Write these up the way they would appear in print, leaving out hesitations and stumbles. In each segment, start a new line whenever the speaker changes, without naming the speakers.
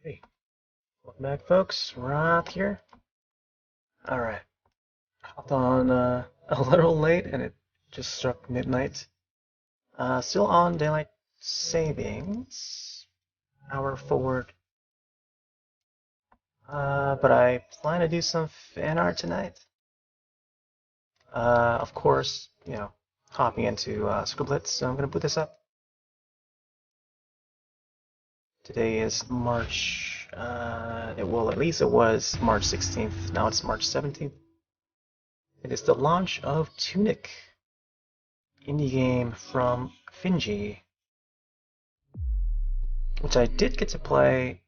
Hey, welcome back, folks. Rob here. Alright, hopped on a little late and it just struck midnight. Still on daylight savings, hour forward. But I plan to do some fan art tonight. Of course, hopping into Scribble, so I'm gonna put this up. Today is March, at least it was March 16th. Now it's March 17th. It is the launch of Tunic, indie game from Finji, which I did get to play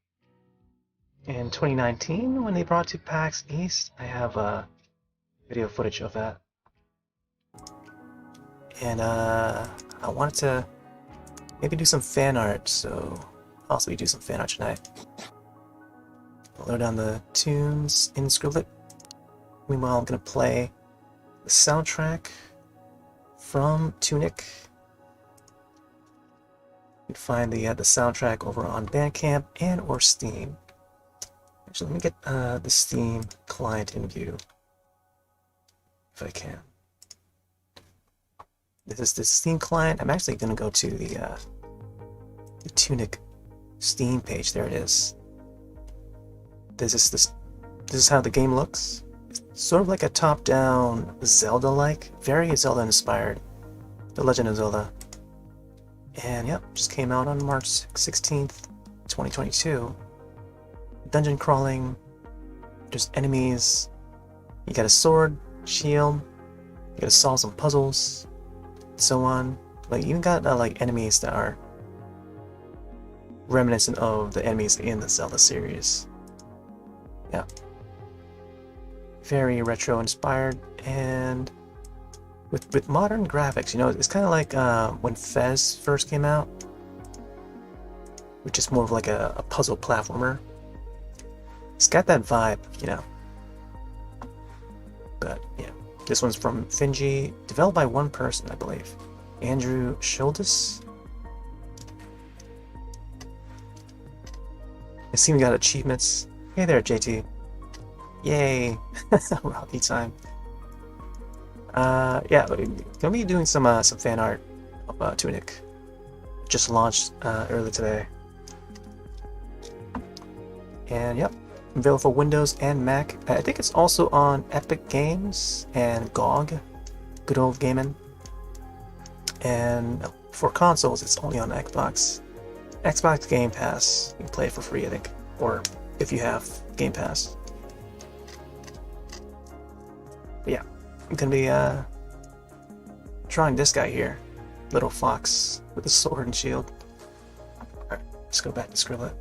in 2019 when they brought it to PAX East. I have video footage of that. And I wanted to maybe do some fan art, so possibly do some fan art tonight. I'll load down the tunes in Scribble. Meanwhile, I'm going to play the soundtrack from Tunic. You can find the soundtrack over on Bandcamp and or Steam. Actually, let me get the Steam client in view, if I can. This is the Steam client. I'm actually going to go to the Tunic Steam page. There it is. This is how the game looks. It's sort of like a top-down Zelda-like, very Zelda-inspired. The Legend of Zelda. And yep, just came out on March 16th, 2022. Dungeon crawling, just enemies. You got a sword, shield. You gotta solve some puzzles, so on. Like you even got like enemies that are reminiscent of the enemies in the Zelda series. Yeah, very retro inspired and with modern graphics. You know, it's kind of like when Fez first came out, which is more of like a puzzle platformer. It's got that vibe, you know. But yeah, this one's from Finji, developed by one person, I believe, Andrew Schultes. I see we got achievements. Hey there, JT. Yay! Rocky time. Yeah, gonna be doing some fan art of Tunic. Just launched early today. And yep, available for Windows and Mac. I think it's also on Epic Games and GOG, good old gaming. And for consoles, it's only on Xbox. Xbox Game Pass, you can play it for free, I think, or if you have Game Pass. But yeah, I'm gonna be trying this guy here, little fox with a sword and shield. All right, let's go back to Scribble.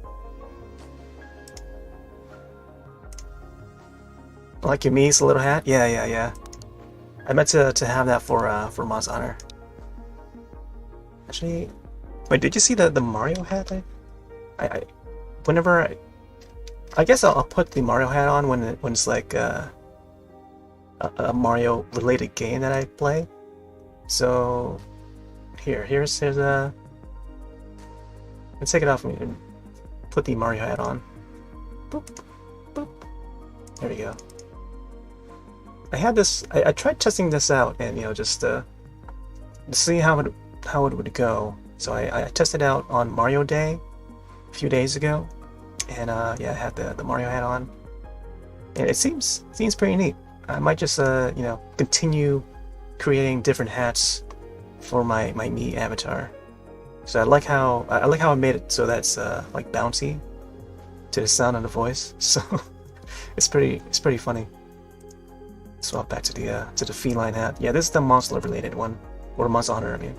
Like your Mii's little hat? Yeah. I meant to have that for Monster Hunter. Actually, wait, did you see the Mario hat? I guess I'll put the Mario hat on when it's like a Mario related game that I play. So here's a. Let's take it off and put the Mario hat on. Boop, boop. There we go. I had this. I tried testing this out, and just to see how it would go. So I tested out on Mario Day a few days ago, and yeah, I had the Mario hat on, and it seems pretty neat. I might just continue creating different hats for my Mii avatar. So I like how I made it so that's like bouncy to the sound of the voice. So it's pretty funny. Swap back to the feline hat. Yeah, this is the monster related one, or Monster Hunter. I mean,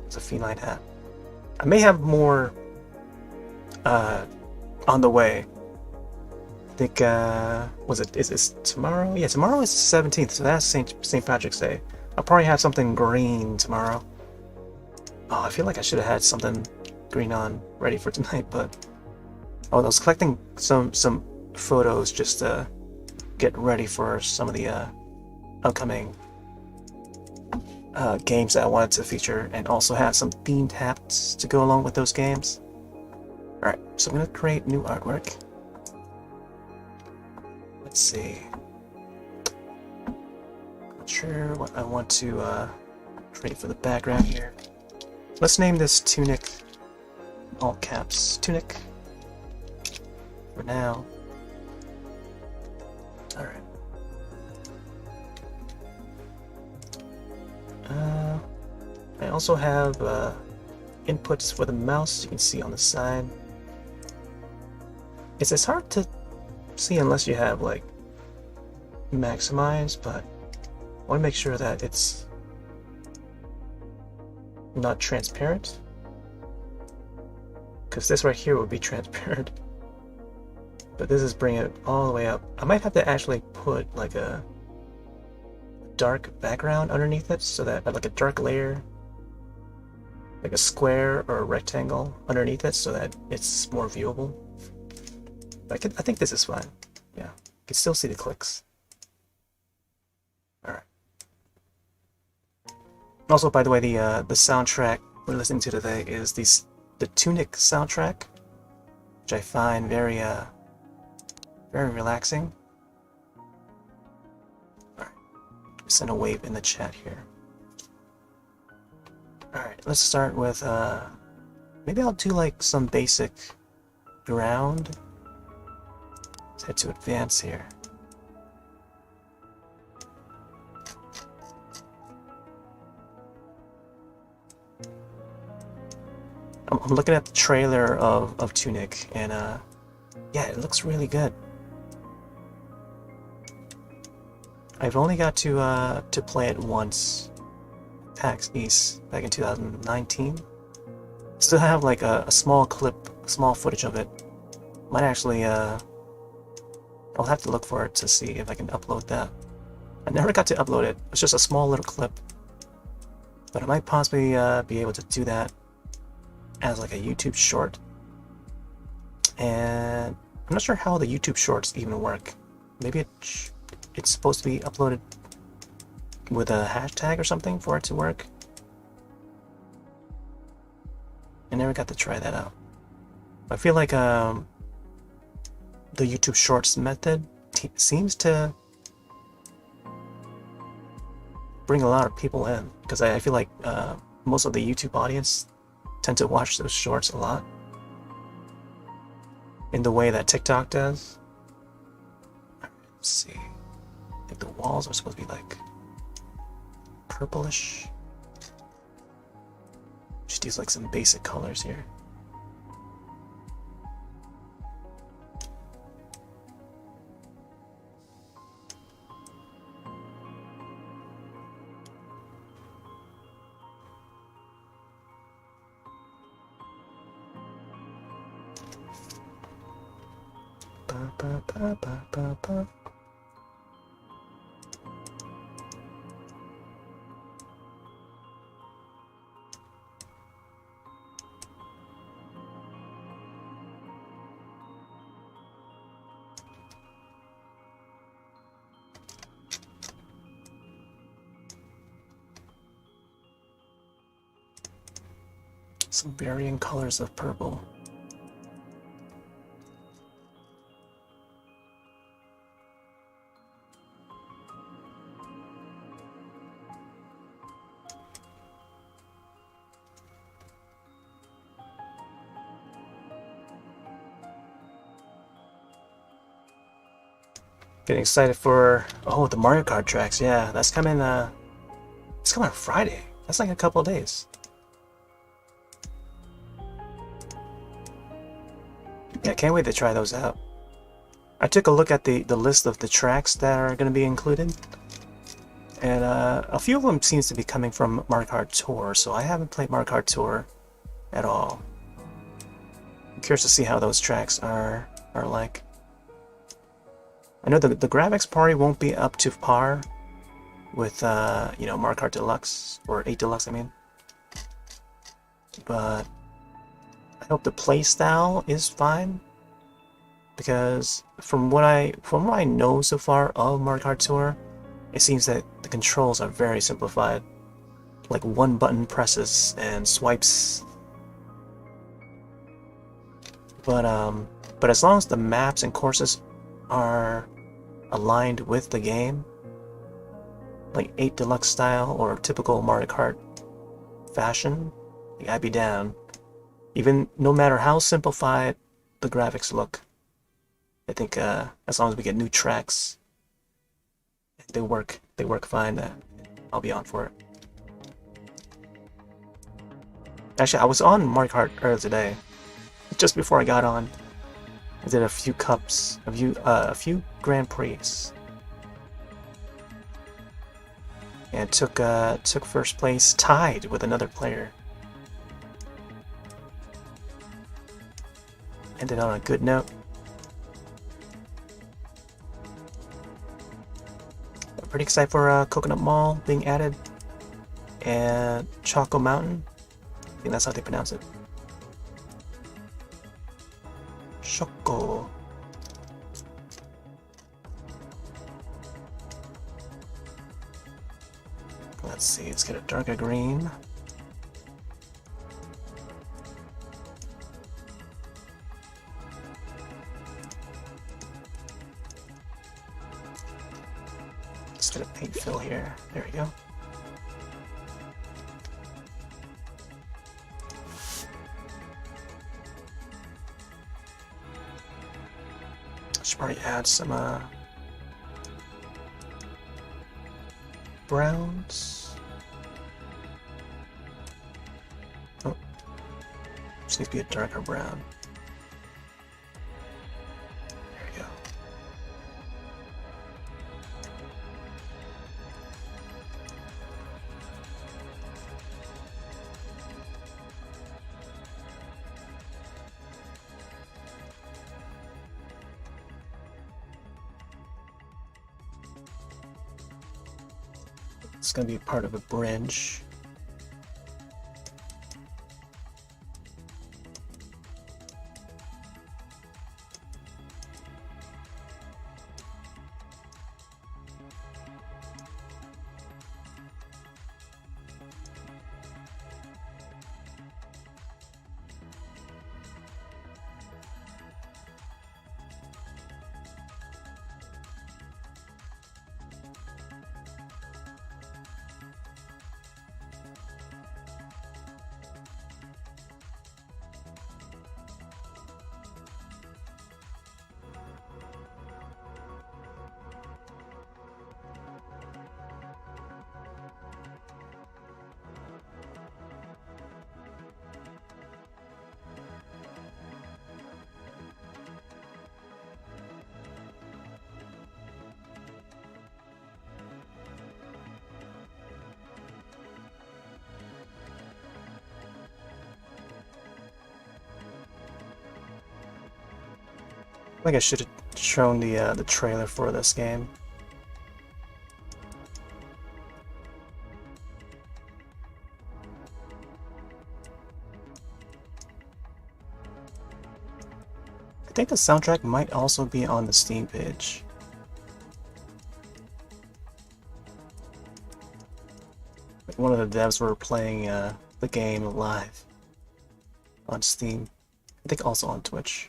it's a feline hat. I may have more on the way. I think is it tomorrow? Yeah, tomorrow is the 17th, so that's St. Patrick's Day. I'll probably have something green tomorrow. Oh, I feel like I should have had something green on ready for tonight, but I was collecting some photos just to get ready for some of the upcoming games that I wanted to feature, and also have some themed hats to go along with those games. Alright, so I'm going to create new artwork. Let's see. Not sure what I want to create for the background here. Let's name this Tunic, all caps, Tunic, for now. Alright. I also have inputs for the mouse, you can see on the side. It's hard to see unless you have like maximize, but I want to make sure that it's not transparent, because this right here would be transparent, but this is bringing it all the way up. I might have to actually put like a dark background underneath it, so that like a dark layer, like a square or a rectangle underneath it, so that it's more viewable. But I think this is fine. Yeah, you can still see the clicks. All right. Also, by the way, the soundtrack we're listening to today is the Tunic soundtrack, which I find very relaxing. All right, send a wave in the chat here. All right, let's start with maybe I'll do like some basic ground. Let's head to advance here. I'm looking at the trailer of Tunic, and yeah, it looks really good. I've only got to play it once, PAX East, back in 2019. Still have like a small clip, small footage of it. Might actually, I'll have to look for it to see if I can upload that. I never got to upload it. It's just a small little clip, but I might possibly be able to do that as like a YouTube short. And I'm not sure how the YouTube shorts even work. Maybe it's supposed to be uploaded with a hashtag or something for it to work. I never got to try that out. I feel like the YouTube shorts method seems to bring a lot of people in, because I feel like most of the YouTube audience tend to watch those shorts a lot, in the way that TikTok does. Let's see. I think the walls are supposed to be like purplish. Just use like some basic colors here. Some varying colors of purple. Getting excited for the Mario Kart tracks. Yeah, that's coming. It's coming on Friday. That's like a couple of days. Yeah, can't wait to try those out. I took a look at the list of the tracks that are going to be included, and a few of them seems to be coming from Mario Kart Tour. So I haven't played Mario Kart Tour at all. I'm curious to see how those tracks are like. I know the graphics probably won't be up to par with you know, Mario Kart Deluxe, or 8 Deluxe, I mean. But I hope the playstyle is fine, because from what I know so far of Mario Kart Tour, it seems that the controls are very simplified, like one button presses and swipes. But as long as the maps and courses are aligned with the game, like 8 Deluxe style or typical Mario Kart fashion, like I'd be down. Even no matter how simplified the graphics look, I think as long as we get new tracks, they work fine. I'll be on for it. Actually, I was on Mario Kart earlier today. Just before I got on, I did a few cups, a few Grand Prix, and took first place, tied with another player. Ended on a good note. I'm pretty excited for Coconut Mall being added, and Choco Mountain. I think that's how they pronounce it. Choco. Let's see, let's get a darker green. Let's get a paint fill here. There we go. Should probably add some browns. Oh, just needs to be a darker brown. There we go. It's going to be part of a bridge. I think I should have shown the trailer for this game. I think the soundtrack might also be on the Steam page. Like one of the devs were playing the game live on Steam. I think also on Twitch.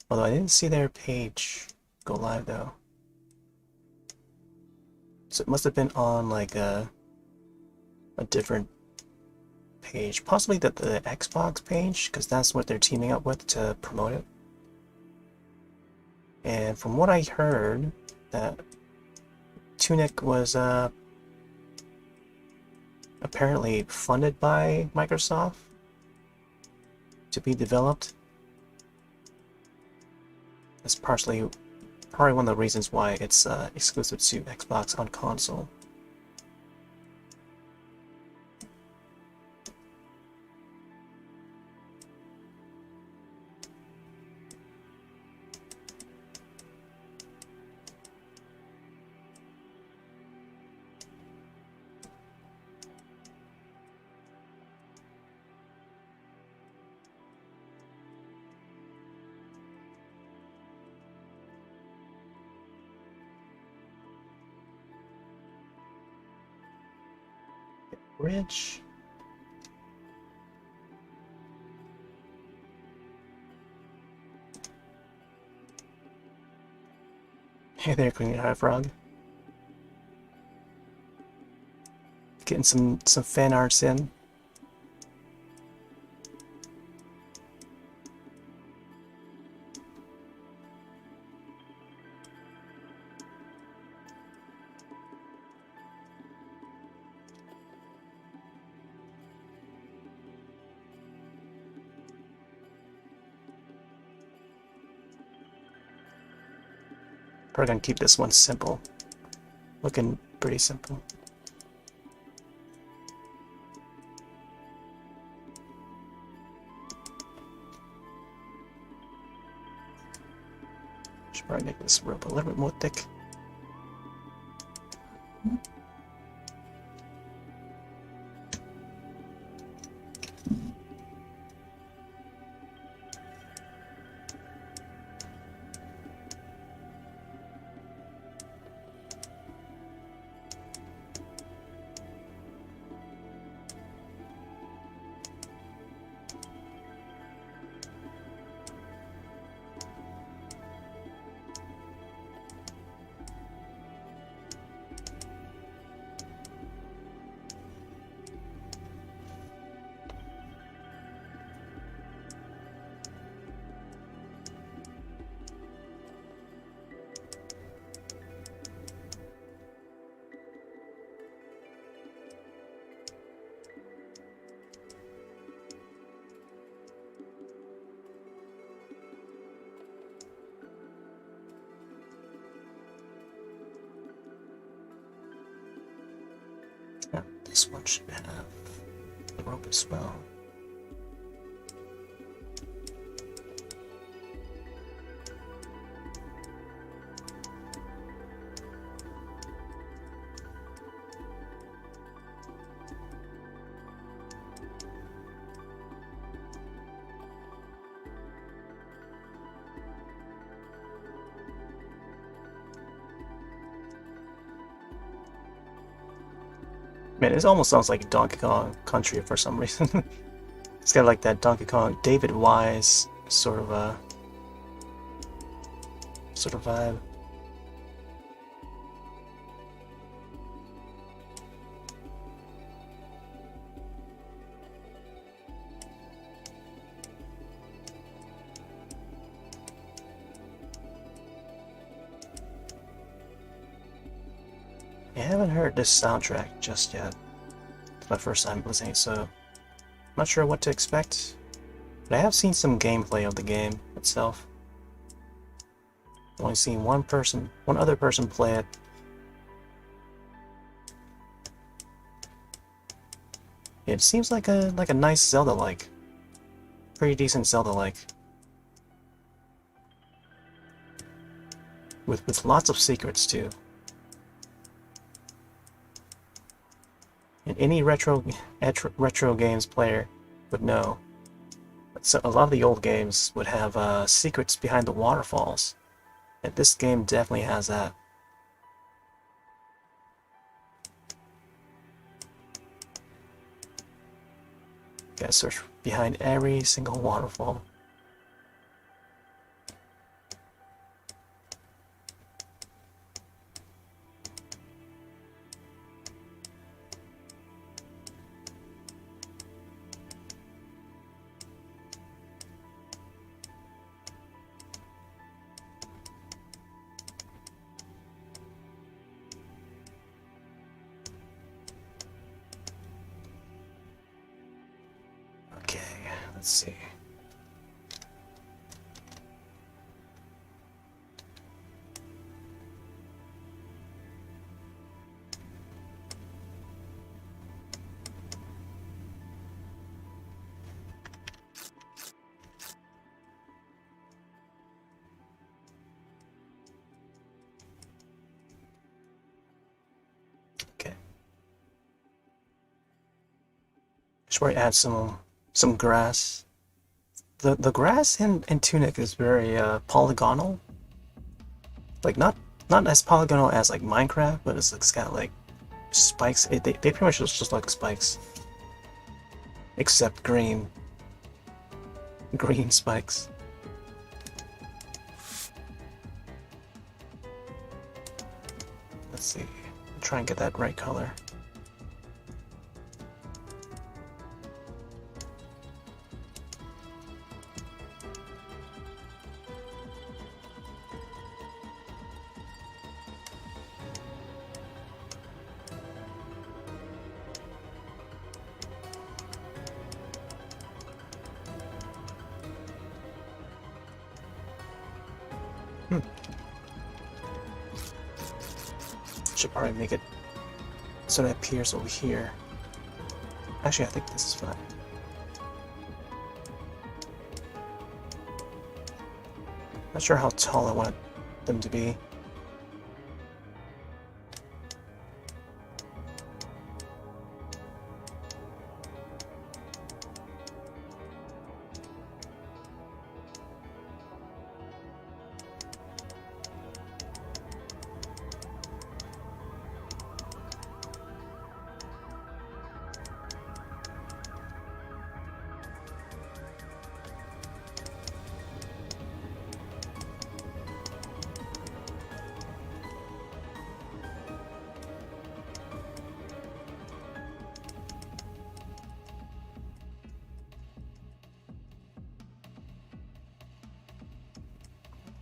Although I didn't see their page go live though. So it must have been on like a different page. Possibly the Xbox page, because that's what they're teaming up with to promote it. And from what I heard, that Tunic was apparently funded by Microsoft to be developed. That's probably one of the reasons why it's exclusive to Xbox on console. Bridge. Hey there, Queen High Frog. Getting some fan arts in. Probably gonna keep this one simple. Looking pretty simple. Should probably make this rope a little bit more thick. Yeah, this one should have the rope as well. Man, it almost sounds like Donkey Kong Country for some reason. It's got like that Donkey Kong, David Wise sort of vibe. I haven't heard this soundtrack just yet. It's my first time listening, so I'm not sure what to expect. But I have seen some gameplay of the game itself. I've only seen one other person play it. It seems like a nice Zelda-like. Pretty decent Zelda-like. With lots of secrets too. And any retro games player would know. So a lot of the old games would have secrets behind the waterfalls, and this game definitely has that. Gotta search behind every single waterfall. Let's see. Okay. Just where I add some grass. The grass in Tunic is very polygonal. Like not as polygonal as like Minecraft, but it's got like spikes. They pretty much just like spikes, except green spikes. Let's see. Try and get that right color. Should probably make it so that it appears over here. Actually, I think this is fine. Not sure how tall I want them to be.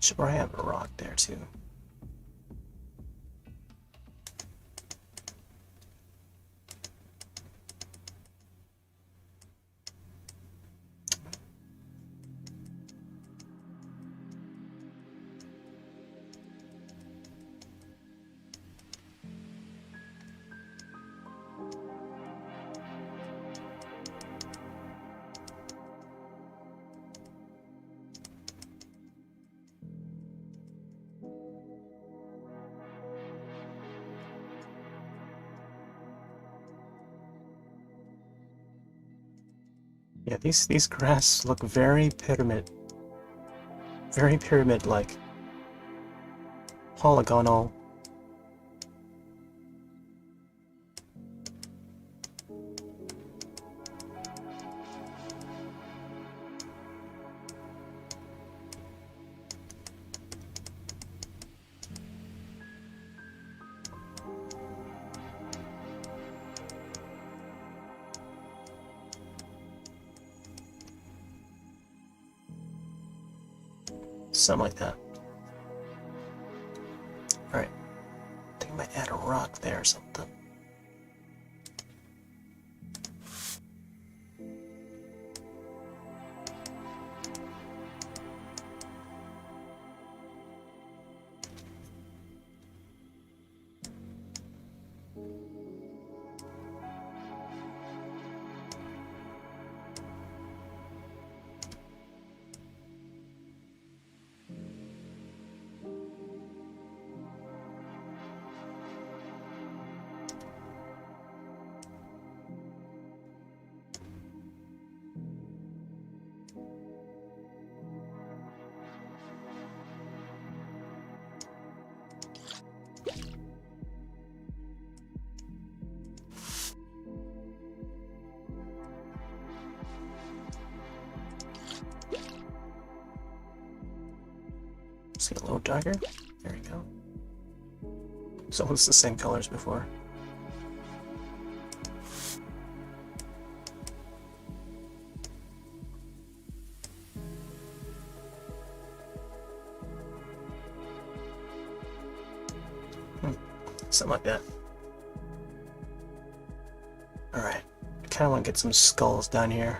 Should probably have a rock there too. Yeah, these grass look very pyramid-like. Polygonal. Something like that. Alright. I think I might add a rock there or something. Let's get a little darker. There we go. So it's the same color as before. Something like that. Alright. Kinda wanna get some skulls down here.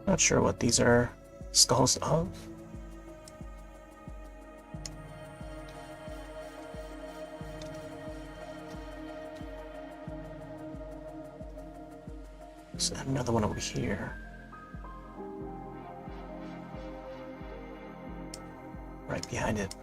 Not sure what these are skulls of. There's another one over here. Right behind it.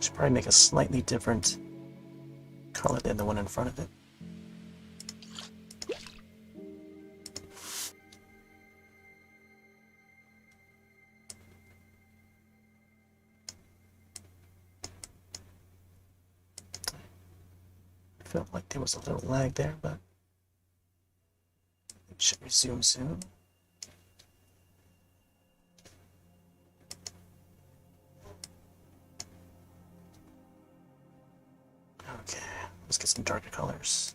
Should probably make a slightly different color than the one in front of it. I felt like there was a little lag there, but it should resume soon. Okay, let's get some darker colors.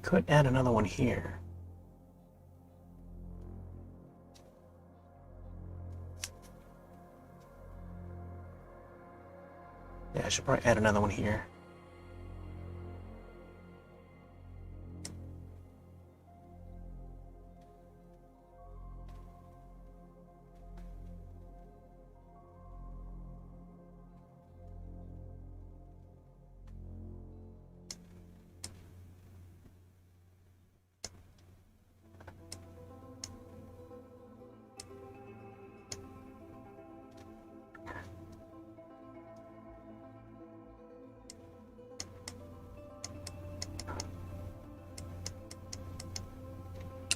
Could add another one here. Yeah, I should probably add another one here.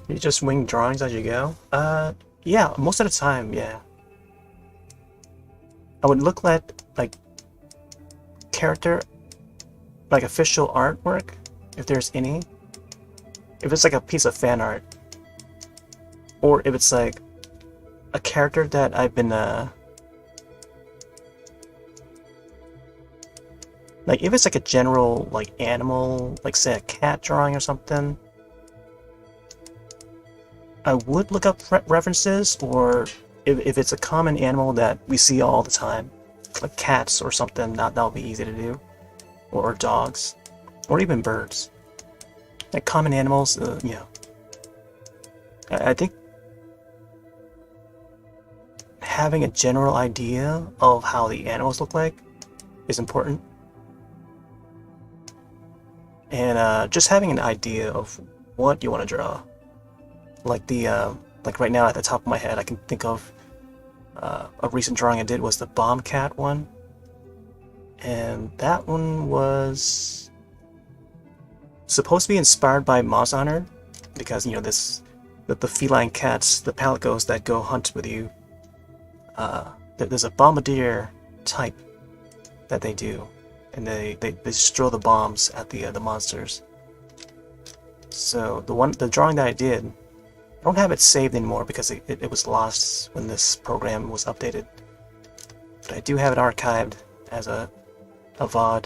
You just wing drawings as you go? Yeah, most of the time, yeah. I would look at, like, character, like official artwork, if there's any. If it's like a piece of fan art. Or if it's like a character that I've been, like, if it's like a general, like, animal, like, say a cat drawing or something, I would look up references, or if it's a common animal that we see all the time, like cats or something, that'll be easy to do, or dogs, or even birds. Like common animals, you know. I think having a general idea of how the animals look like is important, and just having an idea of what you want to draw. Like like right now at the top of my head, I can think of a recent drawing I did was the bomb cat one, and that one was supposed to be inspired by Mouse Honor, because you know the feline cats, the palicos that go hunt with you. There's a bombardier type that they do, and they just throw the bombs at the monsters. So the drawing that I did, I don't have it saved anymore because it was lost when this program was updated. But I do have it archived as a VOD.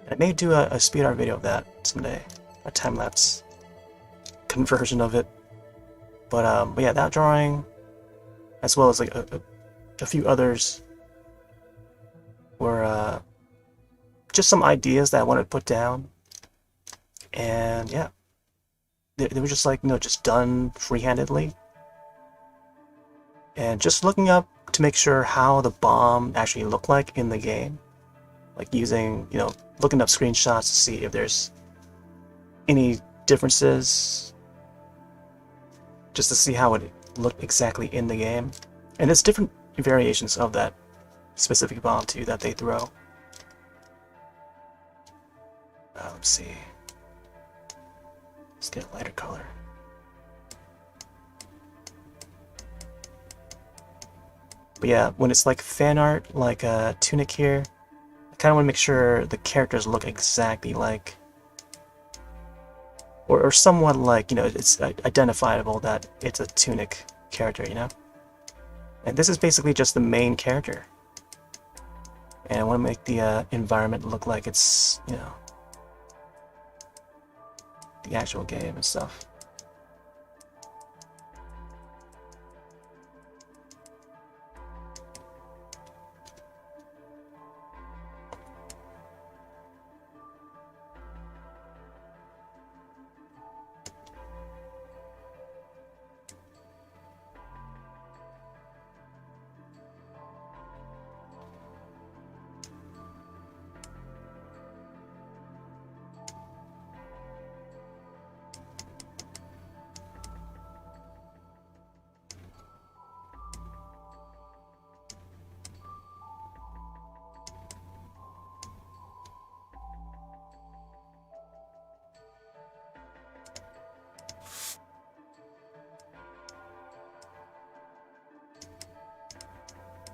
And I may do a speed art video of that someday, a time-lapse conversion of it. But yeah, that drawing, as well as like a few others, were just some ideas that I wanted to put down. And yeah. They were just like, you know, just done free-handedly. And just looking up to make sure how the bomb actually looked like in the game. Like using, you know, looking up screenshots to see if there's any differences. Just to see how it looked exactly in the game. And there's different variations of that specific bomb too that they throw. Let's see. Let's get a lighter color. But yeah, when it's like fan art, like Tunic here, I kind of want to make sure the characters look exactly like, or somewhat like, you know, it's identifiable that it's a Tunic character, you know? And this is basically just the main character. And I want to make the environment look like it's, you know, the actual game and stuff.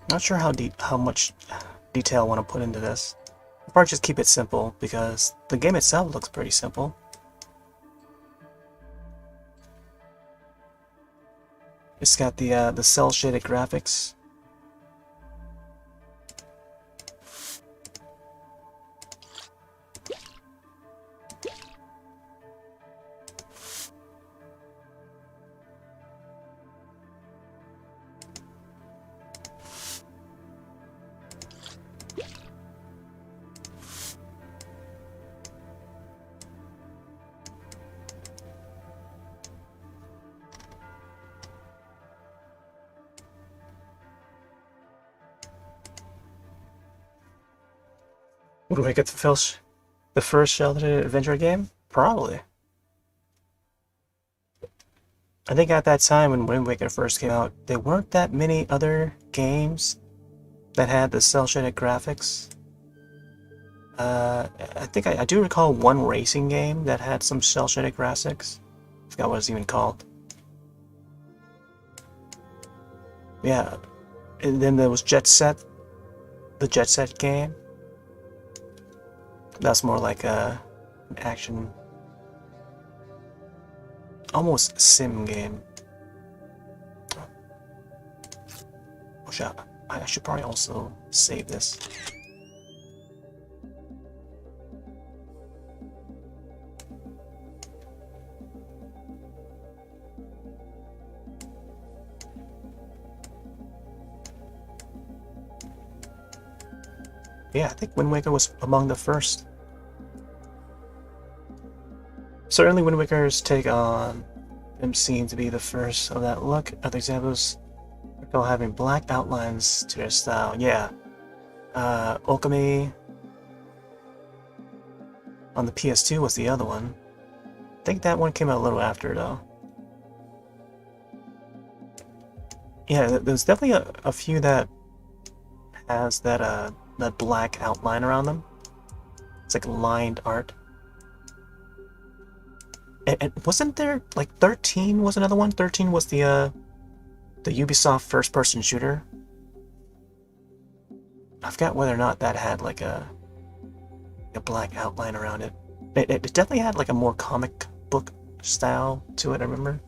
Not sure how much detail I want to put into this. I'll probably just keep it simple because the game itself looks pretty simple. It's got the cell shaded graphics. Would we get the first shell-shaded adventure game? Probably. I think at that time when Wind Waker first came out, there weren't that many other games that had the cell-shaded graphics. I think I do recall one racing game that had some cell-shaded graphics. I forgot what it's even called. Yeah, and then there was Jet Set, the Jet Set game. That's more like an action, almost sim game. Oh shit, I should probably also save this. Yeah, I think Wind Waker was among the first. Certainly Wind Waker's take on them seem to be the first of that look. Other examples recall having black outlines to their style. Yeah. Okami on the PS2 was the other one. I think that one came out a little after though. Yeah, there's definitely a few that has that black outline around them. It's like lined art. And wasn't there like 13 was another one? 13 was the Ubisoft first-person shooter. I forgot whether or not that had like a black outline around it. It definitely had like a more comic book style to it. I remember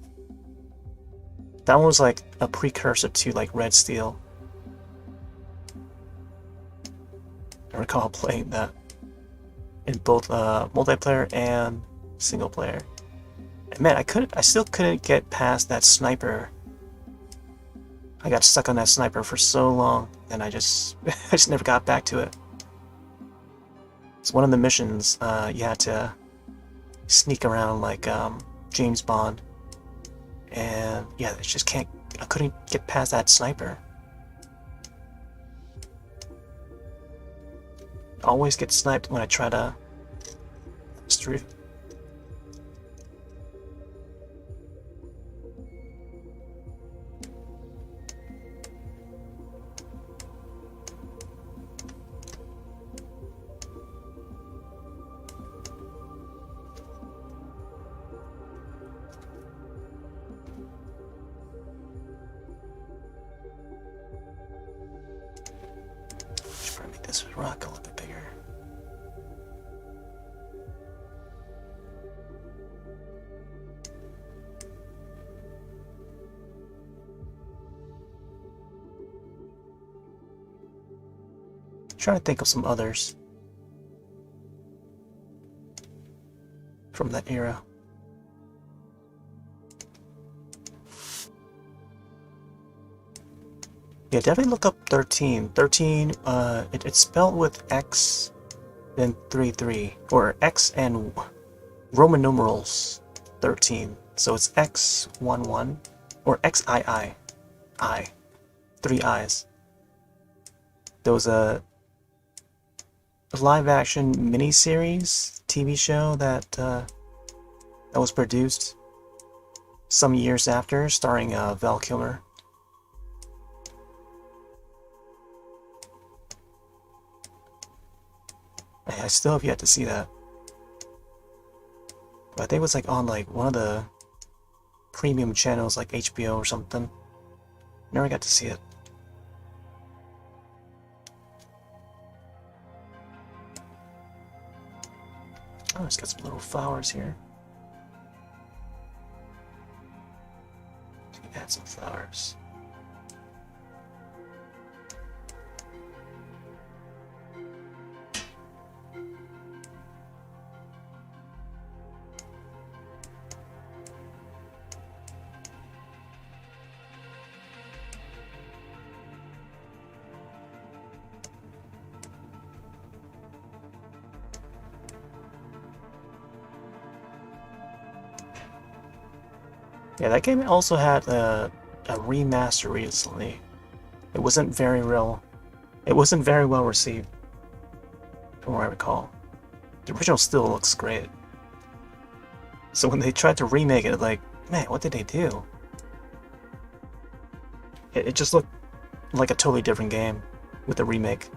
that one was like a precursor to like Red Steel. I recall playing that in both multiplayer and single player. And man, I still couldn't get past that sniper. I got stuck on that sniper for so long, and I just never got back to it. It's one of the missions you had to sneak around like James Bond, and yeah, I couldn't get past that sniper. I always get sniped when I try to streak. rock a little bit bigger. Trying to think of some others from that era. Yeah, definitely look up 13. 13, it's spelled with X, then 33, or X and Roman numerals 13. So it's X11, or XII, I, 3 I's. There was a live-action miniseries TV show that that was produced some years after, starring Val Kilmer. I still have yet to see that. But I think it was like on like one of the premium channels like HBO or something. Never got to see it. Oh, it's got some little flowers here. Add some flowers. Yeah, that game also had a remaster recently. It wasn't very real. It wasn't very well received, from what I recall. The original still looks great. So when they tried to remake it, like, man, what did they do? It just looked like a totally different game with the remake.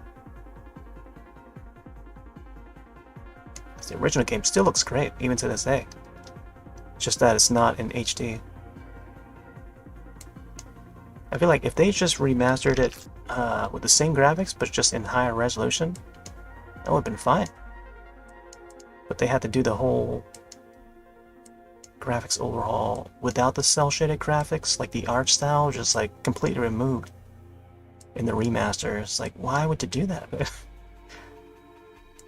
The original game still looks great, even to this day. Just that it's not in HD. I feel like if they just remastered it with the same graphics, but just in higher resolution, that would have been fine. But they had to do the whole graphics overhaul without the cel-shaded graphics, like the art style, just like completely removed in the remaster. It's like, why would you do that?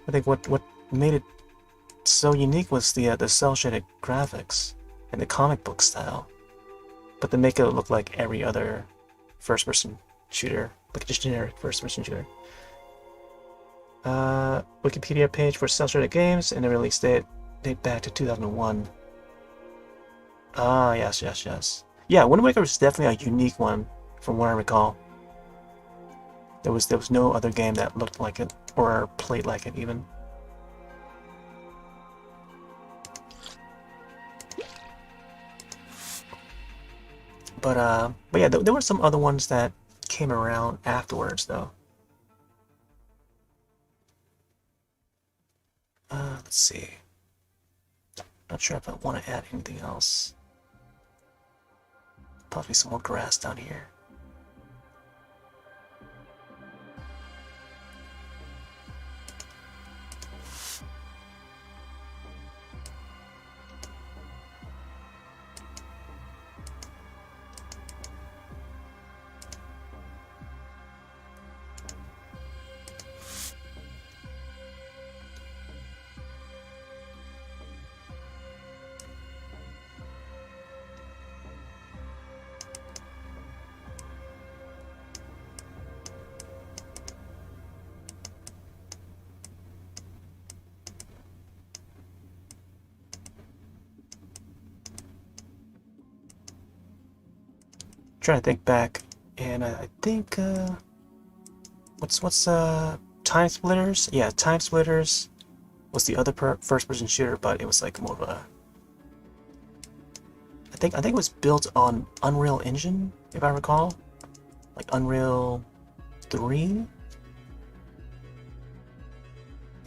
I think what made it so unique was the cel-shaded graphics and the comic book style, but they make it look like every other first-person shooter, like just generic first-person shooter. Wikipedia page for cel-shaded games and the release date back to 2001. Ah, yes. Yeah, Wind Waker was definitely a unique one, from what I recall. There was no other game that looked like it or played like it even. But yeah, there were some other ones that came around afterwards, though. Let's see. Not sure if I want to add anything else. Probably some more grass down here. Trying to think back, and I think what's Time Splitters? Yeah, Time Splitters was the other first-person shooter, but it was like more of a. I think it was built on Unreal Engine, if I recall, like Unreal 3.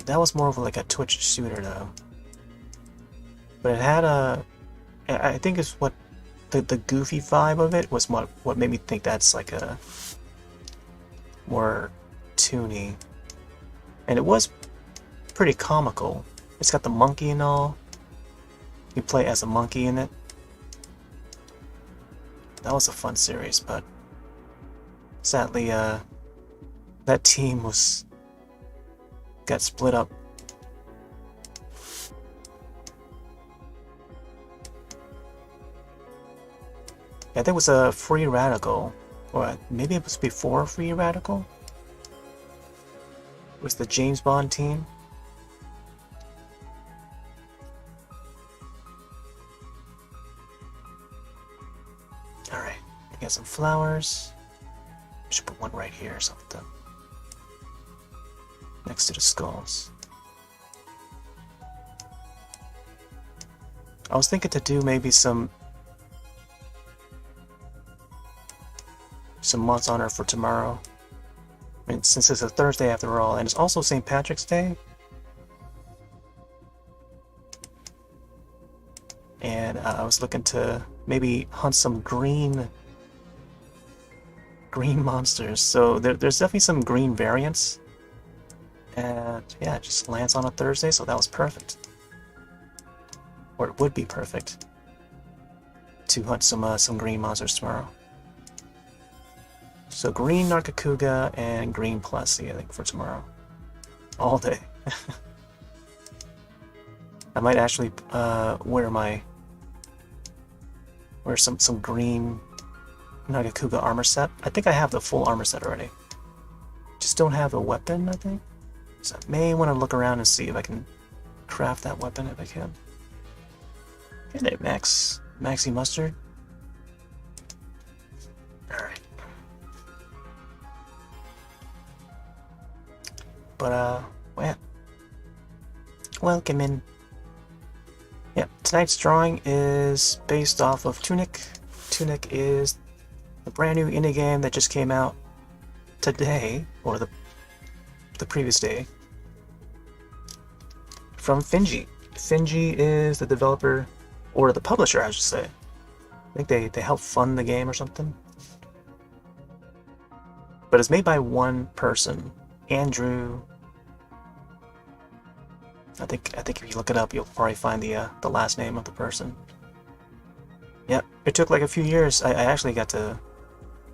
That was more of like a Twitch shooter though, but it had a. I think it's what. The goofy vibe of it was what made me think that's like a more toony. And it was pretty comical. It's got the monkey and all. You play as a monkey in it. That was a fun series, but sadly, that team got split up. Yeah, there was a Free Radical, or maybe it was before Free Radical. It was the James Bond team. Alright, I got some flowers. I should put one right here or something. Next to the skulls. I was thinking to do maybe some Month's Honor for tomorrow. I mean, since it's a Thursday after all, and it's also St. Patrick's Day. And I was looking to maybe hunt some green monsters. So there's definitely some green variants. And yeah, it just lands on a Thursday, so that was perfect. Or it would be perfect to hunt some green monsters tomorrow. So green Nargacuga and green Plessy, I think, for tomorrow. All day. I might actually wear some green Nargacuga armor set. I think I have the full armor set already. Just don't have the weapon, I think. So I may want to look around and see if I can craft that weapon if I can. Hey there, Maxi Mustard. Alright. But, well, welcome in. Yep, tonight's drawing is based off of Tunic. Tunic is a brand new indie game that just came out today, or the previous day, from Finji. Finji is the developer, or the publisher, I should say. I think they help fund the game or something. But it's made by one person, Andrew. I think if you look it up, you'll probably find the last name of the person. Yep, it took like a few years. I actually got to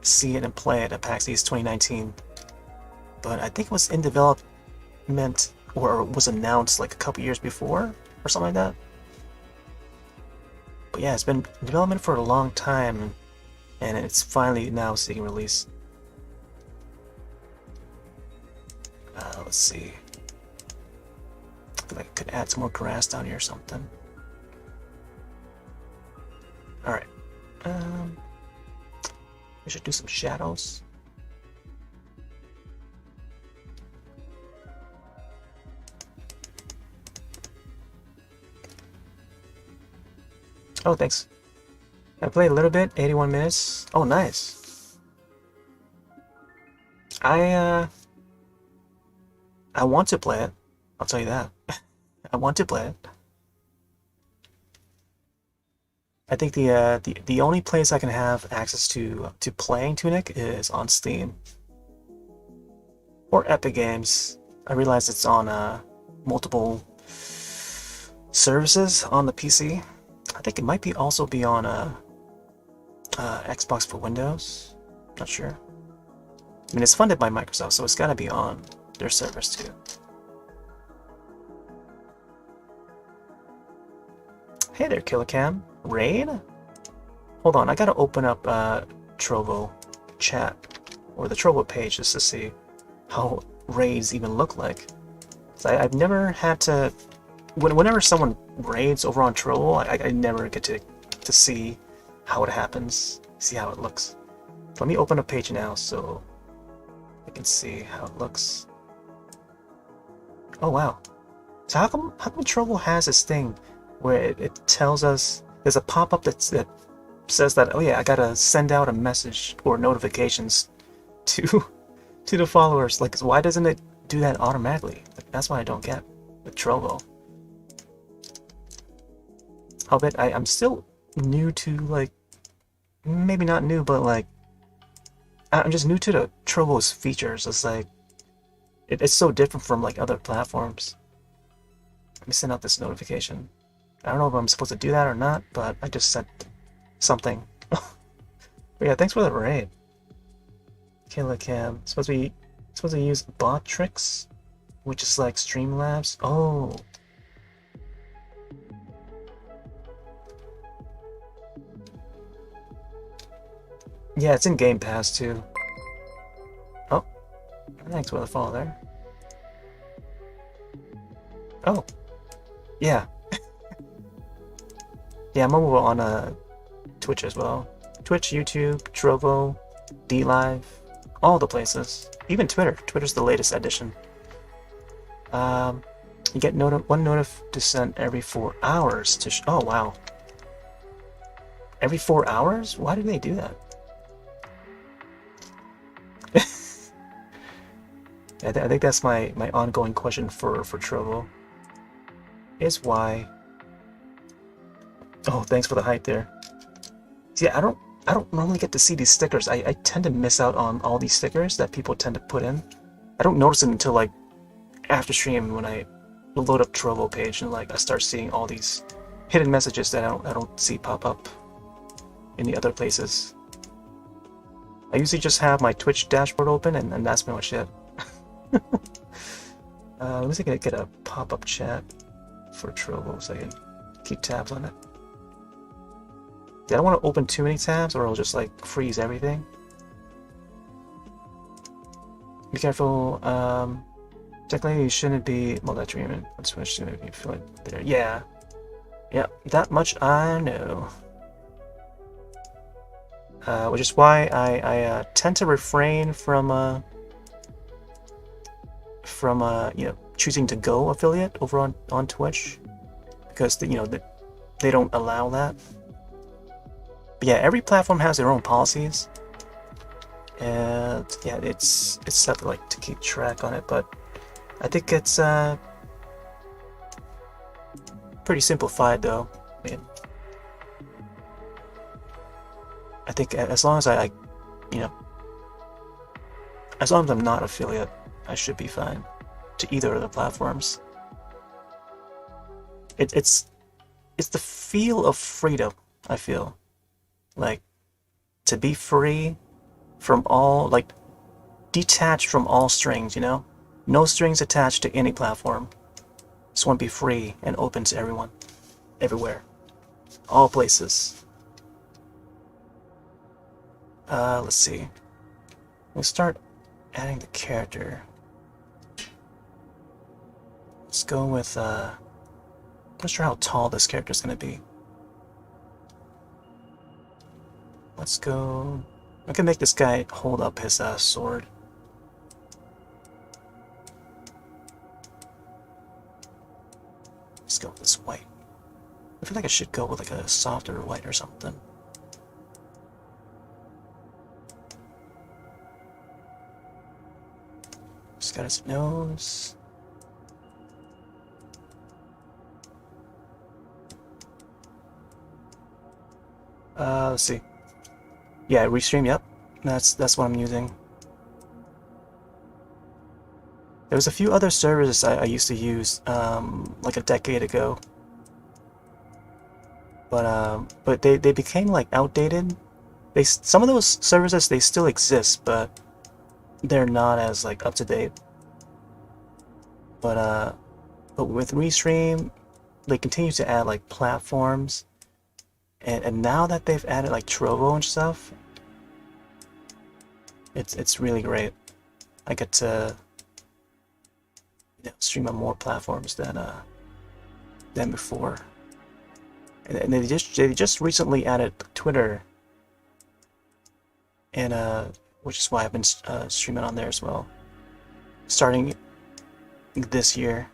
see it and play it at PAX East 2019. But I think it was in development, or was announced like a couple years before, or something like that. But yeah, it's been in development for a long time, and it's finally now seeing release. Let's see. I feel like I could add some more grass down here or something. Alright. We should do some shadows. Oh, thanks. I played a little bit, 81 minutes. Oh, nice. I want to play it. I'll tell you that. I want to play it. I think the only place I can have access to playing Tunic is on Steam or Epic Games. I realize it's on multiple services on the PC. I think it might also be on Xbox for Windows. Not sure. I mean, it's funded by Microsoft, so it's got to be on their servers too. Hey there, Killicam. Raid? Hold on, I gotta open up Trovo chat, or the Trovo page, just to see how raids even look like. So I've never had to... Whenever someone raids over on Trovo, I never get to see how it happens, see how it looks. Let me open a page now so I can see how it looks. Oh wow. So how come Trovo has this thing where it tells us, there's a pop-up that says that, oh yeah, I gotta send out a message or notifications to the followers. Like, why doesn't it do that automatically? Like, that's what I don't get with Trovo. I'll bet I'm still new to, like, maybe not new, but like, I'm just new to the Trovo's features. It's like, It's so different from like other platforms. Let me send out this notification. I don't know if I'm supposed to do that or not, but I just sent something. But yeah, thanks for the raid. Killer Cam. Supposed to use bot tricks, which is like Streamlabs. Oh. Yeah, it's in Game Pass too. Oh, thanks for the follow there. Oh, yeah. Yeah, I'm over on Twitch as well. Twitch, YouTube, Trovo, DLive, all the places. Even Twitter. Twitter's the latest addition. You get one notif to send every 4 hours to. Oh wow. Every 4 hours? Why do they do that? I think that's my ongoing question for Trovo. Is why. Oh, thanks for the hype there. See, I don't normally get to see these stickers. I tend to miss out on all these stickers that people tend to put in. I don't notice it until like after stream when I load up Trovo page and like I start seeing all these hidden messages that I don't see pop up in the other places. I usually just have my Twitch dashboard open and that's pretty much it. Let me see if I can get a pop-up chat for Trovo so I can keep tabs on it. I don't want to open too many tabs or it'll just like freeze everything. Be careful. Technically you shouldn't be multi-streaming on Twitch to make you feel like there. Yeah. Yeah, that much I know. Which is why I tend to refrain from you know, choosing to go affiliate over on Twitch because they don't allow that. But yeah, every platform has their own policies, and yeah, it's tough like to keep track on it. But I think it's pretty simplified though. I mean, I think as long as I as long as I'm not affiliate, I should be fine to either of the platforms. It's the feel of freedom, I feel. Like, to be free from all, like, detached from all strings, you know? No strings attached to any platform. Just want to be free and open to everyone. Everywhere. All places. Let's see. We'll start adding the character. Let's go with, I'm not sure how tall this character is going to be. Let's go. I can make this guy hold up his sword. Let's go with this white. I feel like I should go with like a softer white or something. Just got his nose. Let's see. Yeah, Restream, yep. That's what I'm using. There was a few other services I used to use like a decade ago. But they became like outdated. Some of those services they still exist, but they're not as like up to date. But with Restream, they continue to add like platforms. And now that they've added like Trovo and stuff, it's really great. I get to stream on more platforms than before. And they just recently added Twitter, and which is why I've been streaming on there as well, starting this year.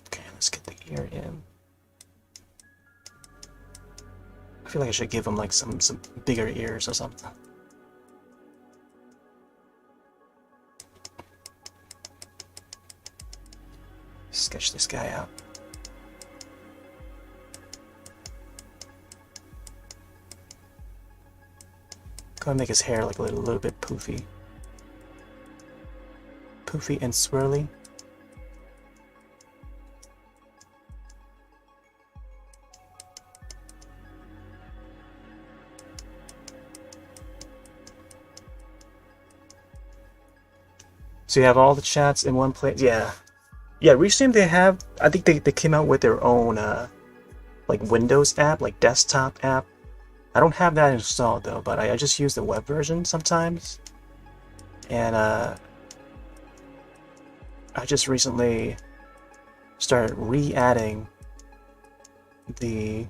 Okay, let's get the ear in. I feel like I should give him like some bigger ears or something. Sketch this guy out. Go and make his hair like a little bit poofy. poofy and swirly. So you have all the chats in one place. Yeah. Yeah, Restream, they have, I think they came out with their own like Windows app, like desktop app. I don't have that installed though, but I just use the web version sometimes. And I just recently started re-adding the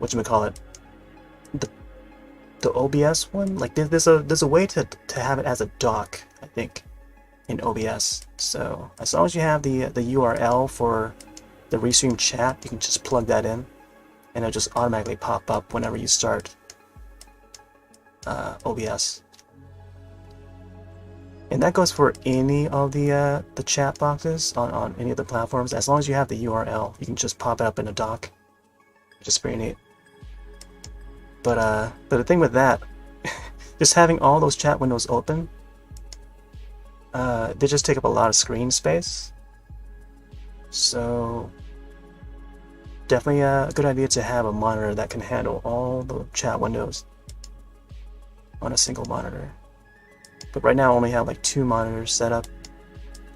whatchamacallit, the OBS one. Like there's a way to have it as a dock, I think, in OBS. So as long as you have the URL for the Restream chat, you can just plug that in, and it'll just automatically pop up whenever you start OBS. And that goes for any of the chat boxes on any of the platforms. As long as you have the URL, you can just pop it up in a dock. Just pretty neat. But the thing with that, just having all those chat windows open, they just take up a lot of screen space. So definitely a good idea to have a monitor that can handle all the chat windows on a single monitor. But right now I only have like 2 monitors set up.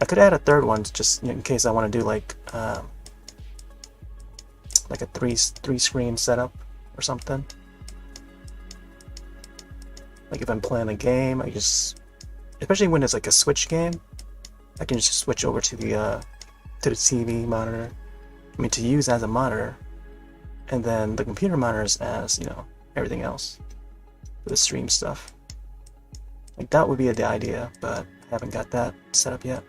I could add a third one just in case I want to do like a three screen setup or something. Like if I'm playing a game, I just, especially when it's like a Switch game, I can just switch over to the TV monitor. I mean, to use as a monitor, and then the computer monitors as, you know, everything else for the stream stuff. Like that would be the idea, but I haven't got that set up yet.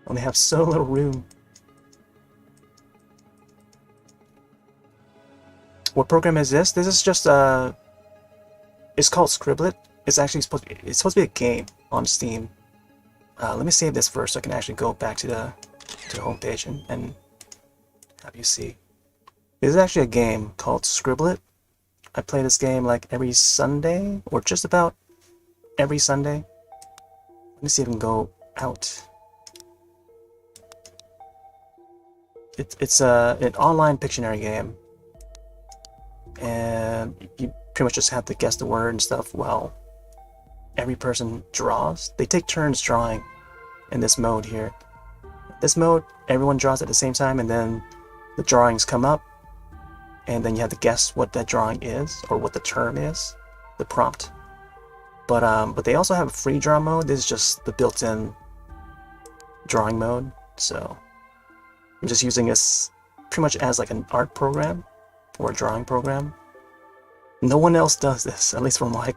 Only have so little room. What program is this? This is just it's called Scribble. It's actually supposed to be a game on Steam. Let me save this first so I can actually go back to the homepage and have you see. This is actually a game called Scribble. I play this game like every Sunday, or just about every Sunday. Let me see if I can go out. It's an online Pictionary game, and you pretty much just have to guess the word and stuff while every person draws. They take turns drawing in this mode here. This mode, everyone draws at the same time, and then the drawings come up, and then you have to guess what that drawing is, or what the term is, the prompt. But they also have a free draw mode. This is just the built-in drawing mode, so I'm just using this pretty much as like an art program or a drawing program. No one else does this, at least from what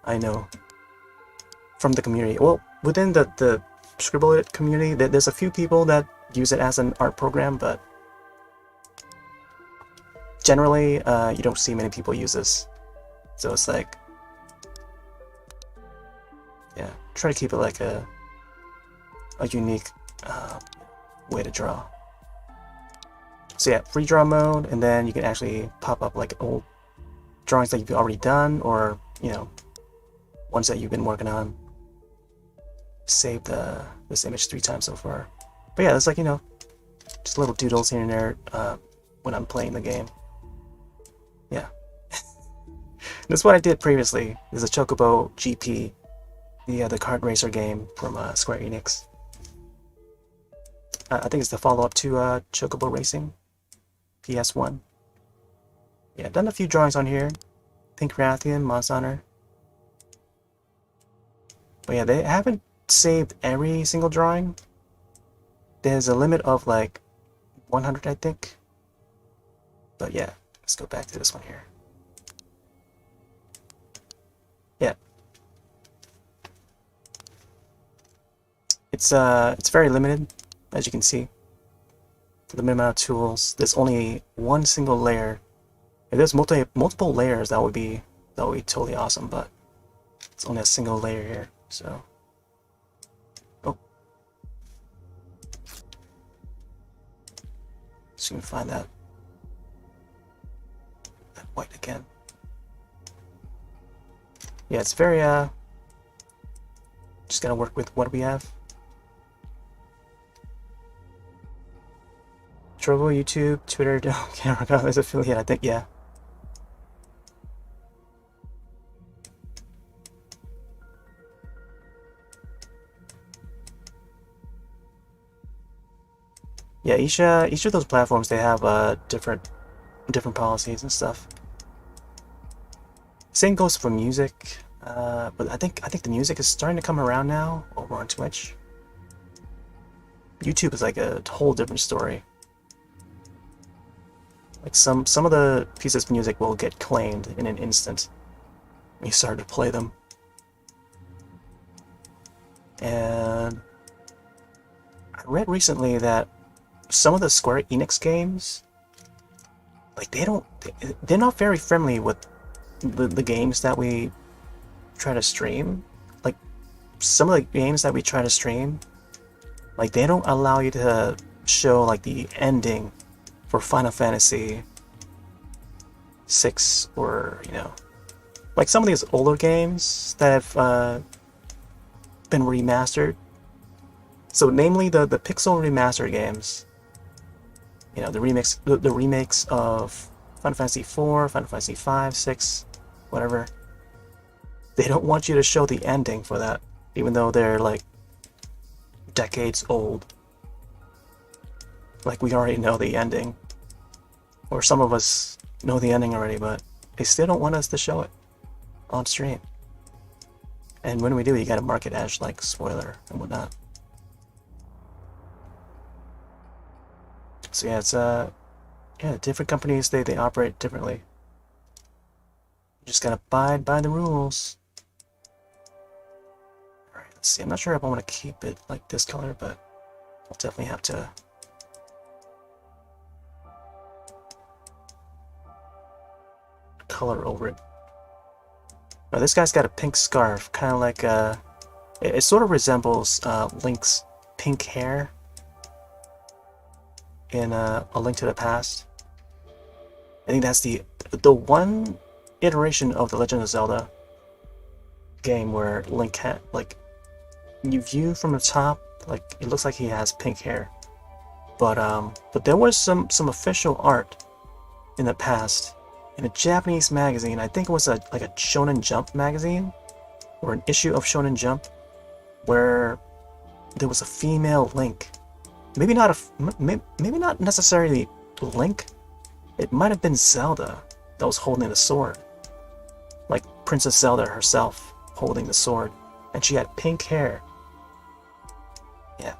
I know from the community. Well, within the Scribble community, there's a few people that use it as an art program, but generally you don't see many people use this. So it's like, yeah, try to keep it like a unique way to draw. So yeah, free draw mode, and then you can actually pop up like old drawings that you've already done, or, you know, ones that you've been working on. Save this image 3 times so far. But yeah, it's like, you know, just little doodles here and there when I'm playing the game. Yeah. That's what I did previously. There's a Chocobo GP, the kart racer game from Square Enix. I think it's the follow-up to Chocobo Racing, PS1. Yeah, I've done a few drawings on here. Pink Rathian, Monster Hunter. But yeah, they haven't saved every single drawing. There's a limit of like 100, I think. But yeah, let's go back to this one here. Yeah. It's very limited, as you can see. For the minimum amount of tools, there's only one single layer. If there's multiple layers, that would be totally awesome, but it's only a single layer here, so. Oh. Just gonna find that white again. Yeah, it's very Just gotta work with what we have. Trovo, YouTube, Twitter, Camera Go is affiliate, I think, yeah. Yeah, each of those platforms, they have different policies and stuff. Same goes for music, but I think the music is starting to come around now over on Twitch. YouTube is like a whole different story. Like some of the pieces of music will get claimed in an instant when you start to play them. And I read recently that some of the Square Enix games, like they're not very friendly with the games that we try to stream. Like some of the games that we try to stream, like they don't allow you to show like the ending for Final Fantasy 6, or like some of these older games that have been remastered. So namely the pixel remastered games. The remakes of Final Fantasy 4, Final Fantasy 5, 6, whatever. They don't want you to show the ending for that, even though they're like decades old. Like we already know the ending, or some of us know the ending already, but they still don't want us to show it on stream. And when we do, you gotta mark it as like spoiler and whatnot. So yeah, it's different companies, they operate differently. You just gotta abide by the rules. Alright, let's see. I'm not sure if I want to keep it like this color, but I'll definitely have to color over it. Now this guy's got a pink scarf, kind of like it sort of resembles Link's pink hair in A Link to the Past. I think that's the one iteration of the Legend of Zelda game where Link had, like, you view from the top, like it looks like he has pink hair. But there was some official art in the past in a Japanese magazine. I think it was like a Shonen Jump magazine, or an issue of Shonen Jump, where there was a female Link. Maybe not necessarily Link. It might have been Zelda that was holding the sword, like Princess Zelda herself holding the sword, and she had pink hair. Yeah,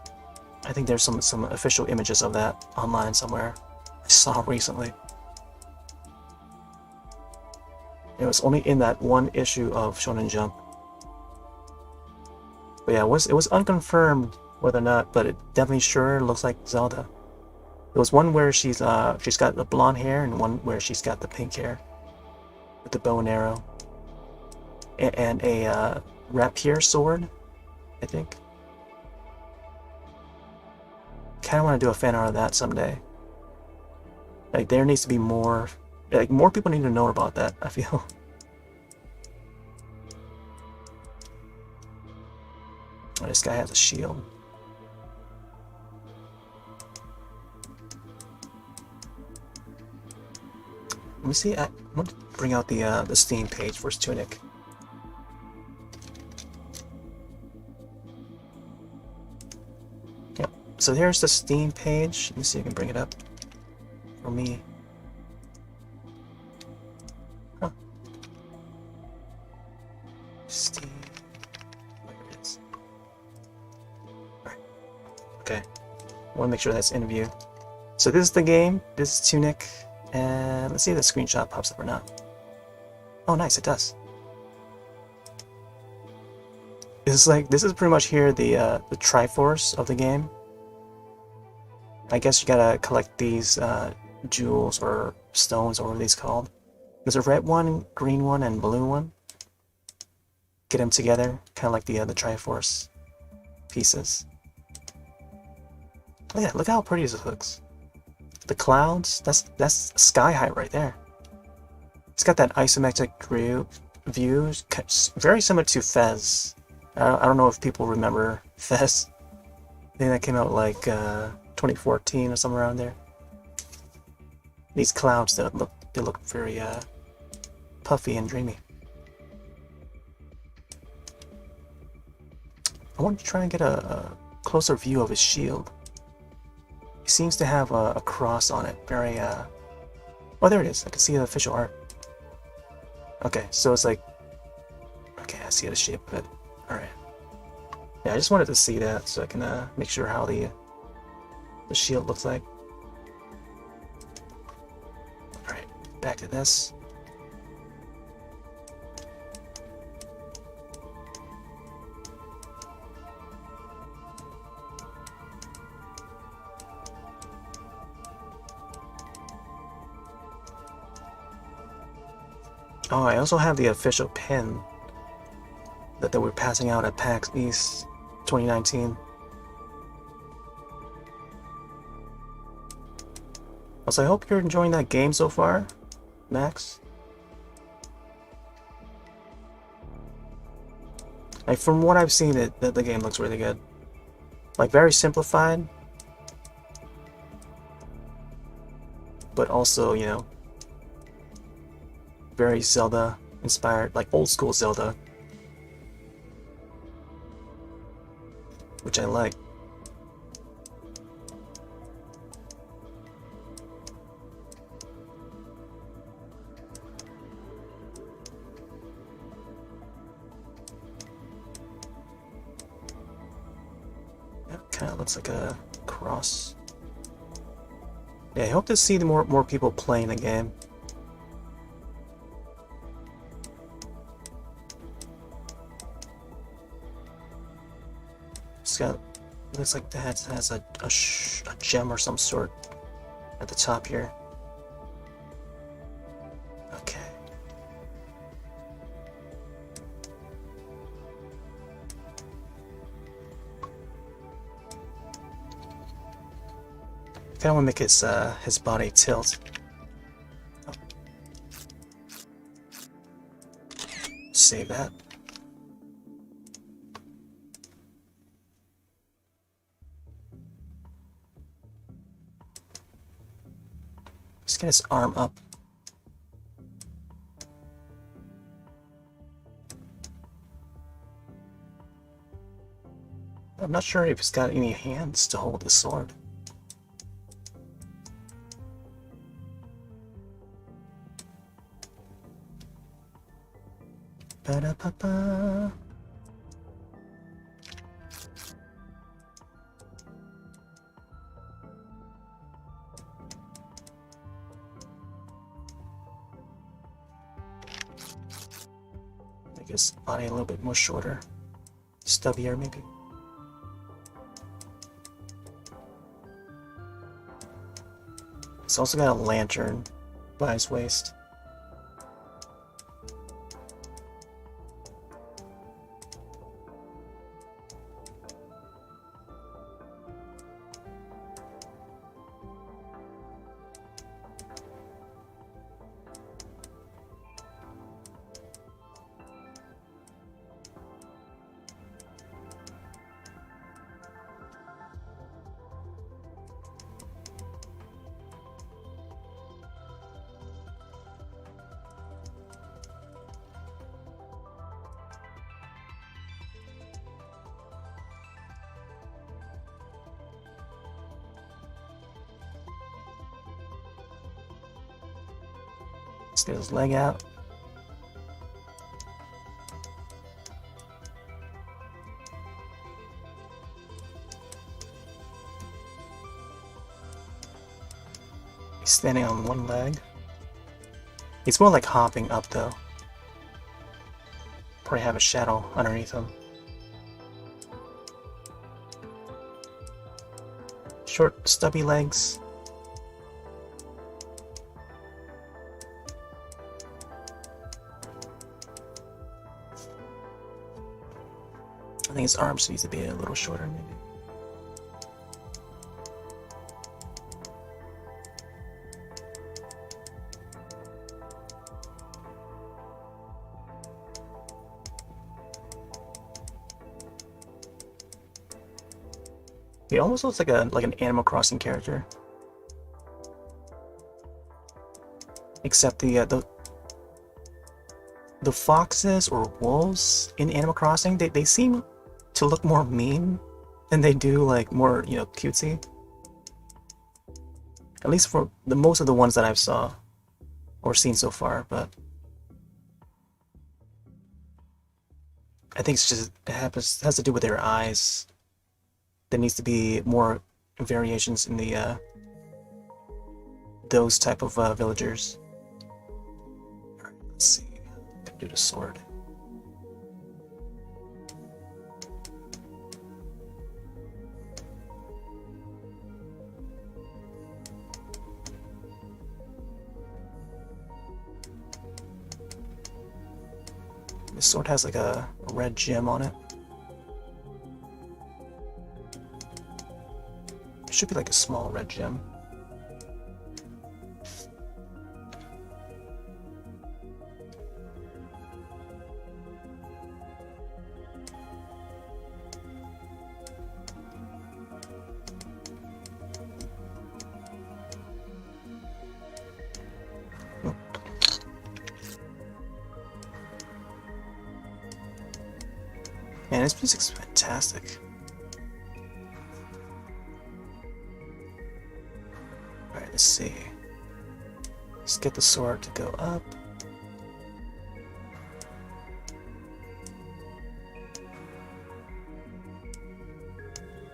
I think there's some official images of that online somewhere. I saw recently. It was only in that one issue of Shonen Jump. But yeah, it was unconfirmed whether or not, but it definitely sure looks like Zelda. There was one where she's got the blonde hair, and one where she's got the pink hair with the bow and arrow and a rapier sword, I think. Kind of want to do a fan art of that someday. Like there needs to be more. Like more people need to know about that, I feel. Oh, this guy has a shield. Let me see. I want to bring out the Steam page for Tunic. Yep. So here's the Steam page. Let me see if I can bring it up for me. Huh. Steam. There it is. Alright. Okay. I want to make sure that's in view. So this is the game. This is Tunic. And let's see if the screenshot pops up or not. Oh, nice, it does. This is pretty much here the Triforce of the game. I guess you gotta collect these jewels or stones, or what are these called? There's a red one, green one, and blue one. Get them together, kind of like the Triforce pieces. Oh yeah, look how pretty this looks. The clouds, that's sky high right there. It's got that isometric view, very similar to Fez I don't know if people remember Fez. I think that came out like 2014 or somewhere around there. These clouds that look very puffy and dreamy. I want to try and get a closer view of his shield. He seems to have a cross on it. Very oh, there it is. I can see the official art. Okay, so it's like, okay, I see the shape of it. All right. Yeah, I just wanted to see that so I can make sure how the shield looks like. All right, back to this. Oh, I also have the official pin that they were passing out at PAX East 2019. Also, I hope you're enjoying that game so far, Max. Like, from what I've seen, the game looks really good. Like, very simplified, but also, you know, very Zelda inspired, like old school Zelda, which I like. Yeah, kind of looks like a cross. Yeah, I hope to see more people playing the game. It's got, looks like that has a gem or some sort at the top here. Okay. Kind of want to make his body tilt. Oh. Save that. Let's get his arm up. I'm not sure if he's got any hands to hold the sword. Ba-da-ba-ba. Make his body a little bit more shorter. Stubbier, maybe. He's also got a lantern by his waist. Let's get his leg out. He's standing on one leg. He's more like hopping up though. Probably have a shadow underneath him. Short, stubby legs. I think his arms need to be a little shorter, maybe. He almost looks like an Animal Crossing character. Except the foxes or wolves in Animal Crossing, they seem to look more mean than they do like more, you know, cutesy. At least for the most of the ones that I've saw or seen so far, but I think it's just it has to do with their eyes. There needs to be more variations in the those type of villagers. Alright, let's see. I'm gonna do the sword. This sword has like a red gem on it. It should be like a small red gem. Man, this music's fantastic. Alright, let's see. Let's get the sword to go up.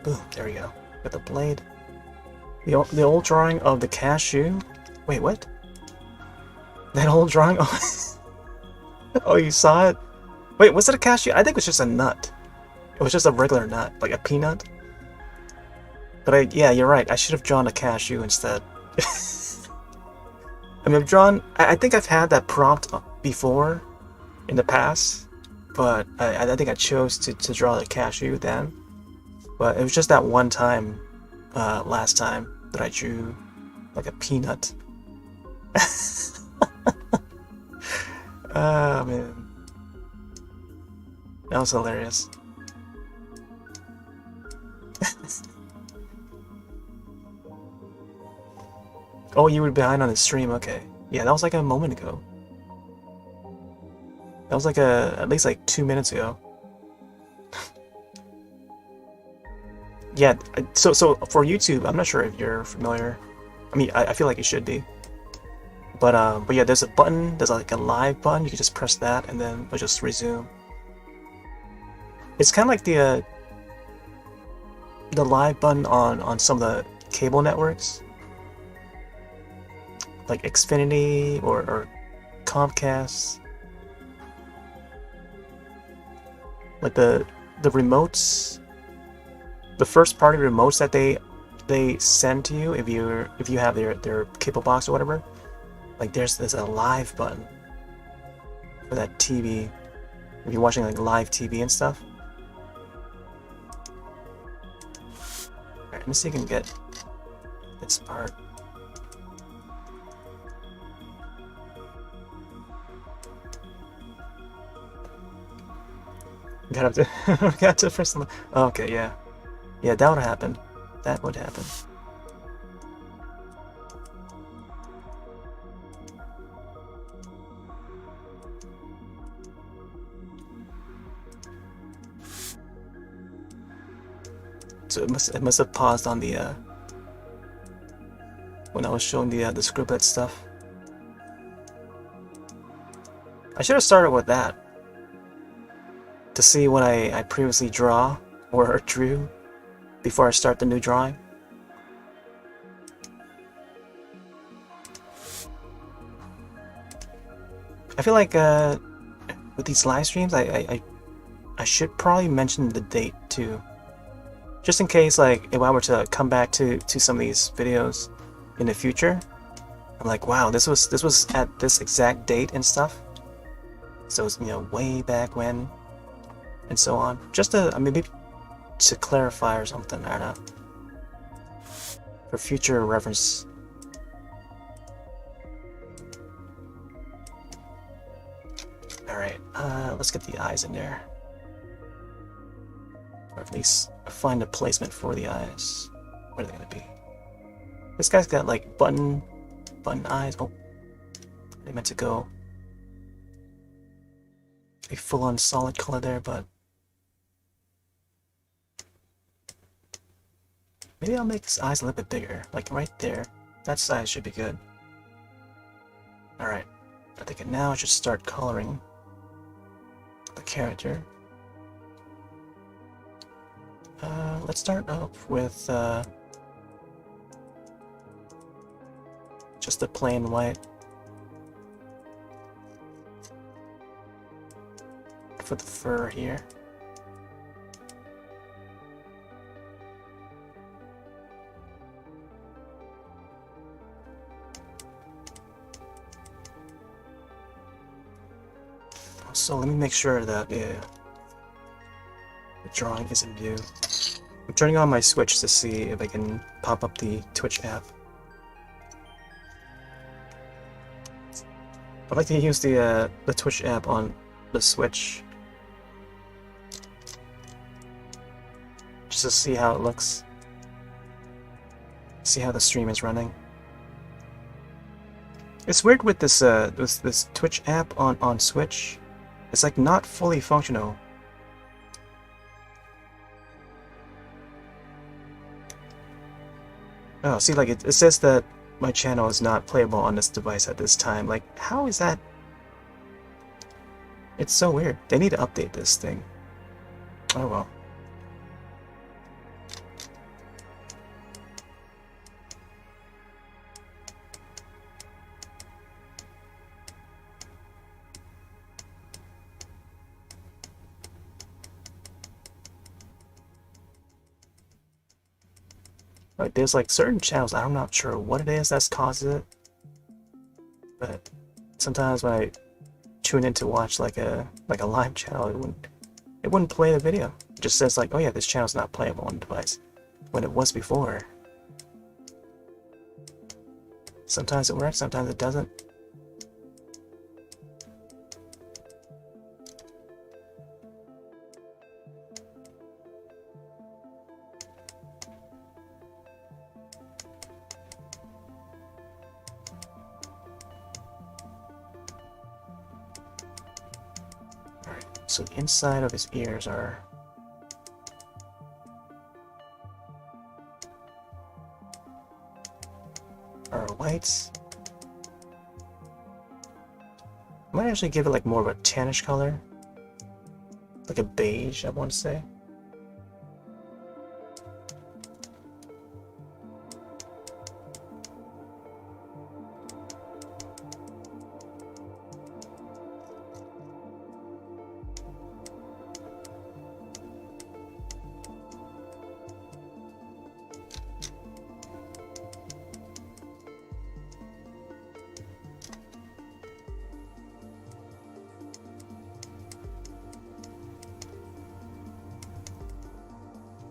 Boom, there we go. Got the blade. The old drawing of the cashew. Wait, what? That old drawing? Oh, oh, you saw it? Wait, was it a cashew? I think it was just a nut. It was just a regular nut, like a peanut. But yeah, you're right. I should have drawn a cashew instead. I mean, I think I've had that prompt before in the past, but I think I chose to draw the cashew then. But it was just that one time, last time, that I drew like a peanut. Oh, man. That was hilarious. Oh, you were behind on the stream, okay. Yeah, that was like a moment ago. That was like at least like 2 minutes ago. Yeah, so for YouTube, I'm not sure if you're familiar. I mean, I feel like you should be. But yeah, there's a button, there's like a live button, you can just press that and then it'll just resume. It's kind of like the live button on some of the cable networks, like Xfinity or Comcast. Like the remotes, the first party remotes that they send to you if you have their cable box or whatever. Like there's a live button for that TV if you're watching like live TV and stuff. Alright, let me see if I can get this part. Got to press the. Oh, okay, yeah, that would happen. That would happen. So it must have paused on the when I was showing the Scribble stuff. I should have started with that to see what I previously draw or drew before I start the new drawing. I feel like with these live streams, I should probably mention the date too, just in case like if I were to come back to some of these videos in the future, I'm like, wow, this was at this exact date and stuff. So it's, you know, way back when, and so on. Just to, I mean, maybe to clarify or something. I don't know, for future reference. All right, let's get the eyes in there. at least find a placement for the eyes. Where are they gonna be? This guy's got like button eyes. Oh, they meant to go a full-on solid color there, but maybe I'll make his eyes a little bit bigger, like right there. That size should be good. Alright, I think now I should start coloring the character. Let's start off with just the plain white for the fur here. So let me make sure that the drawing is in view. I'm turning on my Switch to see if I can pop up the Twitch app. I'd like to use the Twitch app on the Switch just to see how it looks. See how the stream is running. It's weird with this this Twitch app on Switch. It's like not fully functional. Oh, see, like it says that my channel is not playable on this device at this time. Like, how is that? It's so weird. They need to update this thing. Oh well. Like, there's like certain channels, I'm not sure what it is that's causes it, but sometimes when I tune in to watch like a live channel, it wouldn't play the video. It just says like, oh yeah, this channel's not playable on the device, when it was before. Sometimes it works, sometimes it doesn't. So the inside of his ears are whites. I might actually give it like more of a tannish color, like a beige, I want to say.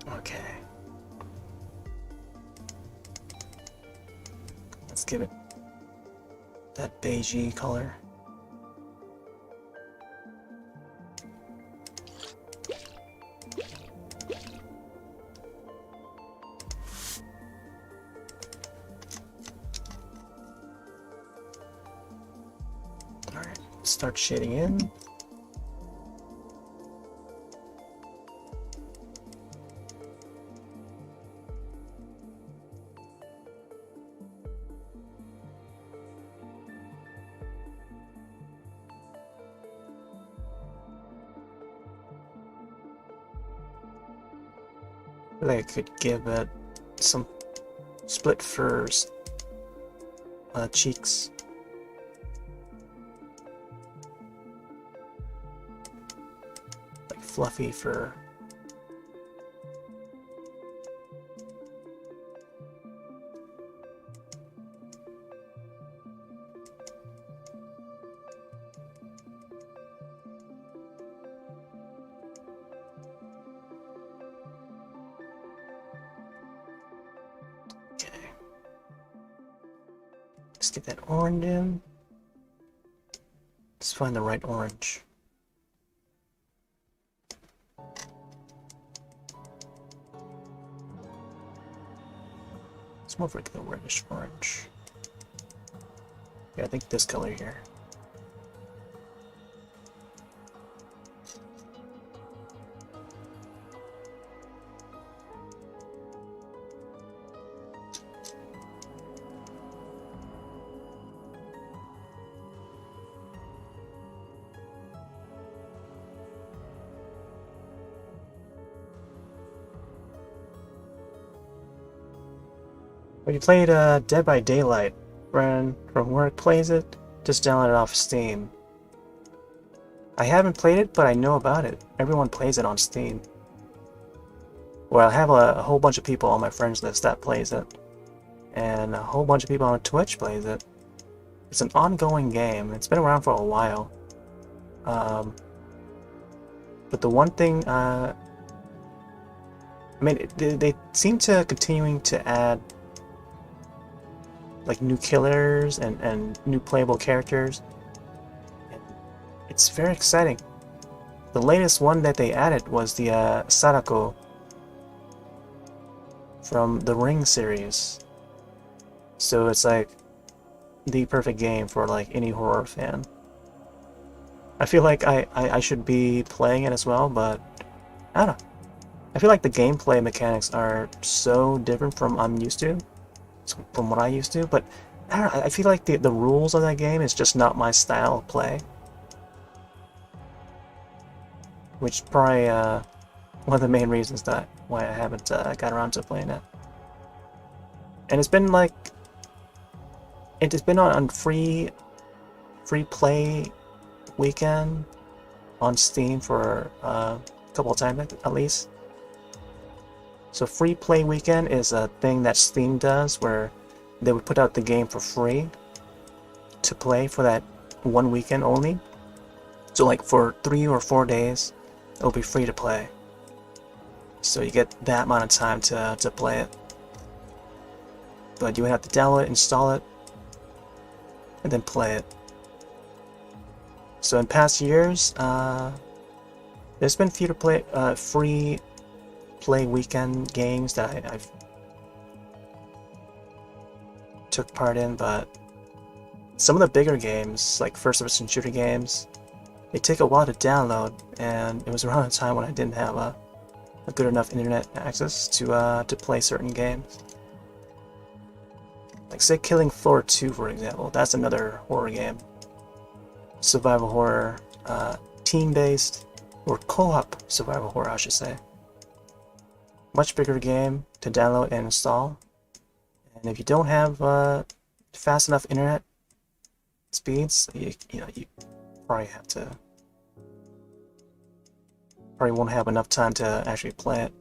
Okay. Let's give it that beigey color. Alright, start shading in. I could give it some split furs, cheeks. Like fluffy fur. Let's get that orange in. Let's find the right orange. It's more like the reddish orange. Yeah, I think this color here. Well, you played Dead by Daylight. Friend from work plays it. Just download it off Steam. I haven't played it, but I know about it. Everyone plays it on Steam. Well, I have a whole bunch of people on my friends list that plays it. And a whole bunch of people on Twitch plays it. It's an ongoing game. It's been around for a while. But the one thing, I mean, they seem to continuing to add like new killers and new playable characters. It's very exciting. The latest one that they added was the Sadako from the Ring series. So it's like the perfect game for like any horror fan. I feel like I should be playing it as well, but I don't know. I feel like the gameplay mechanics are so different from from what I used to, but I don't know, I feel like the rules of that game is just not my style of play. Which is probably one of the main reasons why I haven't got around to playing it. And it's been like, it's been on free play weekend on Steam for a couple of times at least. So free play weekend is a thing that Steam does where they would put out the game for free to play for that one weekend only. So like for 3 or 4 days, it'll be free to play. So you get that amount of time to play it. But you would have to download it, install it, and then play it. So in past years, there's been few to play free play weekend games that I've took part in, but some of the bigger games, like first-person shooter games, they take a while to download, and it was around a time when I didn't have a good enough internet access to play certain games. Like say Killing Floor 2, for example. That's another horror game. Survival horror, team-based, or co-op survival horror, I should say. Much bigger game to download and install. And if you don't have fast enough internet speeds, you probably won't have enough time to actually play it,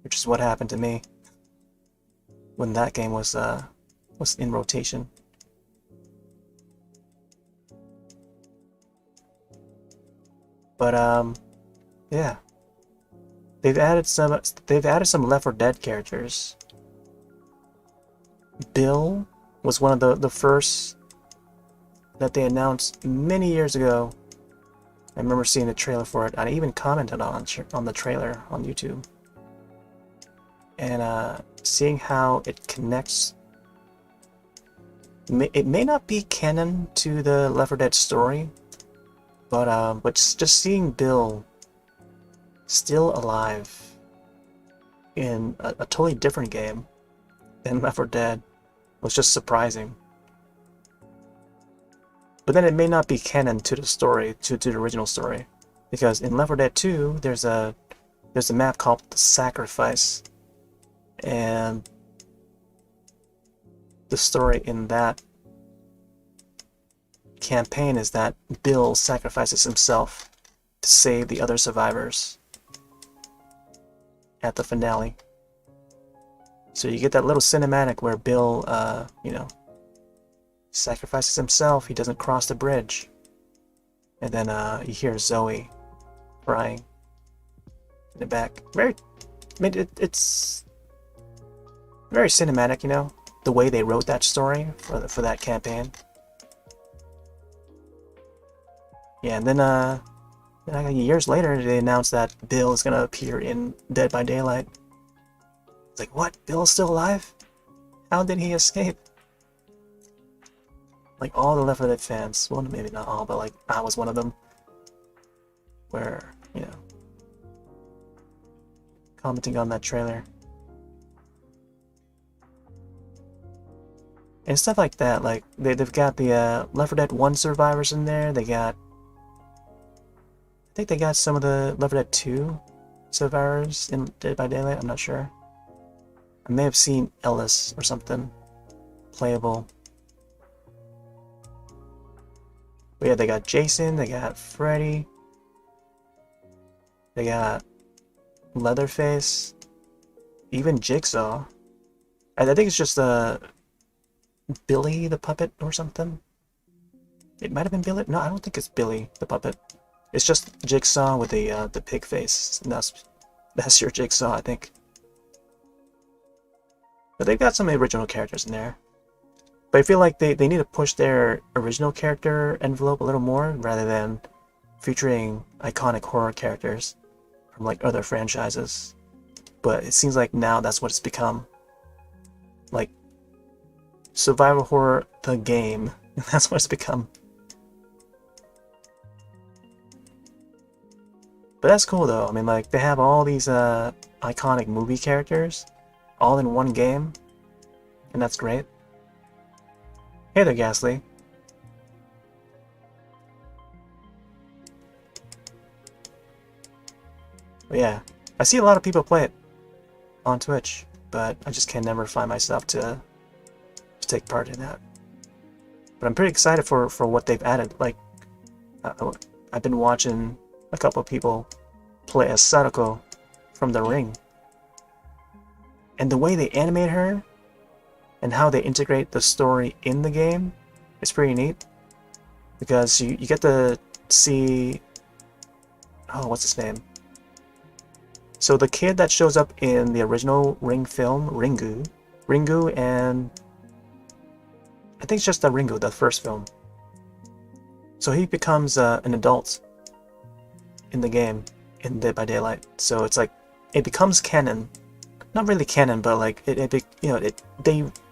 which is what happened to me when that game was in rotation. But yeah, they've added some Left 4 Dead characters. Bill was one of the first that they announced many years ago. I remember seeing the trailer for it. I even commented on the trailer on YouTube. And seeing how it connects. It may not be canon to the Left 4 Dead story, but just seeing Bill still alive in a totally different game than Left 4 Dead was just surprising. But then it may not be canon to the story, to the original story, because in Left 4 Dead 2 there's a map called the Sacrifice, and the story in that campaign is that Bill sacrifices himself to save the other survivors at the finale. So you get that little cinematic where Bill, sacrifices himself. He doesn't cross the bridge, and then you hear Zoe crying in the back. It's very cinematic, the way they wrote that story for that campaign. Yeah, and then years later they announced that Bill is gonna appear in Dead by Daylight. It's like, what? Bill is still alive? How did he escape? Like all the Left 4 Dead fans, well, maybe not all, but like I was one of them, where, you know, commenting on that trailer. And stuff like that, like they've got the Left 4 Dead 1 survivors in there. They got, I think they got some of the Left 4 Dead 2 survivors in Dead by Daylight. I'm not sure. I may have seen Ellis or something playable. But yeah, they got Jason, they got Freddy, they got Leatherface, even Jigsaw. I think it's just Billy the puppet or something. It might have been Billy. No, I don't think it's Billy the puppet. It's just Jigsaw with the pig face, and that's your Jigsaw, I think. But they've got some original characters in there. But I feel like they need to push their original character envelope a little more rather than featuring iconic horror characters from like other franchises. But it seems like now that's what it's become. Like survival horror, the game. That's what it's become. But that's cool though. I mean, like they have all these iconic movie characters all in one game, and that's great. Hey there, Ghastly. But yeah, I see a lot of people play it on Twitch, but I just can never find myself to take part in that. But I'm pretty excited for what they've added. Like, I've been watching a couple of people play as Sadako from The Ring, and the way they animate her and how they integrate the story in the game is pretty neat, because you get to see, oh, what's his name? So the kid that shows up in the original Ring film, Ringu, and I think it's just the Ringu, the first film. So he becomes an adult in the game in Dead by Daylight. So it's like it becomes canon, not really canon, but like they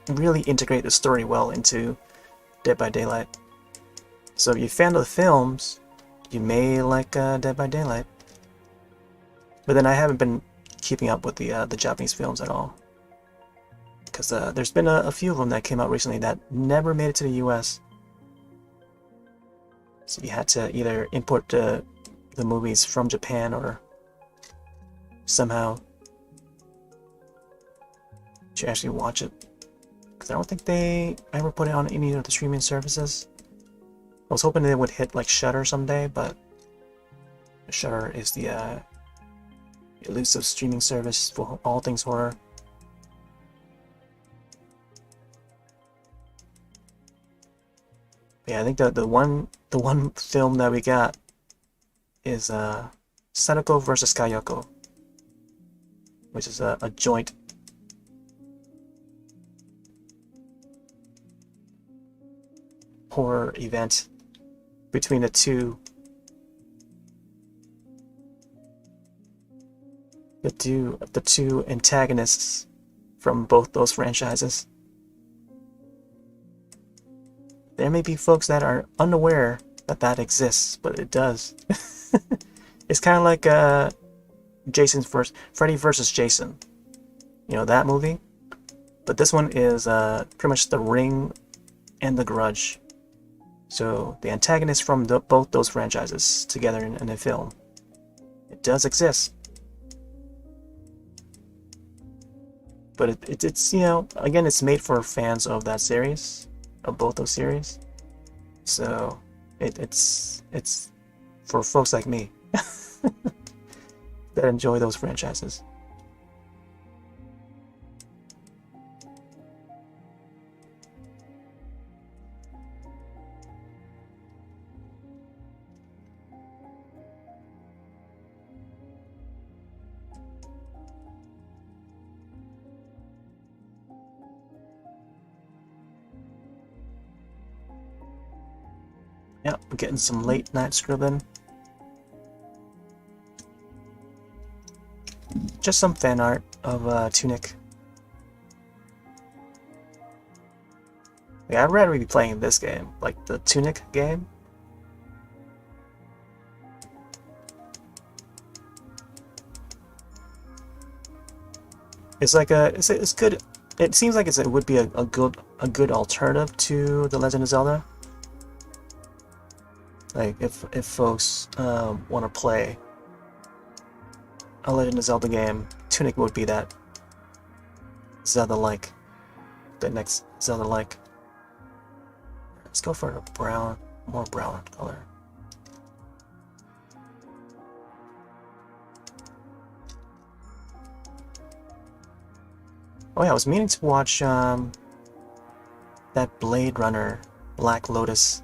really integrate the story well into Dead by Daylight. So if you're a fan of the films, you may like Dead by Daylight. But then I haven't been keeping up with the Japanese films at all, because there's been a few of them that came out recently that never made it to the US. So you had to either import the movies from Japan or somehow to actually watch it. Because I don't think they ever put it on any of the streaming services. I was hoping they would hit like Shudder someday, but Shudder is the elusive streaming service for all things horror. Yeah, I think the one film that we got is Sadako vs. Kayako, which is a joint horror event between the two antagonists from both those franchises. There may be folks that are unaware that exists, but it does. It's kind of like Freddy versus Jason. You know, that movie? But this one is pretty much The Ring and The Grudge. So the antagonists from both those franchises together in a film. It does exist. But it's, you know, again, it's made for fans of that series, of both those series. So it's for folks like me that enjoy those franchises. Yeah, we're getting some late night scribbling. Just some fan art of Tunic. Yeah, I'd rather be playing this game, like the Tunic game. It's like it's good. It seems like it would be a good alternative to the Legend of Zelda. Like if folks want to play a Legend of Zelda game, Tunic would be that Zelda-like, the next Zelda-like. Let's go for a brown, more brown color. Oh yeah, I was meaning to watch that Blade Runner Black Lotus,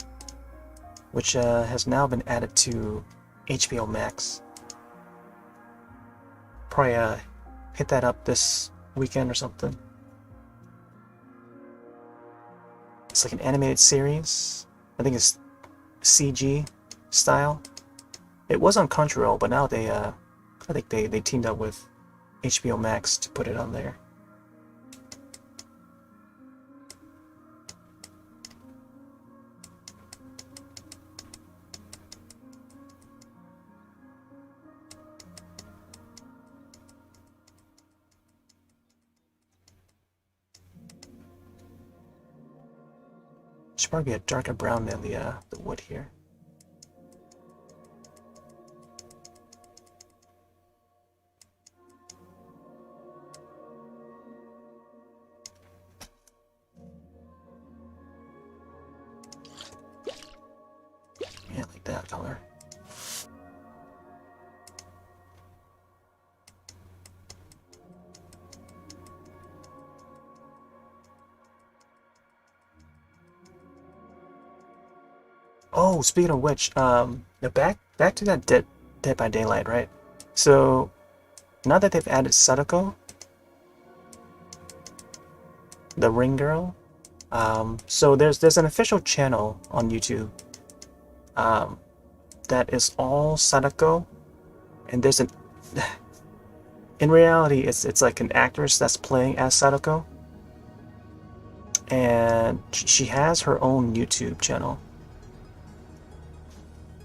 which has now been added to HBO Max. Probably hit that up this weekend or something. It's like an animated series. I think it's CG style. It was on Crunchyroll, but now I think they teamed up with HBO Max to put it on there. Should probably be a darker brown than the wood here. Yeah, like that color. Oh, speaking of which, back to that Dead by Daylight, right? So now that they've added Sadako, the ring girl, so there's an official channel on YouTube, that is all Sadako, and there's an in reality it's like an actress that's playing as Sadako, and she has her own YouTube channel.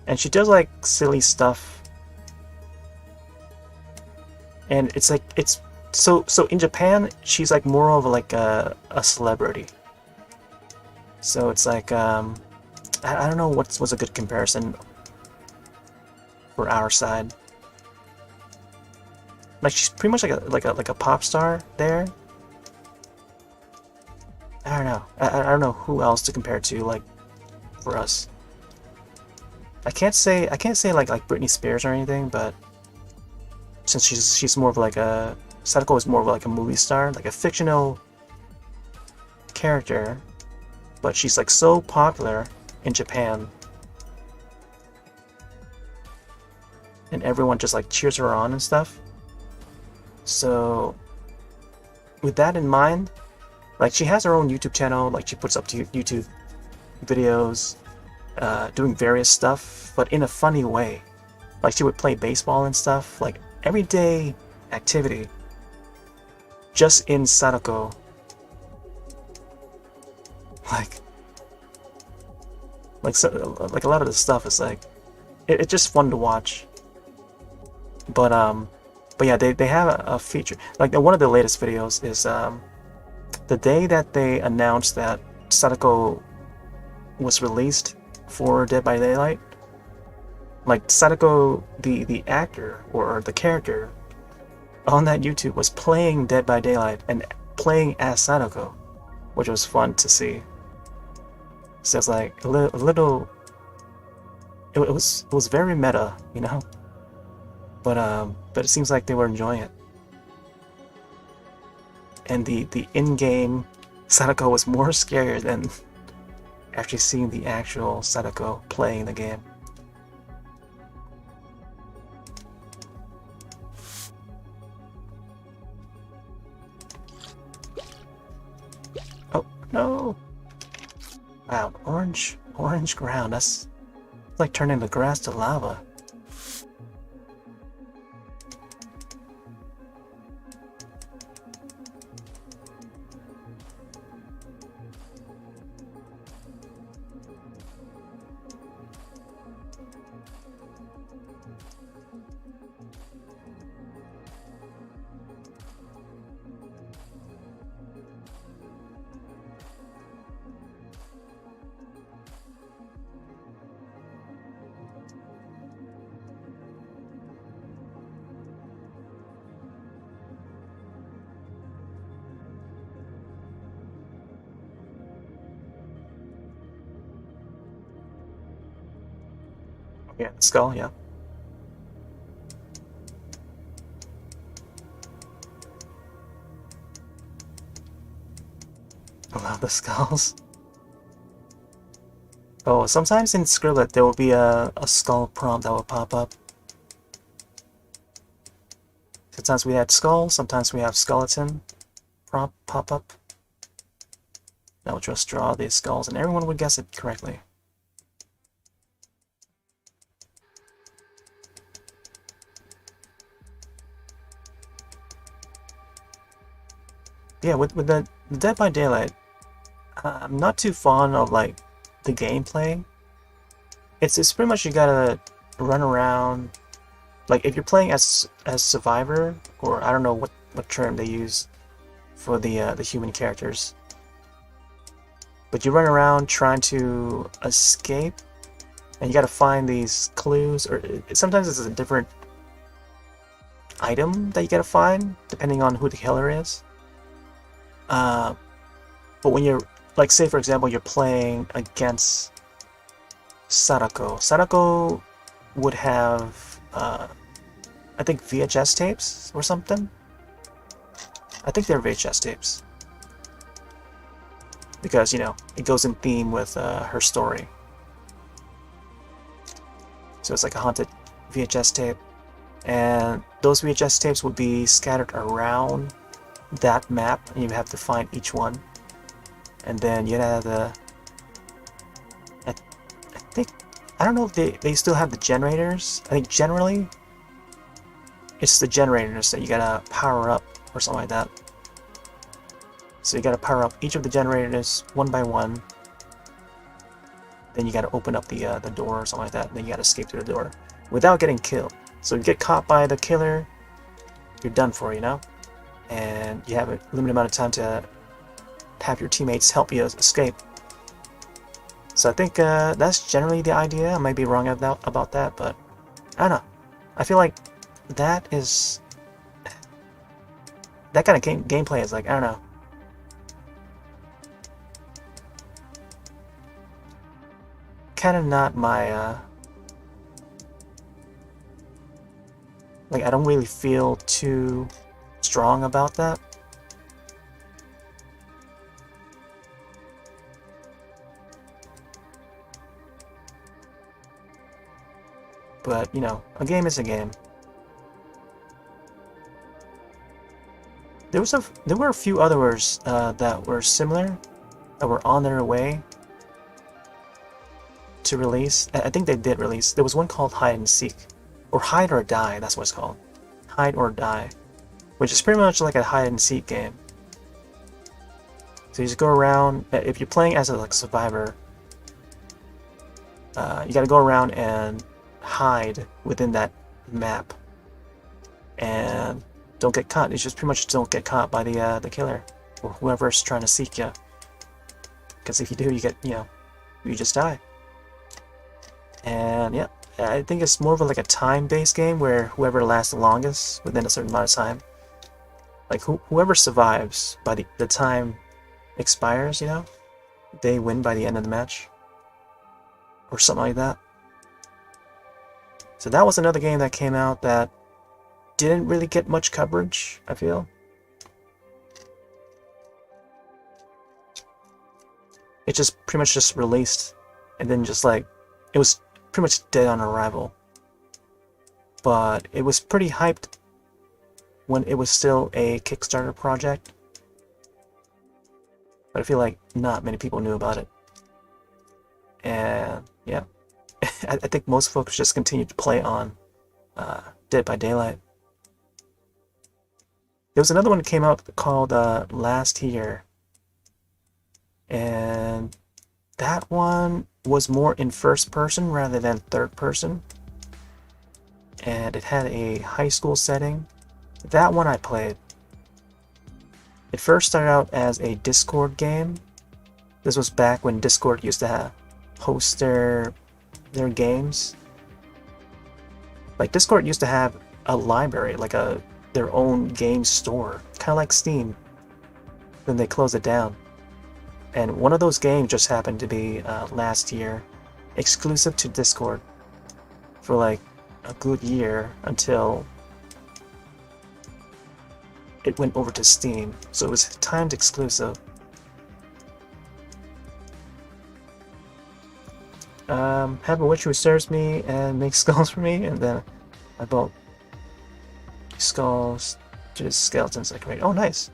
And she does like silly stuff, and it's like so in Japan she's like more of like a celebrity. So it's like I don't know what's a good comparison for our side. Like she's pretty much like a pop star there. I don't know. I don't know who else to compare to, like, for us. I can't say like Britney Spears or anything, but since she's more of like a Sadako is more of like a movie star, like a fictional character, but she's like so popular in Japan, and everyone just like cheers her on and stuff. So with that in mind, like she has her own YouTube channel, like she puts up to YouTube videos, doing various stuff, but in a funny way. Like she would play baseball and stuff, like everyday activity, just in Sadako. Like a lot of the stuff is like, it's just fun to watch. But yeah, they have a feature. Like one of the latest videos is the day that they announced that Sadako was released for Dead by Daylight. Like Sadako, the actor or the character on that YouTube was playing Dead by Daylight and playing as Sadako, which was fun to see. So it's like a little. It was very meta, you know. But it seems like they were enjoying it. And the in-game Sadako was more scarier than actually seeing the actual Sadako playing the game. Oh no! Wow, orange ground. That's like turning the grass to lava. Yeah, the skull, yeah. I love the skulls. Oh, sometimes in Scribble there will be a skull prompt that will pop up. Sometimes we had skull, sometimes we have skeleton prompt pop up. That will just draw these skulls, and everyone would guess it correctly. Yeah, with the Dead by Daylight, I'm not too fond of like the gameplay. It's pretty much you gotta run around. Like if you're playing as survivor, or I don't know what term they use for the human characters, but you run around trying to escape, and you gotta find these clues, or sometimes it's a different item that you gotta find depending on who the killer is. But when you're, like, say for example, you're playing against Sadako. Sadako would have, I think VHS tapes or something. I think they're VHS tapes. Because, you know, it goes in theme with her story. So it's like a haunted VHS tape. And those VHS tapes would be scattered around that map, and you have to find each one. And then you have the... I think... I don't know if they still have the generators. I think generally it's the generators that you gotta power up or something like that. So you gotta power up each of the generators one by one. Then you gotta open up the door or something like that. And then you gotta escape through the door without getting killed. So if you get caught by the killer, you're done for, you know? And you have a limited amount of time to have your teammates help you escape. So I think that's generally the idea. I might be wrong about that, but I don't know. I feel like that is... that kind of gameplay is like, I don't know. Kind of not my... like, I don't really feel too strong about that. But, you know, a game is a game. There were a few others that were similar, that were on their way to release. I think they did release. There was one called Hide and Seek, or Hide or Die. That's what it's called, Hide or Die, which is pretty much like a hide and seek game. So you just go around. If you're playing as a like survivor, you got to go around and hide within that map, and don't get caught. You just pretty much don't get caught by the killer or whoever's trying to seek you. Because if you do, you just die. And yeah, I think it's more of like a time-based game where whoever lasts the longest within a certain amount of time, like whoever survives by the time expires, you know, they win by the end of the match or something like that. So that was another game that came out that didn't really get much coverage, I feel. It just pretty much just released, and then just like, it was pretty much dead on arrival. But it was pretty hyped when it was still a Kickstarter project. But I feel like not many people knew about it. And yeah, I think most folks just continued to play on Dead by Daylight. There was another one that came out called last year. And that one was more in first person rather than third person. And it had a high school setting. That one I played. It first started out as a Discord game. This was back when Discord used to host their games. Like Discord used to have a library, like their own game store, kind of like Steam. Then they closed it down. And one of those games just happened to be last year, exclusive to Discord. for like a good year until it went over to Steam, so it was timed exclusive. Have a witch who serves me and makes skulls for me, and then I bought skulls, just skeletons I create. Oh, nice.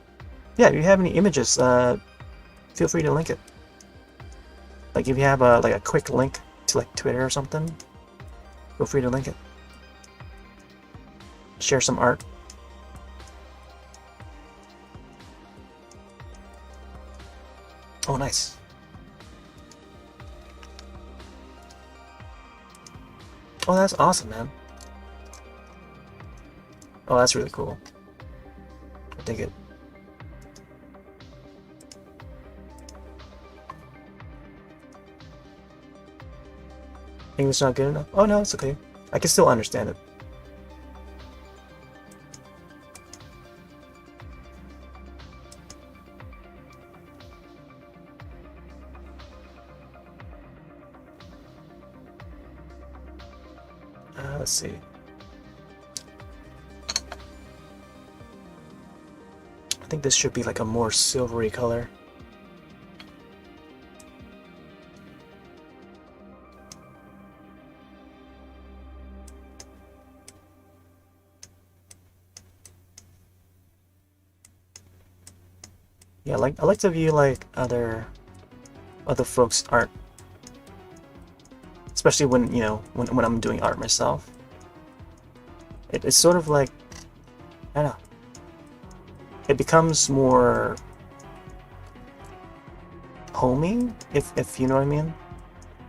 Yeah, if you have any images, feel free to link it. Like if you have like a quick link to like Twitter or something, feel free to link it. Share some art. Oh, nice. Oh, that's awesome, man. Oh, that's really cool. I dig it. English not good enough? Oh, no, it's okay. I can still understand it. Let's see. I think this should be like a more silvery color. Yeah, I like to view like other folks' art, especially when when I'm doing art myself. It's sort of like, I don't know. It becomes more homey, if you know what I mean.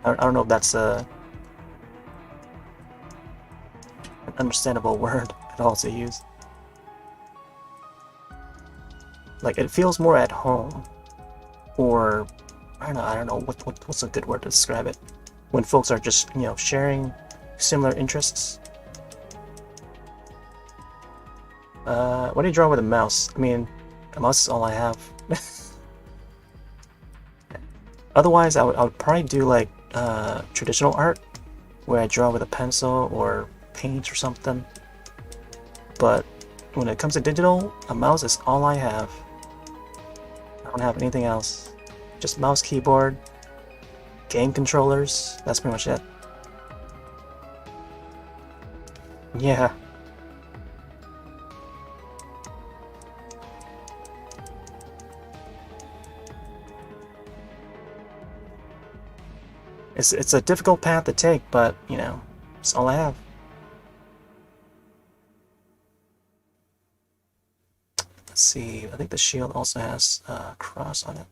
I don't know if that's an understandable word at all to use. Like it feels more at home, or I don't know what's a good word to describe it. When folks are just sharing similar interests. What do you draw with a mouse? I mean, a mouse is all I have. Otherwise, I would probably do like traditional art, where I draw with a pencil or paint or something. But when it comes to digital, a mouse is all I have. I don't have anything else. Just mouse, keyboard, game controllers. That's pretty much it. Yeah. It's a difficult path to take, but it's all I have. Let's see. I think the shield also has a cross on it.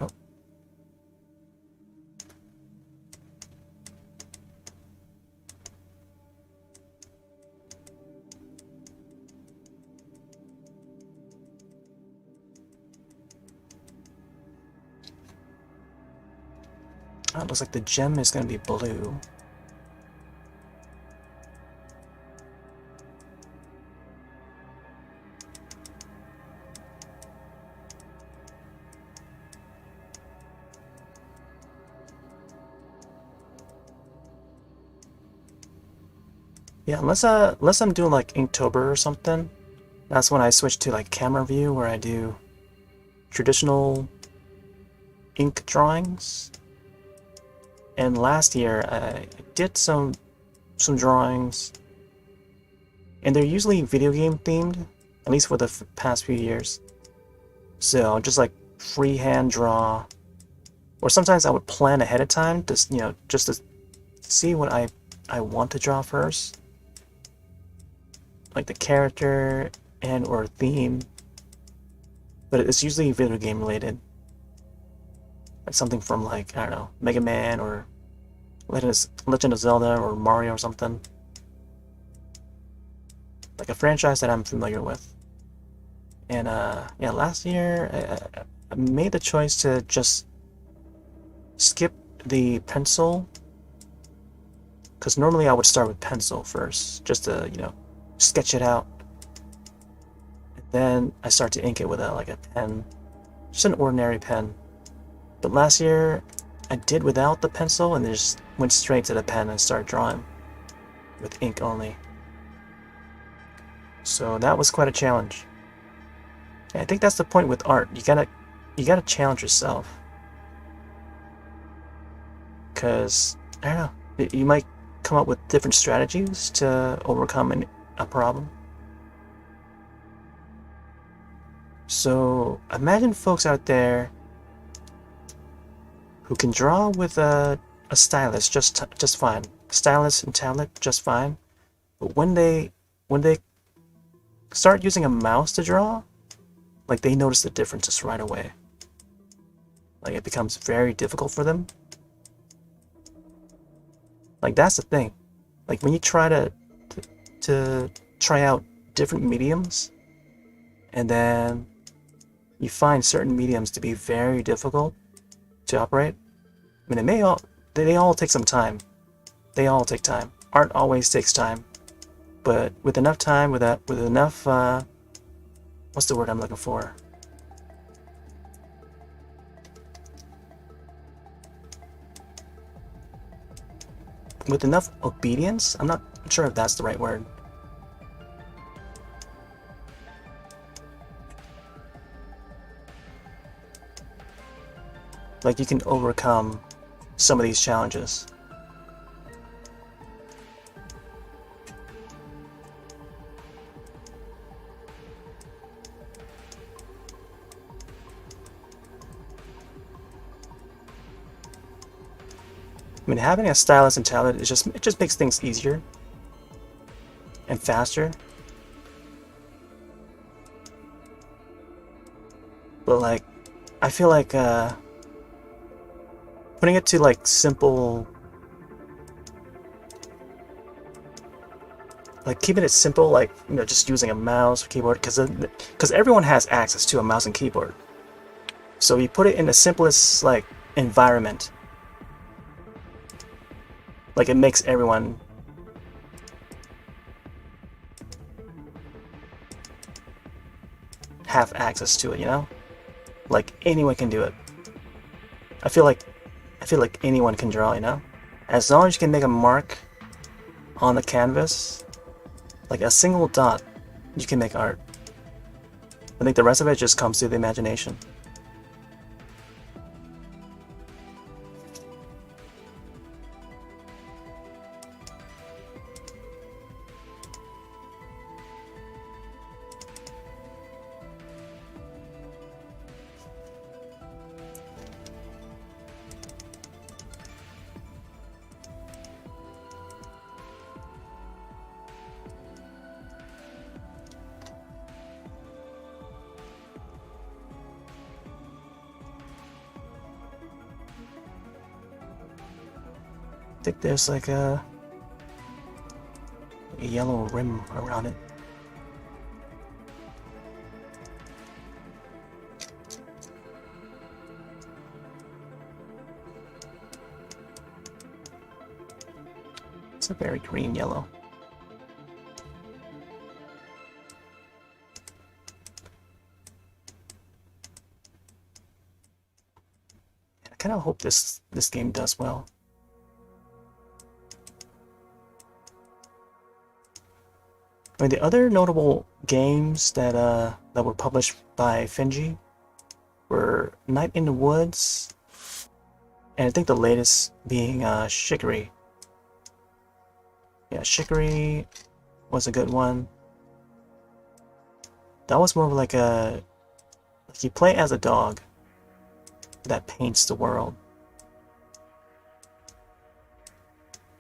Oh. Oh, it looks like the gem is going to be blue. Yeah, unless I'm doing like Inktober or something, that's when I switch to like camera view, where I do traditional ink drawings. And last year I did some drawings, and they're usually video game themed, at least for the past few years. So I'll just like freehand draw, or sometimes I would plan ahead of time, just just to see what I want to draw first, like the character and or theme. But it's usually video game related. Like something from like, I don't know, Mega Man or Legend of Zelda or Mario or something. Like a franchise that I'm familiar with. And yeah, last year I made the choice to just skip the pencil, because normally I would start with pencil first, just to sketch it out. And then I start to ink it with like a pen. Just an ordinary pen. But last year, I did without the pencil and just went straight to the pen and started drawing with ink only. So that was quite a challenge. And I think that's the point with art. You gotta challenge yourself. Because, I don't know, you might come up with different strategies to overcome a problem. So imagine folks out there who can draw with a stylus just fine. Stylus and tablet just fine. But when they start using a mouse to draw, like they notice the differences right away. Like it becomes very difficult for them. Like that's the thing. Like when you try to try out different mediums, and then you find certain mediums to be very difficult to operate. I mean, they all take some time. They all take time. Art always takes time, but with enough time, with enough, what's the word I'm looking for? With enough obedience? I'm not sure if that's the right word. Like you can overcome some of these challenges. I mean, having a stylus and tablet it just makes things easier and faster. But like, I feel like putting it to like simple, like keeping it simple, like just using a mouse or keyboard, because everyone has access to a mouse and keyboard. So you put it in the simplest like environment. Like it makes everyone have access to it, Like anyone can do it. I feel like anyone can draw, As long as you can make a mark on the canvas, like a single dot, you can make art. I think the rest of it just comes through the imagination. I think there's like a yellow rim around it. It's a very green yellow. I kind of hope this game does well. I mean, the other notable games that were published by Finji were Night in the Woods, and I think the latest being Shikari. Yeah, Shikari was a good one. That was more of like you play as a dog that paints the world,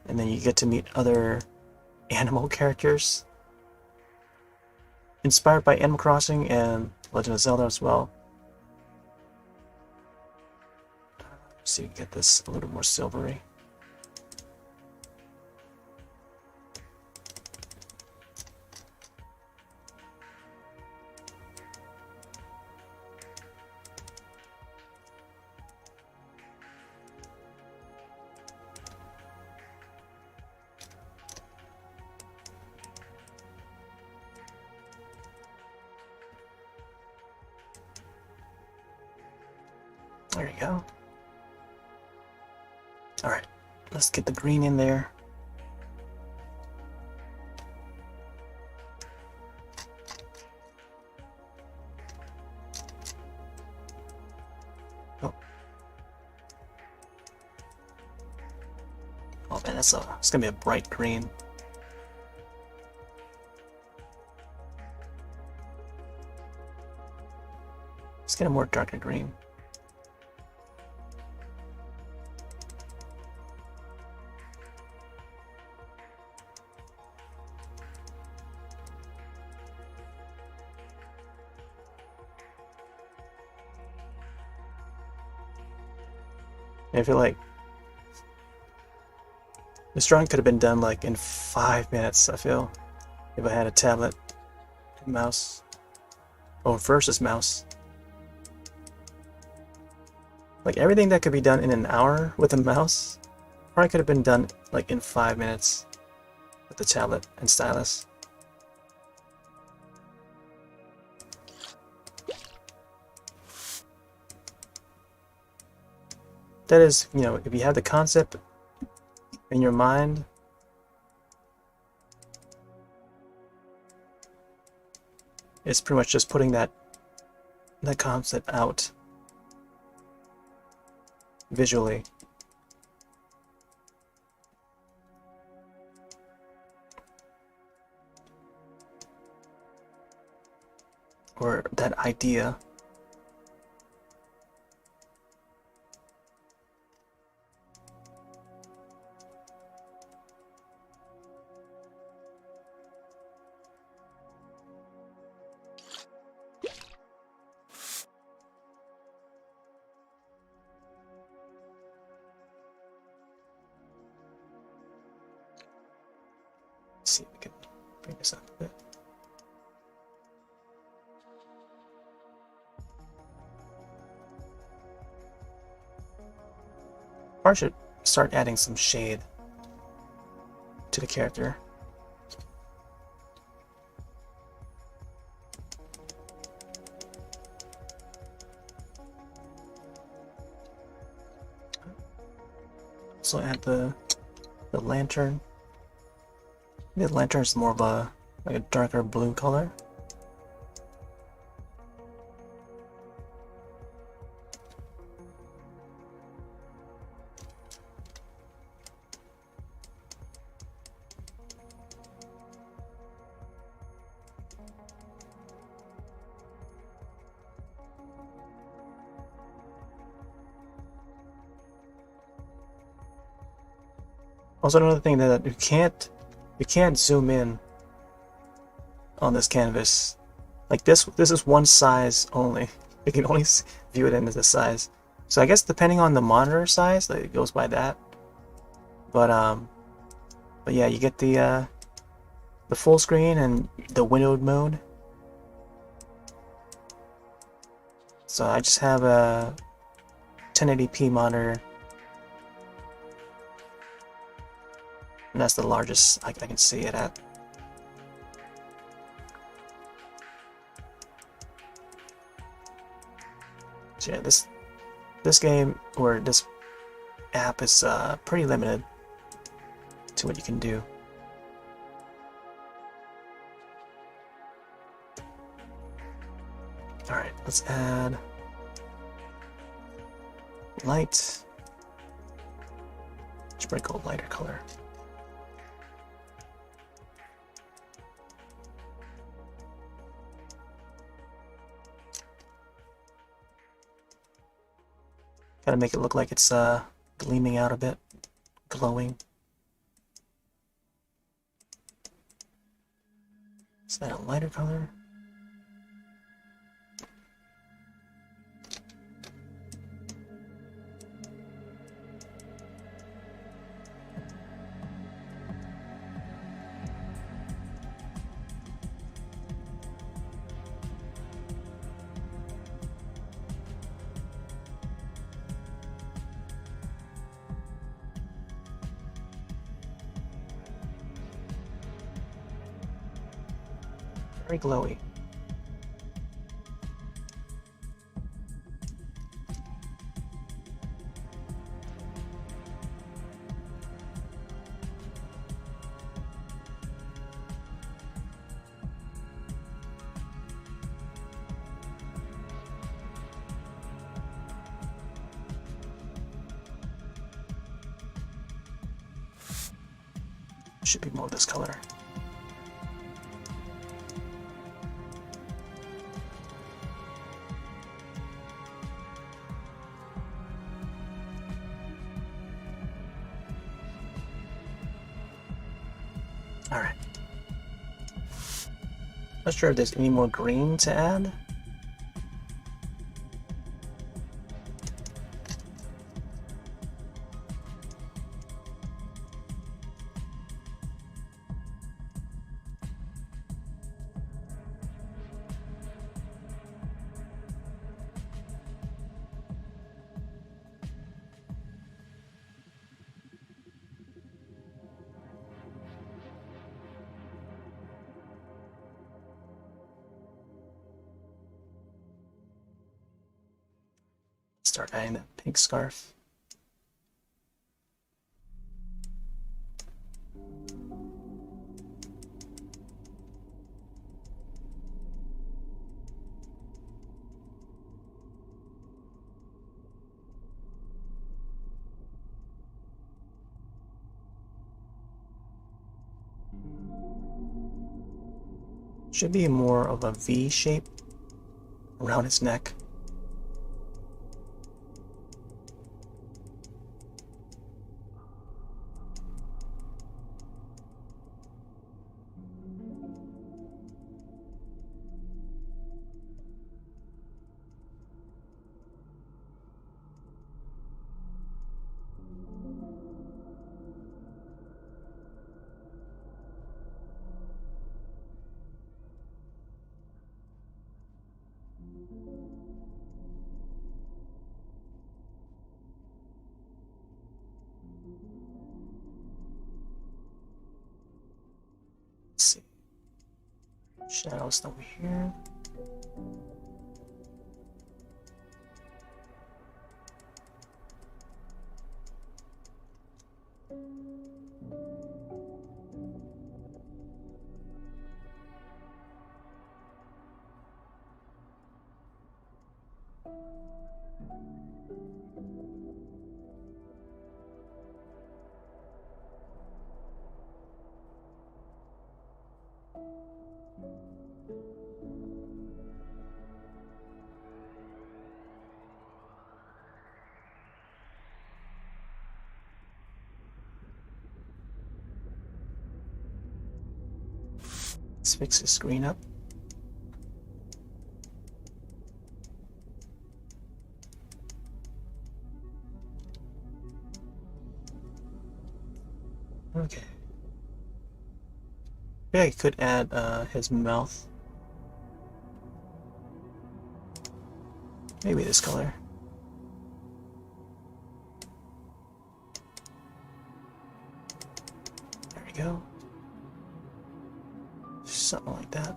and then you get to meet other animal characters inspired by Animal Crossing and Legend of Zelda as well. So you can get this a little more silvery. There you go. Alright, let's get the green in there. Oh. Oh man, it's gonna be a bright green. Let's get a more darker green. I feel like this drawing could have been done like in 5 minutes, I feel, if I had a tablet and mouse. Oh, versus mouse. Like everything that could be done in an hour with a mouse probably could have been done like in 5 minutes with the tablet and stylus. That is, you know, if you have the concept in your mind, it's pretty much just putting that concept out visually. Or that idea. Let's see if we can bring this up a bit. I should start adding some shade to the character. Also add the lantern. The lantern is more of a like a darker blue color. Also, another thing that you can't zoom in on this canvas. Like this is one size only. You can only view it in this size. So I guess depending on the monitor size, like, it goes by that. But yeah, you get the full screen and the windowed mode. So I just have a 1080p monitor. And that's the largest I can see it at. So yeah, this game or this app is pretty limited to what you can do. All right, let's add light. Should bring a lighter color. Gotta make it look like it's gleaming out a bit, glowing. Is that a lighter color? Very glowy. Should be more of this color. Alright. Not sure if there's any more green to add. Start adding that pink scarf. Should be more of a V shape around his neck. Let's see. Shadows over here. Let's fix the screen up. Okay. Maybe I could add his mouth. Maybe this color. There we go. Something like that.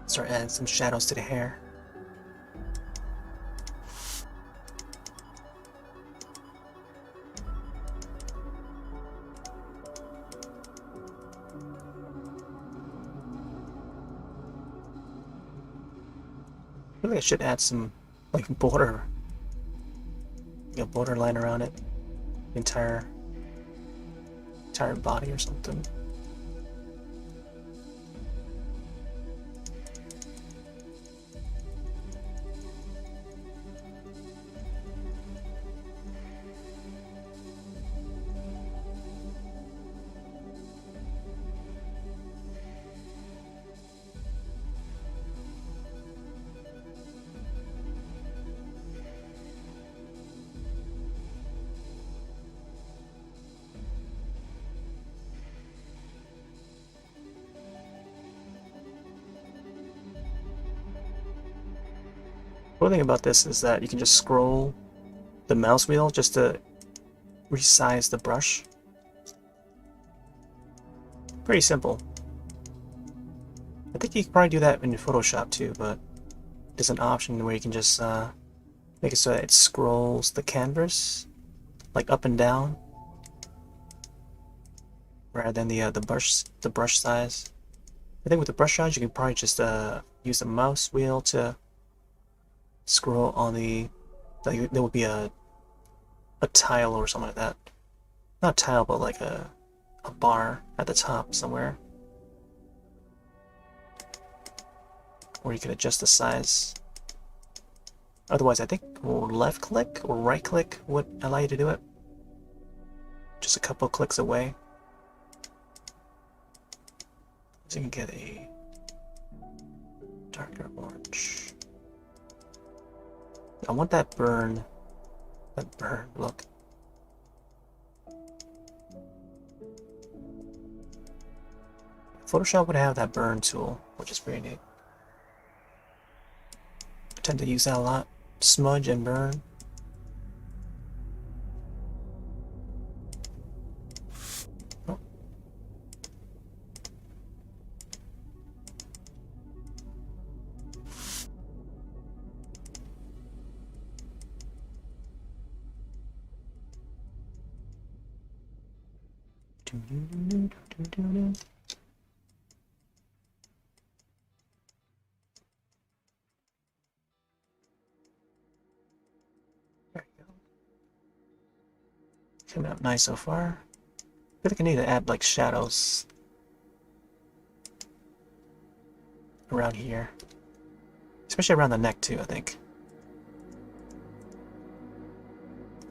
Start adding some shadows to the hair. I feel like I should add some like border, borderline around it, entire body or something. One thing about this is that you can just scroll the mouse wheel just to resize the brush. Pretty simple. I think you can probably do that in Photoshop too, but there's an option where you can just make it so that it scrolls the canvas like up and down rather than the brush size. I think with the brush size you can probably just use the mouse wheel to scroll on like there would be a tile or something like that. Not a tile, but like a bar at the top somewhere. Or you can adjust the size. Otherwise, I think left click or right click would allow you to do it. Just a couple clicks away. So you can get a darker orange. I want that burn look. Photoshop would have that burn tool, which is pretty neat. I tend to use that a lot. Smudge and burn. Oh. There you go. Coming out nice so far. I feel like I need to add like shadows around here. Especially around the neck too, I think.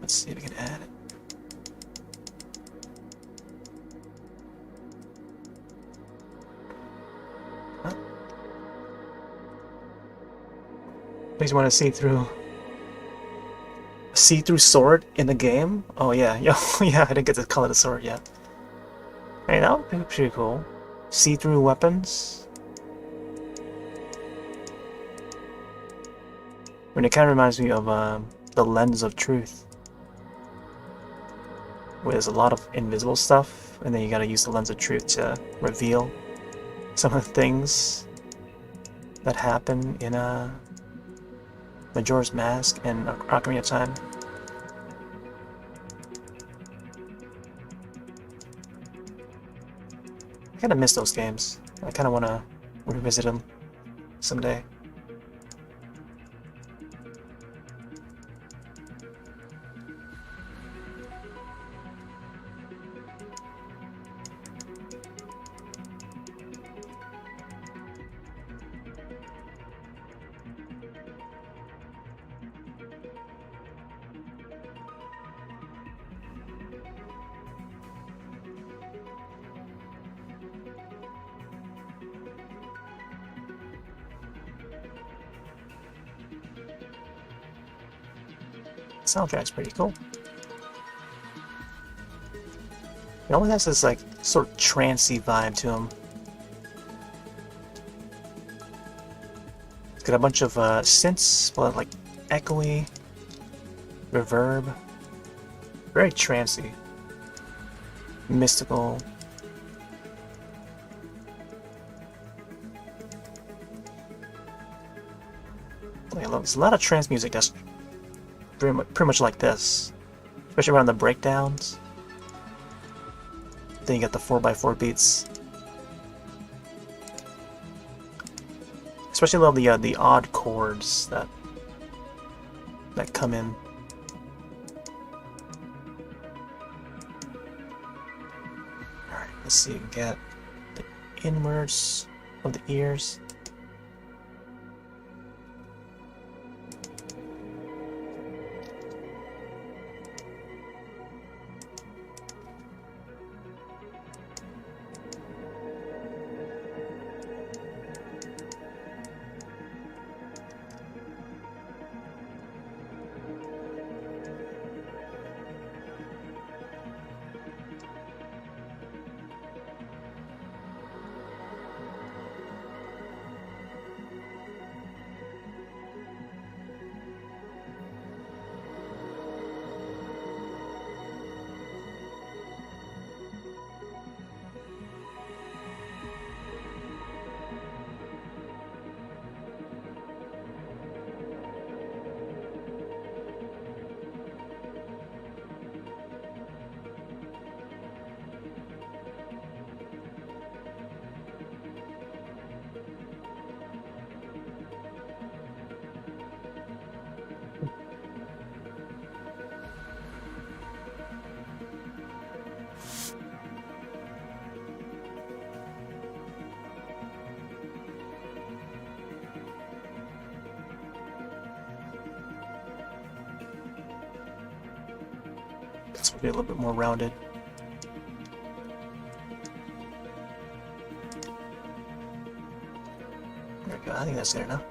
Let's see if we can add it. Huh? Please want to see through see-through sword in the game? Oh yeah, yeah, I didn't get to color the sword yet. Hey, that would be pretty cool. See-through weapons. I mean, it kind of reminds me of the Lens of Truth, where there's a lot of invisible stuff, and then you gotta use the Lens of Truth to reveal some of the things that happen in Majora's Mask and Ocarina of Time. I kinda miss those games. I kinda wanna revisit them someday. Soundtrack's pretty cool. It always has this like sort of trancey vibe to him. It's got a bunch of synths, but like echoey, reverb, very trancey, mystical. There's a lot of trance music that's pretty much like this, especially around the breakdowns. Then you got the 4x4 beats. Especially love the odd chords that come in. Alright, let's see, we get the inwards of the ears. This will be a little bit more rounded. There we go. I think that's there now.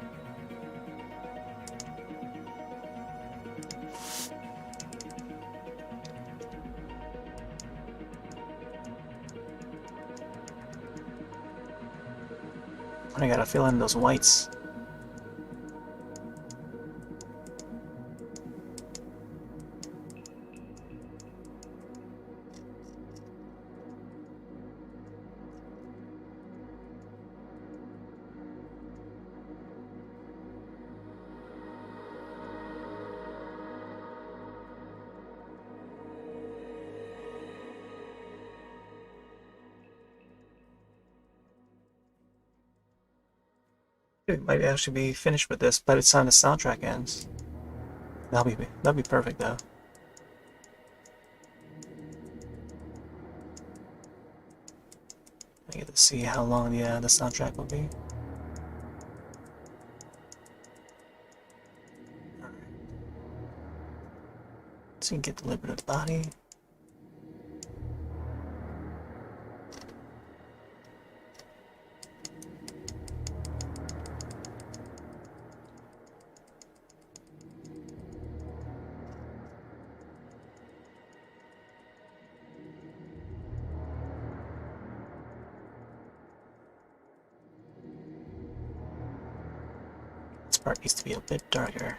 I gotta fill in those whites. It might actually be finished with this by the time the soundtrack ends. That'll be perfect though. I get to see how long the soundtrack will be. So you can get the liberative body. This part needs to be a bit darker.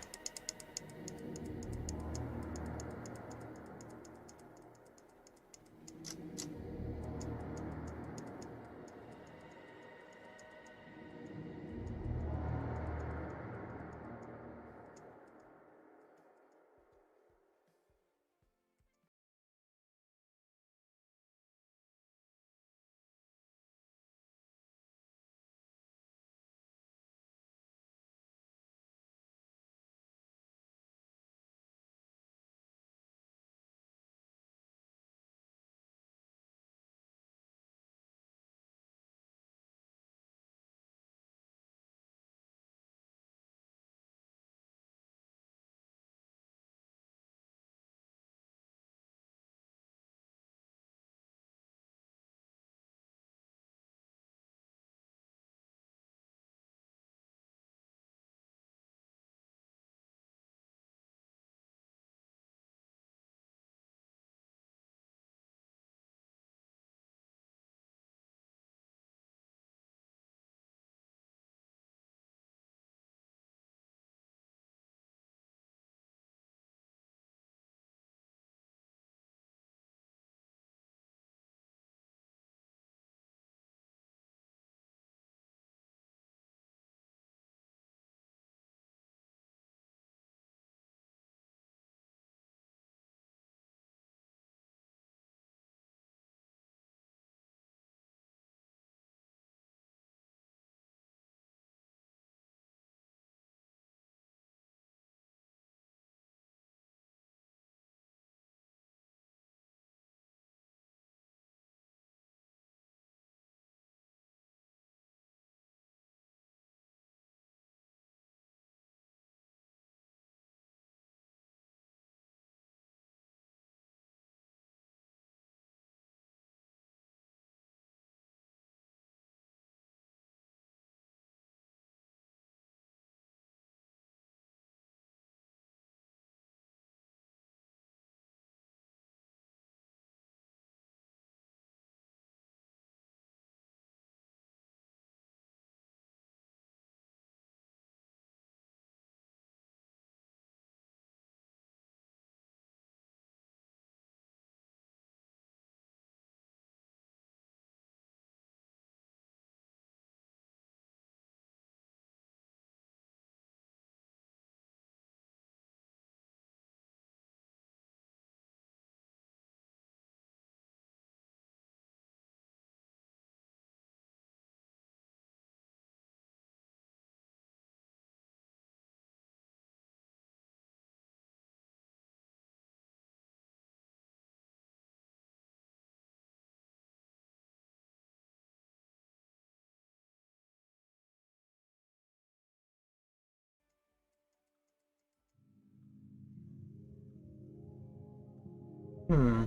Hmm.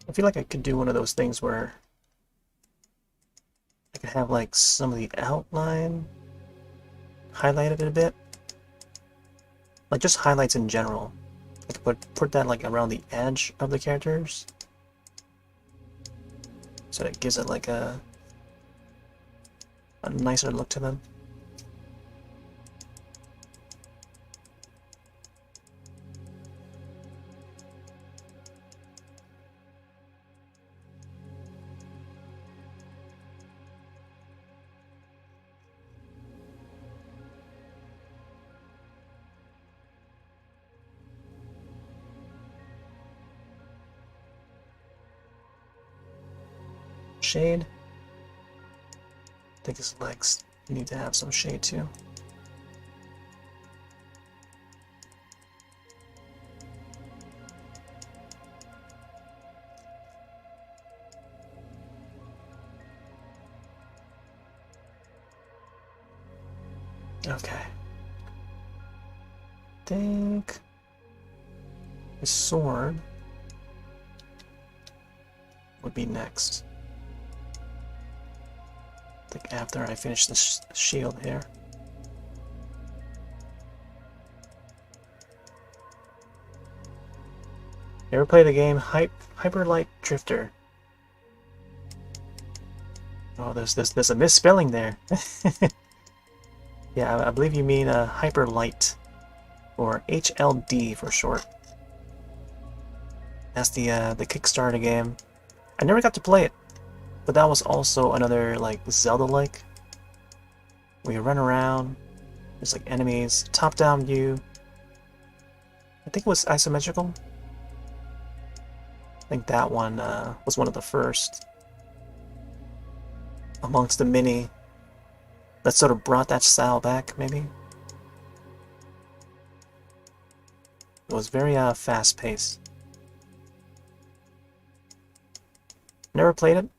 I feel like I could do one of those things where I could have like some of the outline highlighted a bit. Like just highlights in general. I could put that like around the edge of the characters. So it gives it like a nicer look to them. Shade. I think his legs need to have some shade too. Okay. I think his sword would be next. I think after I finish the shield here. You ever play the game Hyper Light Drifter? Oh, there's a misspelling there. Yeah, I believe you mean Hyper Light, or HLD for short. That's the Kickstarter game. I never got to play it, but that was also another like Zelda-like, where you run around. There's like enemies, top-down view. I think it was isometrical. I think that one was one of the first amongst the many that sort of brought that style back, maybe. It was very fast-paced. Never played it.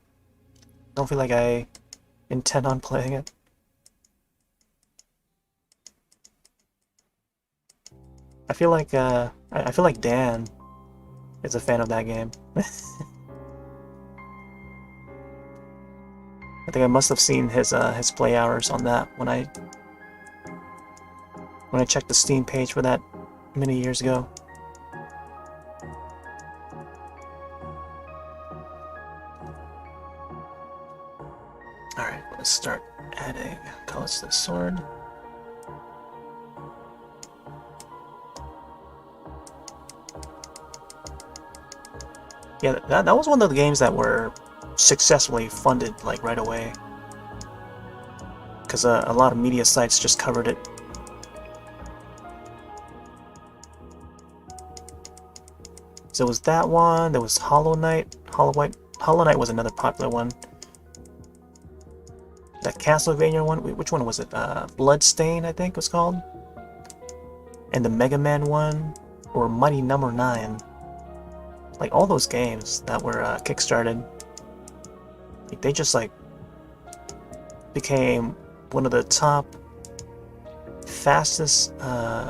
Don't feel like I intend on playing it. I feel like Dan is a fan of that game. I think I must have seen his play hours on that when I checked the Steam page for that many years ago. Alright, let's start adding colors to the sword. Yeah, that was one of the games that were successfully funded like right away, because a lot of media sites just covered it. So it was that one. There was Hollow Knight. Hollow Knight was another popular one. That Castlevania one. Which one was it? Bloodstain, I think it was called. And the Mega Man one, or Mighty Number 9. Like all those games that were kickstarted, like they just like became one of the top, fastest,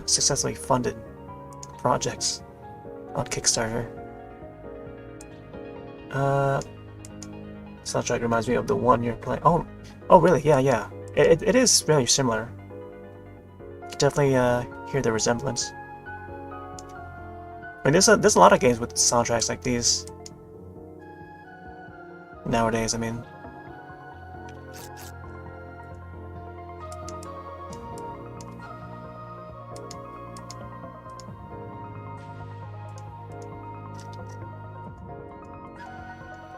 successfully funded projects on Kickstarter. Soundtrack reminds me of the one you're playing. Oh, really? Yeah. It is very similar. Definitely hear the resemblance. I mean, there's a lot of games with soundtracks like these nowadays. I mean,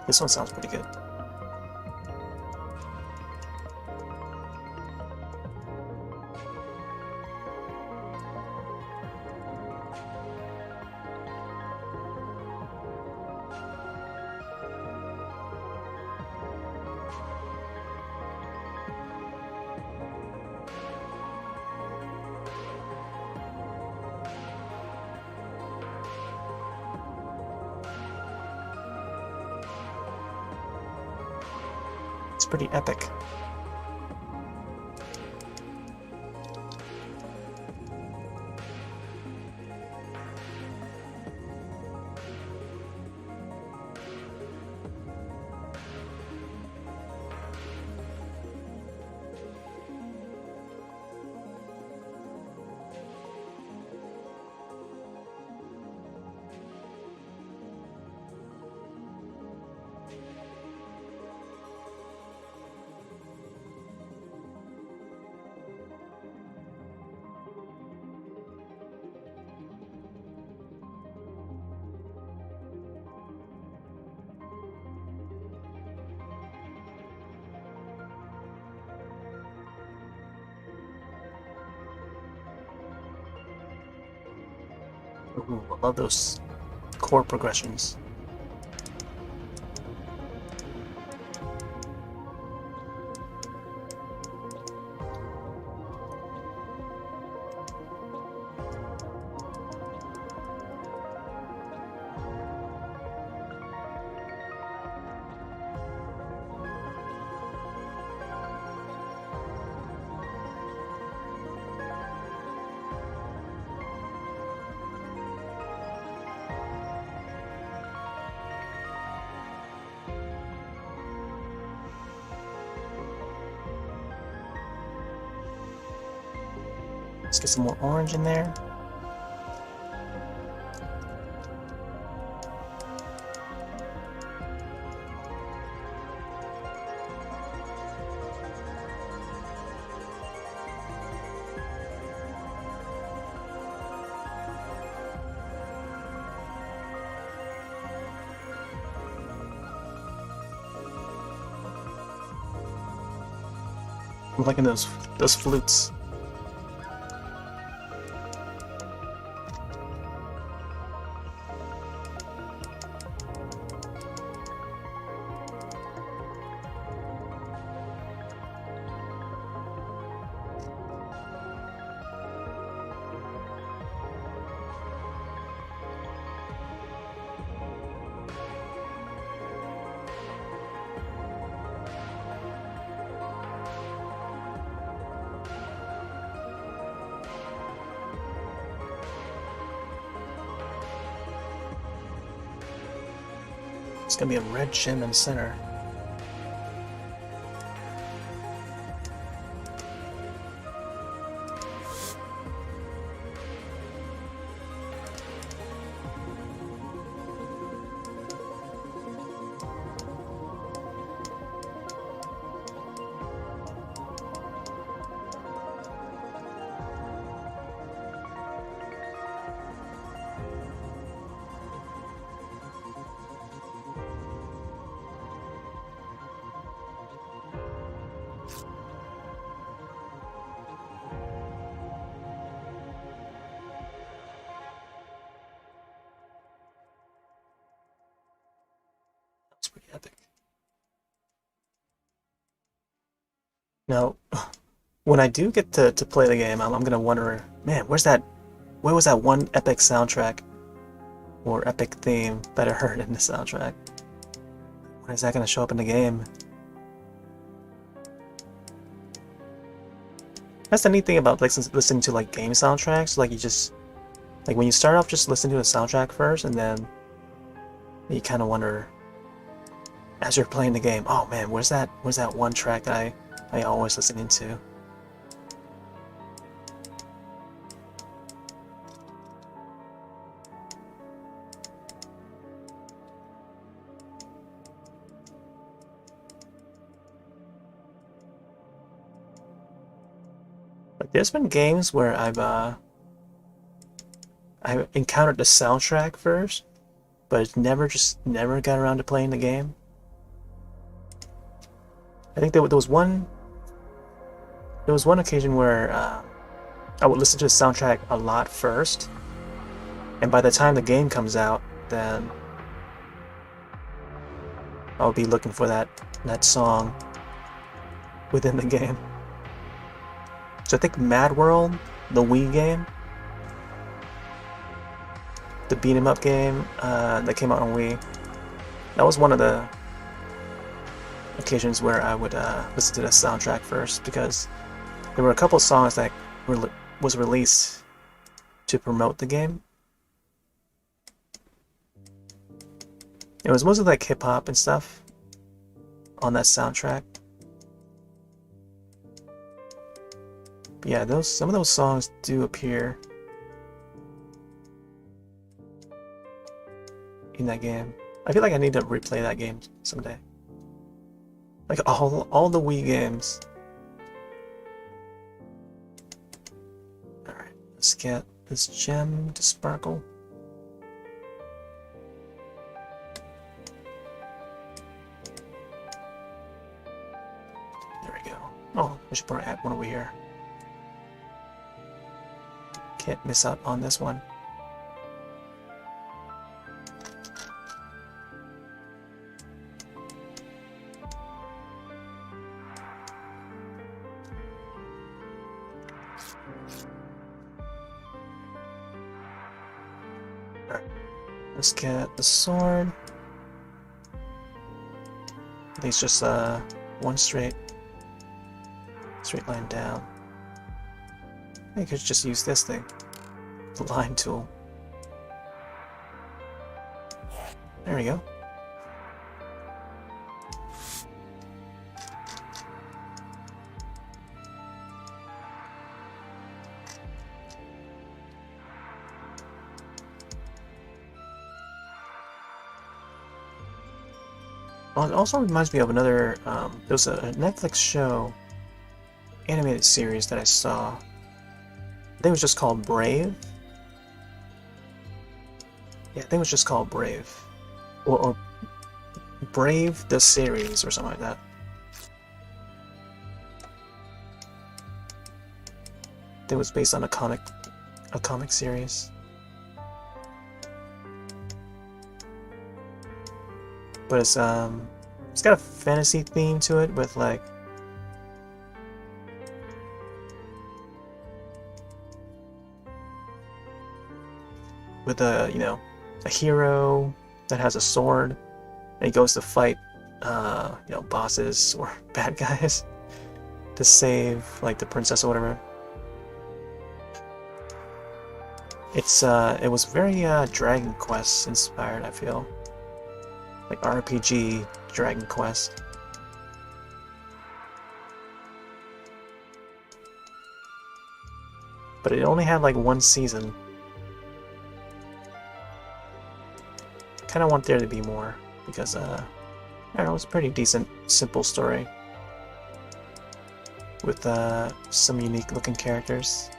this one sounds pretty good. pretty epic. Ooh, I love those chord progressions. Let's get some more orange in there. I'm liking those flutes. It's gonna be a red gem in the center. That's pretty epic. Now, when I do get to play the game, I'm gonna wonder, man, where was that one epic soundtrack or epic theme that I heard in the soundtrack? When is that gonna show up in the game? That's the neat thing about like listening to like game soundtracks. Like you just like when you start off, just listen to the soundtrack first, and then you kind of wonder as you're playing the game, oh man, where's that one track that I always listen into? Like there's been games where I've encountered the soundtrack first, but it's never got around to playing the game. I think there was one occasion where I would listen to the soundtrack a lot first, and by the time the game comes out, then I'll be looking for that song within the game. So I think Mad World, the Wii game, the beat 'em up game that came out on Wii, that was one of the occasions where I would listen to the soundtrack first, because there were a couple songs that was released to promote the game. It was mostly like hip hop and stuff on that soundtrack. But yeah, some of those songs do appear in that game. I feel like I need to replay that game someday. Like all the Wii games. Alright, let's get this gem to sparkle. There we go. Oh, we should probably add one over here. Can't miss out on this one. Let's get the sword. I think it's just one straight line down. I could just use this thing, the line tool. There we go. Well, it also reminds me of another, there was a Netflix show, animated series that I saw. I think it was just called Brave. Yeah, I think it was just called Brave. Or Brave the series or something like that. I think it was based on a comic series. But it's got a fantasy theme to it with like a, you know, a hero that has a sword and he goes to fight you know, bosses or bad guys to save like the princess or whatever. It was very Dragon Quest inspired, I feel. Like RPG Dragon Quest. But it only had like one season. Kinda want there to be more, because I don't know, it's a pretty decent, simple story. With some unique looking characters.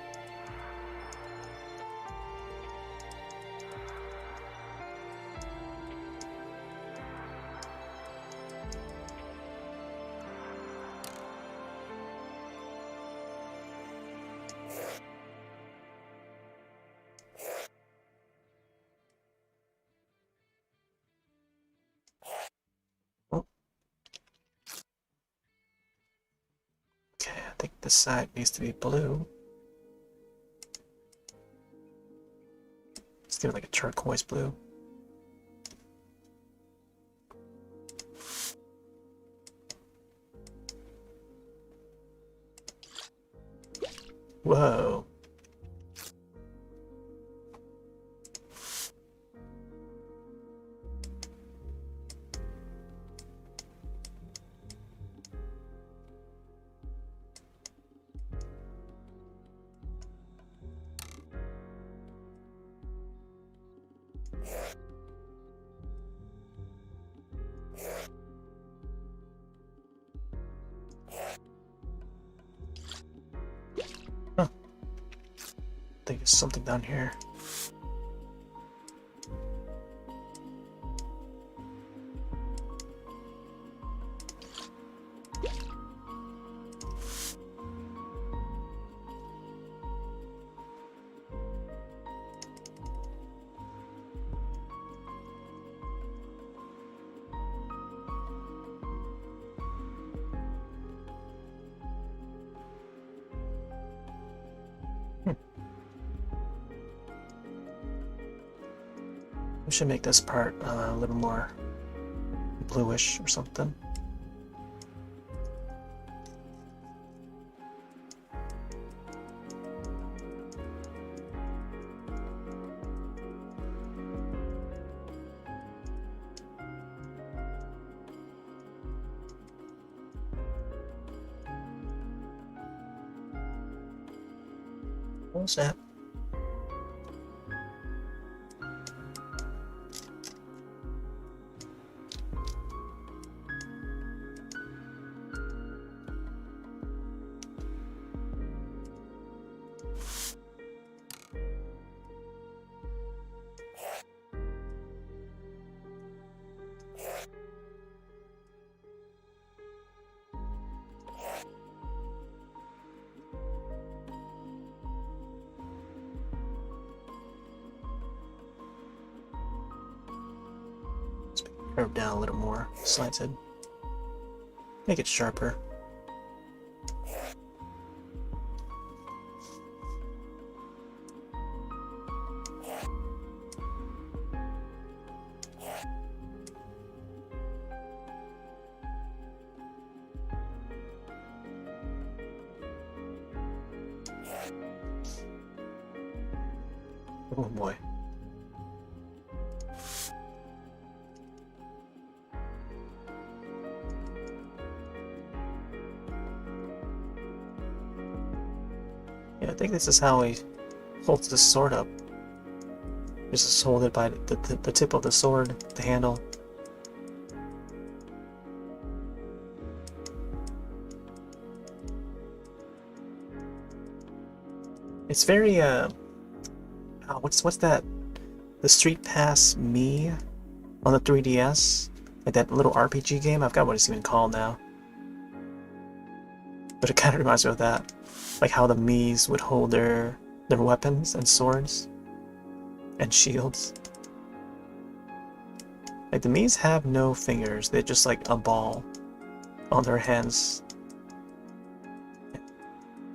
I think this side needs to be blue. Let's give it like a turquoise blue. Whoa. Huh. I think there's something down here. We should make this part a little more bluish or something. Oh snap. Curve down a little more, slanted. Make it sharper. Oh boy. Yeah, I think this is how he holds the sword up. Just hold it by the tip of the sword, the handle. It's very what's that? The Street Pass Me on the 3DS, like that little RPG game. I forgot what it's even called now, but it kind of reminds me of that, like how the Miis would hold their weapons and swords and shields. Like the Miis have no fingers; they're just like a ball on their hands.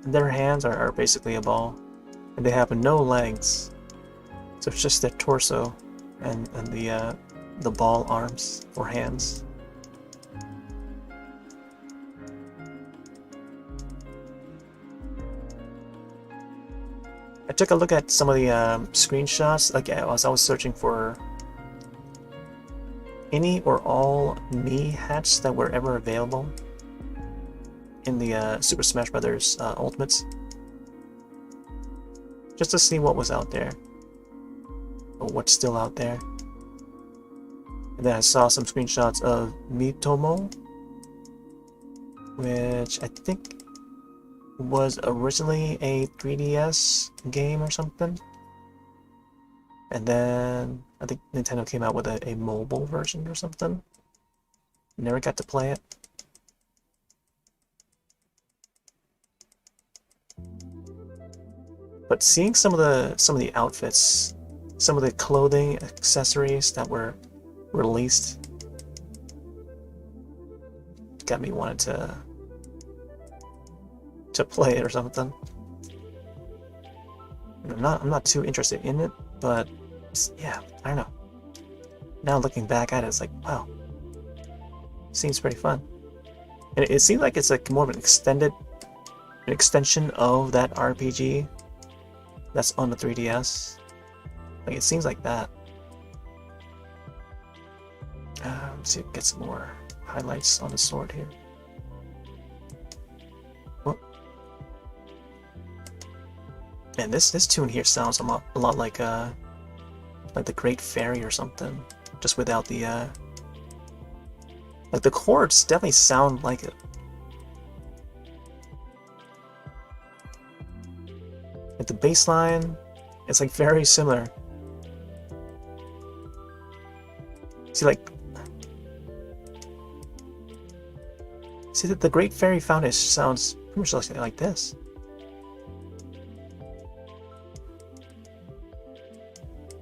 Their hands are basically a ball, and they have no legs. So it's just their torso and the ball arms or hands. I took a look at some of the screenshots, like as I was searching for any or all Mii hats that were ever available in the Super Smash Bros. Ultimates, just to see what was out there. Or what's still out there. And then I saw some screenshots of Miitomo, which I think was originally a 3DS game or something. And then I think Nintendo came out with a mobile version or something. Never got to play it. But seeing some of the outfits, some of the clothing, accessories that were released, got me wanting to play it or something. I'm not too interested in it, but yeah, I don't know. Now looking back at it, it's like, wow, seems pretty fun. And it seems like it's like more of an extension of that RPG that's on the 3DS. Like, it seems like that. Let's see if we get some more highlights on the sword here. Oh. And this tune here sounds a lot like the Great Fairy or something, just without the like the chords definitely sound like it. Like the bass line, it's like very similar. See, that the Great Fairy Fountain sounds pretty much like this.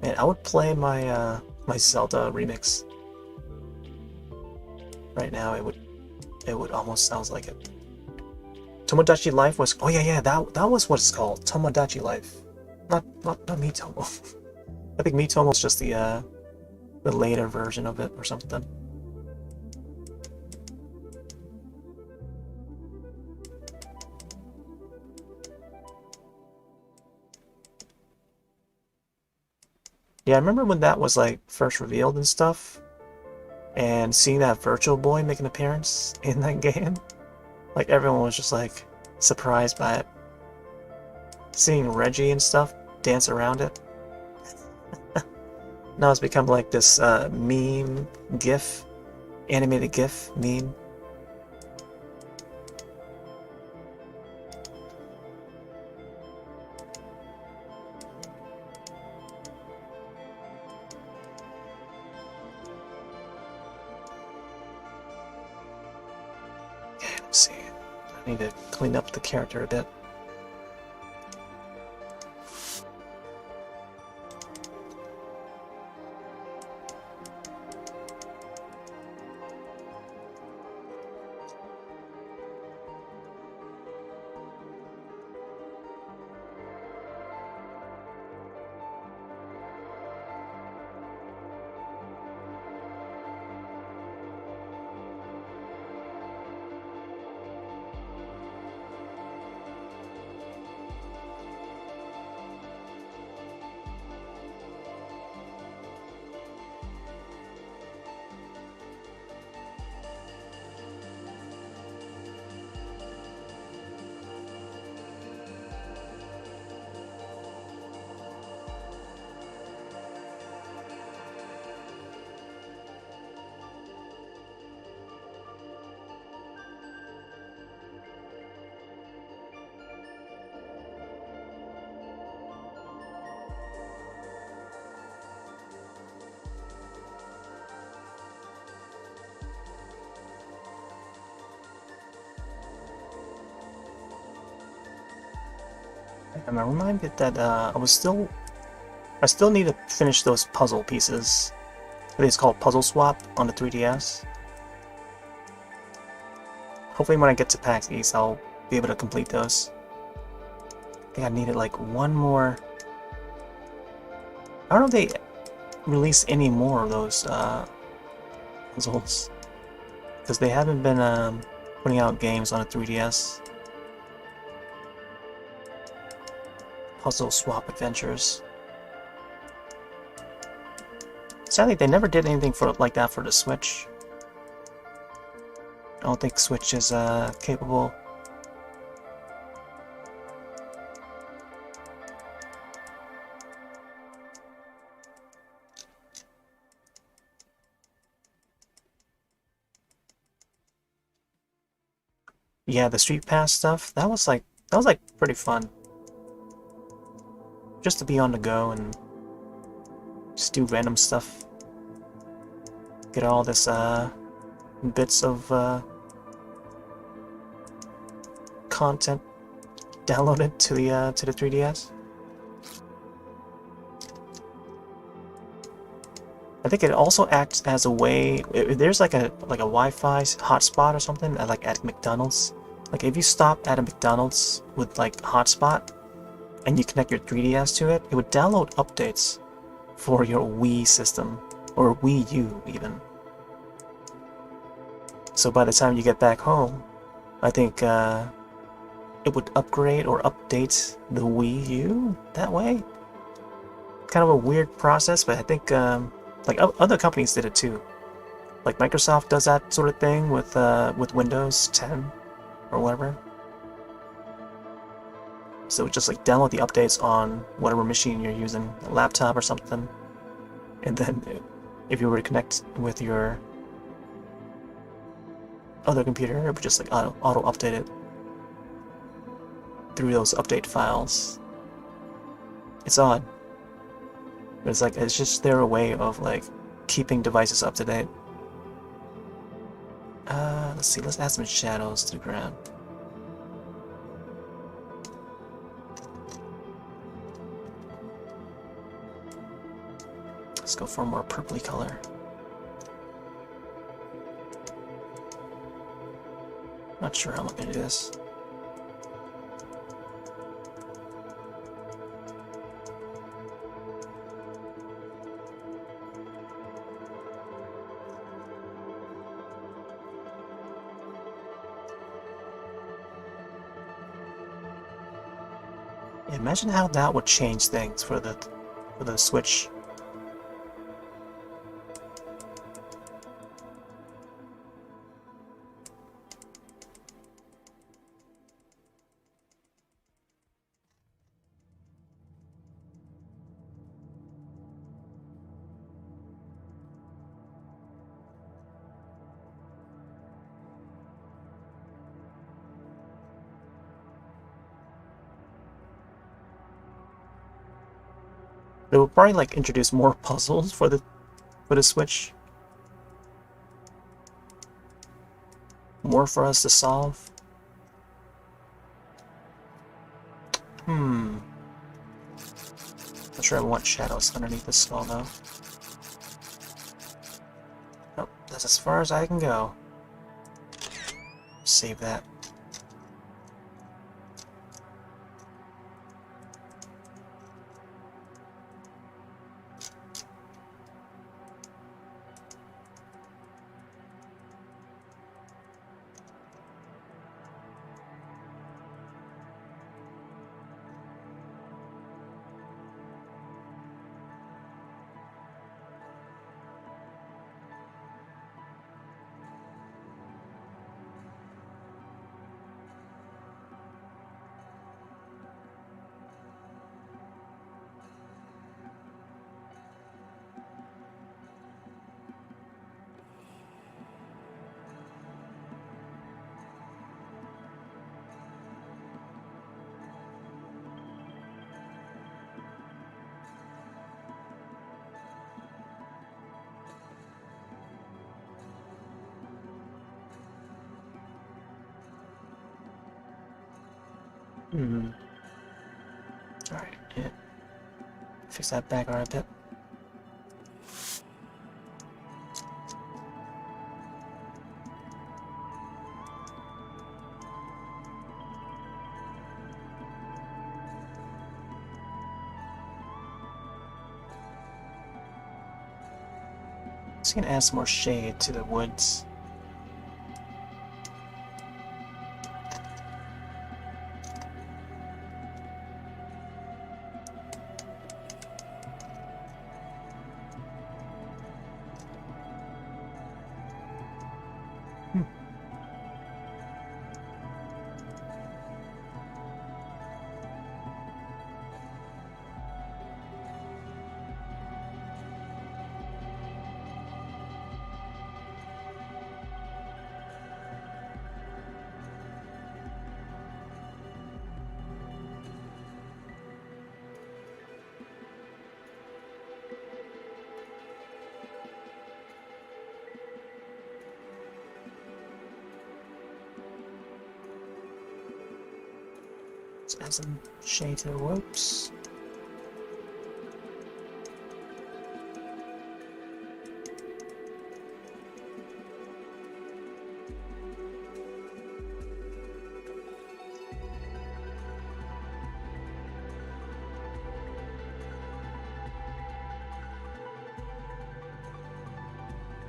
Man, I would play my my Zelda remix right now. It would almost sound like it. Tomodachi Life was, oh yeah, that was what it's called, Tomodachi Life, not Miitomo. I think Miitomo's just the later version of it or something. Yeah, I remember when that was like first revealed and stuff, and seeing that Virtual Boy make an appearance in that game, like everyone was just like surprised by it. seeing Reggie and stuff dance around it. Now it's become like this meme GIF, animated GIF meme. Okay, let's see. I need to clean up the character a bit. And I reminded that I still need to finish those puzzle pieces. I think it's called Puzzle Swap on the 3DS. Hopefully when I get to PAX East, I'll be able to complete those. I think I needed like one more. I don't know if they release any more of those puzzles, because they haven't been putting out games on a 3DS. Puzzle Swap Adventures. Sadly, they never did anything like that for the Switch. I don't think Switch is capable. Yeah, the Street Pass stuff, that was like pretty fun. Just to be on the go and just do random stuff. Get all this bits of content downloaded to the 3DS. I think it also acts as a way. There's like a Wi-Fi hotspot or something like at McDonald's. Like if you stop at a McDonald's with like hotspot and you connect your 3DS to it, it would download updates for your Wii system or Wii U even. So by the time you get back home, I think it would upgrade or update the Wii U that way. Kind of a weird process, but I think like other companies did it too. Like Microsoft does that sort of thing with Windows 10 or whatever. So just like download the updates on whatever machine you're using, a laptop or something, and then if you were to connect with your other computer, it would just like auto update it through those update files. It's odd. But it's like it's just their way of like keeping devices up to date. Let's see, let's add some shadows to the ground. Let's go for a more purpley color. Not sure how I'm gonna do this. Yeah, imagine how that would change things for the Switch. it will probably like introduce more puzzles for the Switch. More for us to solve. Not sure I want shadows underneath the skull though. Nope, that's as far as I can go. Save that. Alright, yeah. Fix that background a bit. Just gonna add some more shade to the woods. Let's add some shade to the ropes.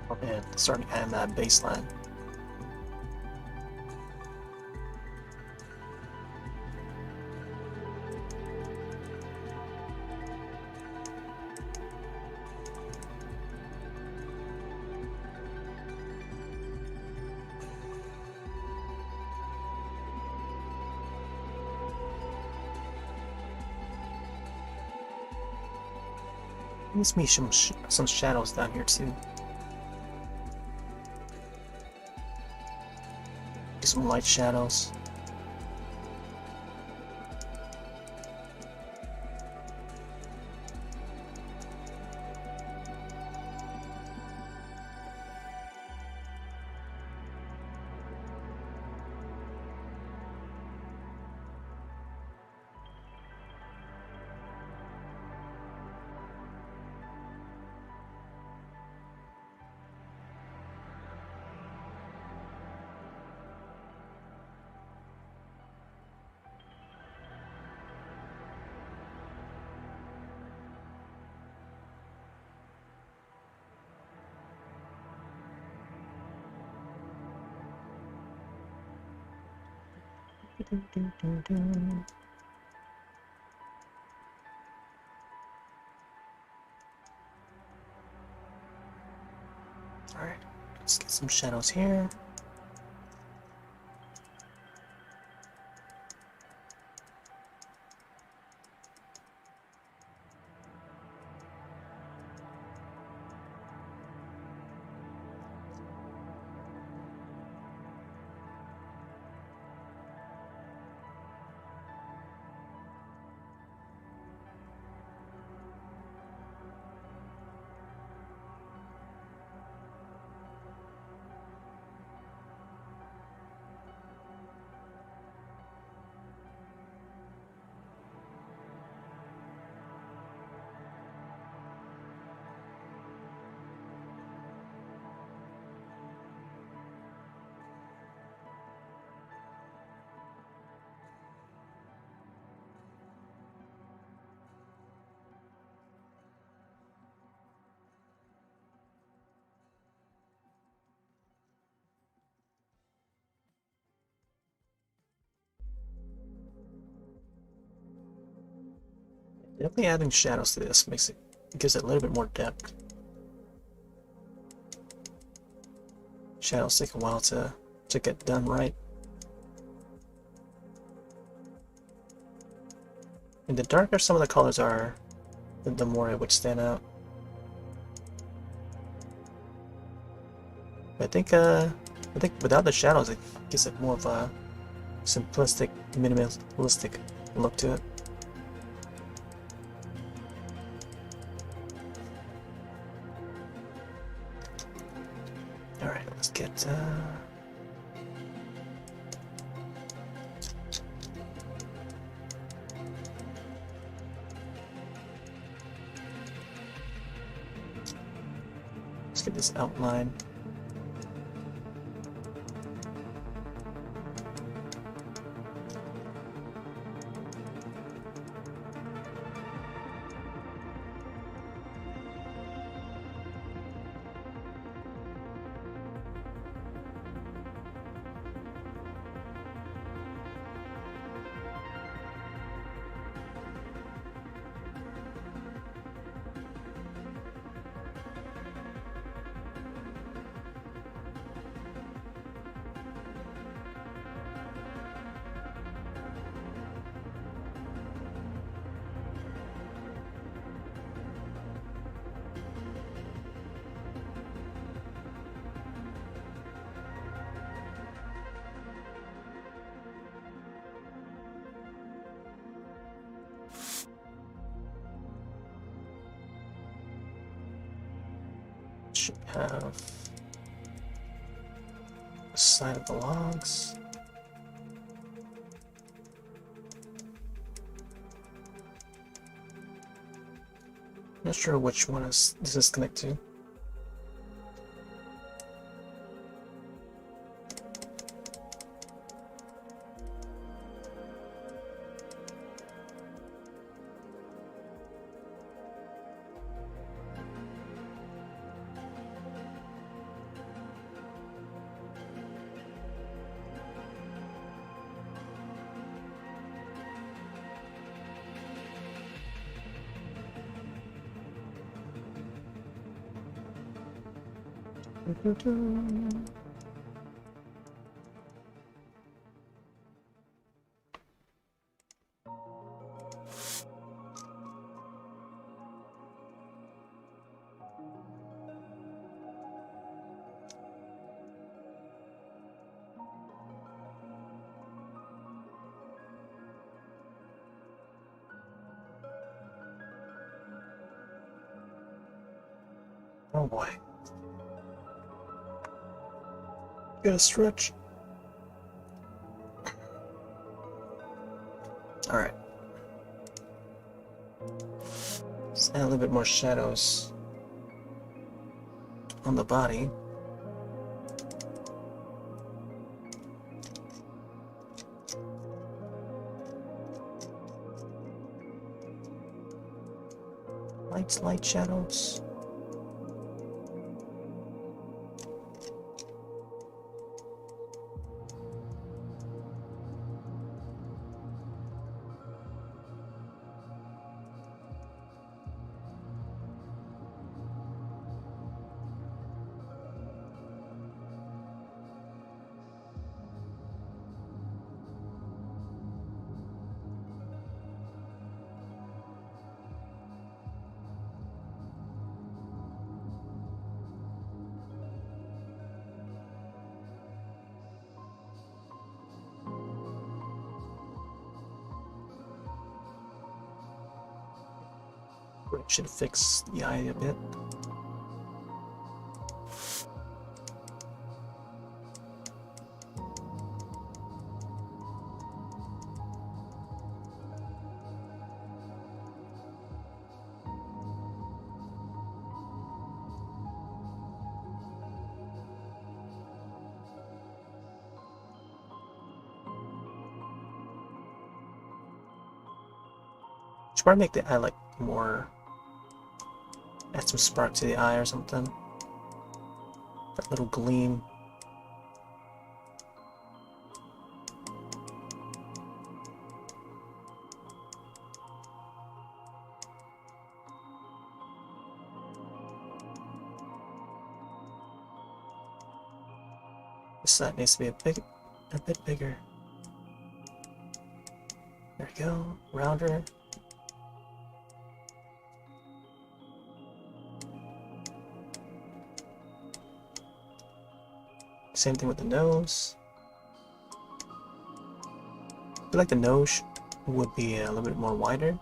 Oh, and starting adding that baseline. Needs me some shadows down here too. Some light shadows. Alright, let's get some shadows here. Definitely adding shadows to this gives it a little bit more depth. Shadows take a while to get done right. And the darker some of the colors are, the more it would stand out. I think without the shadows, it gives it more of a simplistic, minimalistic look to it. All right, let's get. Let's get this outline. Should have the side of the logs. Not sure which one does this connect to. Oh boy. Gotta stretch. Alright. Let's add a little bit more shadows on the body. Light shadows. Should fix the eye a bit. Should probably make the eye like more. Add some spark to the eye or something. That little gleam. This side needs to be a bit bigger. There we go. Rounder. Same thing with the nose. I feel like the nose would be a little bit more wider.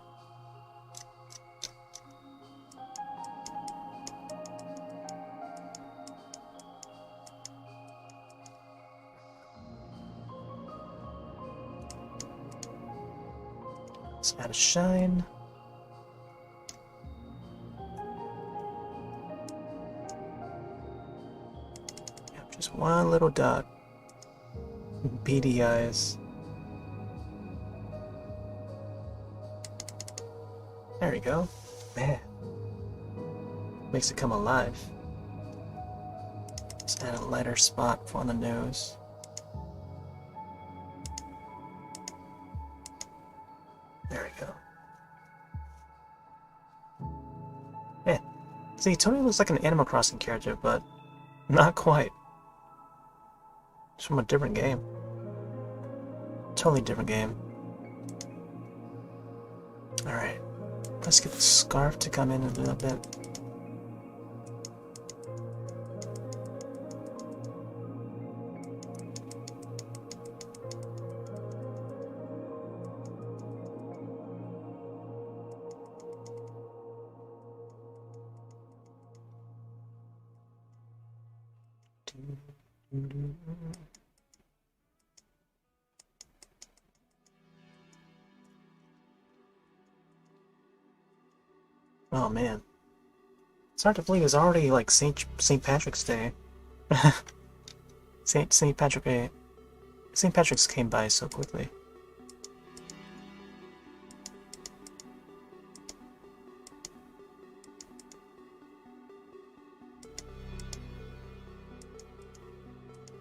Let's add a shine. Yep, just one little dot. Beady eyes. There we go. Man. Makes it come alive. Let's add a lighter spot on the nose. There we go. Man. See, Tony looks like an Animal Crossing character, but not quite. It's from a different game. Totally different game. Alright. Let's get the scarf to come in a little bit. Oh man. It's hard to believe it's already like Saint Patrick's Day. Saint Patrick's came by so quickly.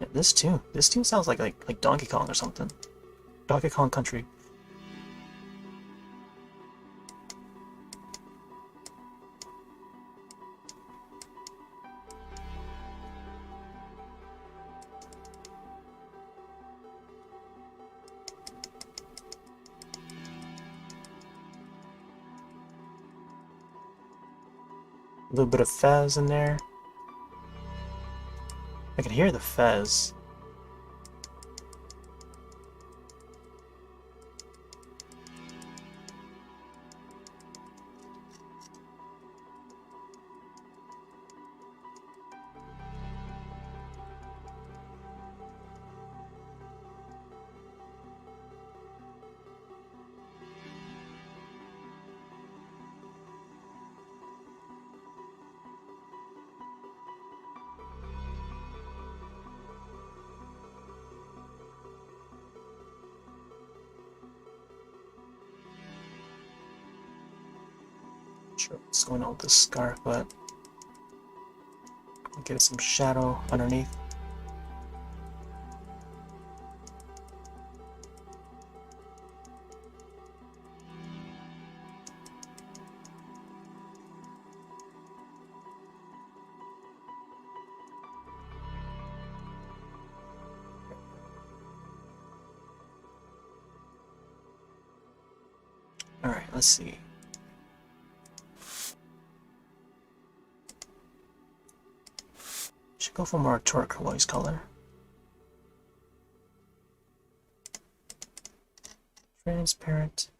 Yeah, this tune sounds like Donkey Kong or something. Donkey Kong Country. A little bit of fez in there. I can hear the fez. Sure what's going on with this scarf, but I'll give it some shadow underneath. Alright, let's see. Should go for more turquoise color. Transparent.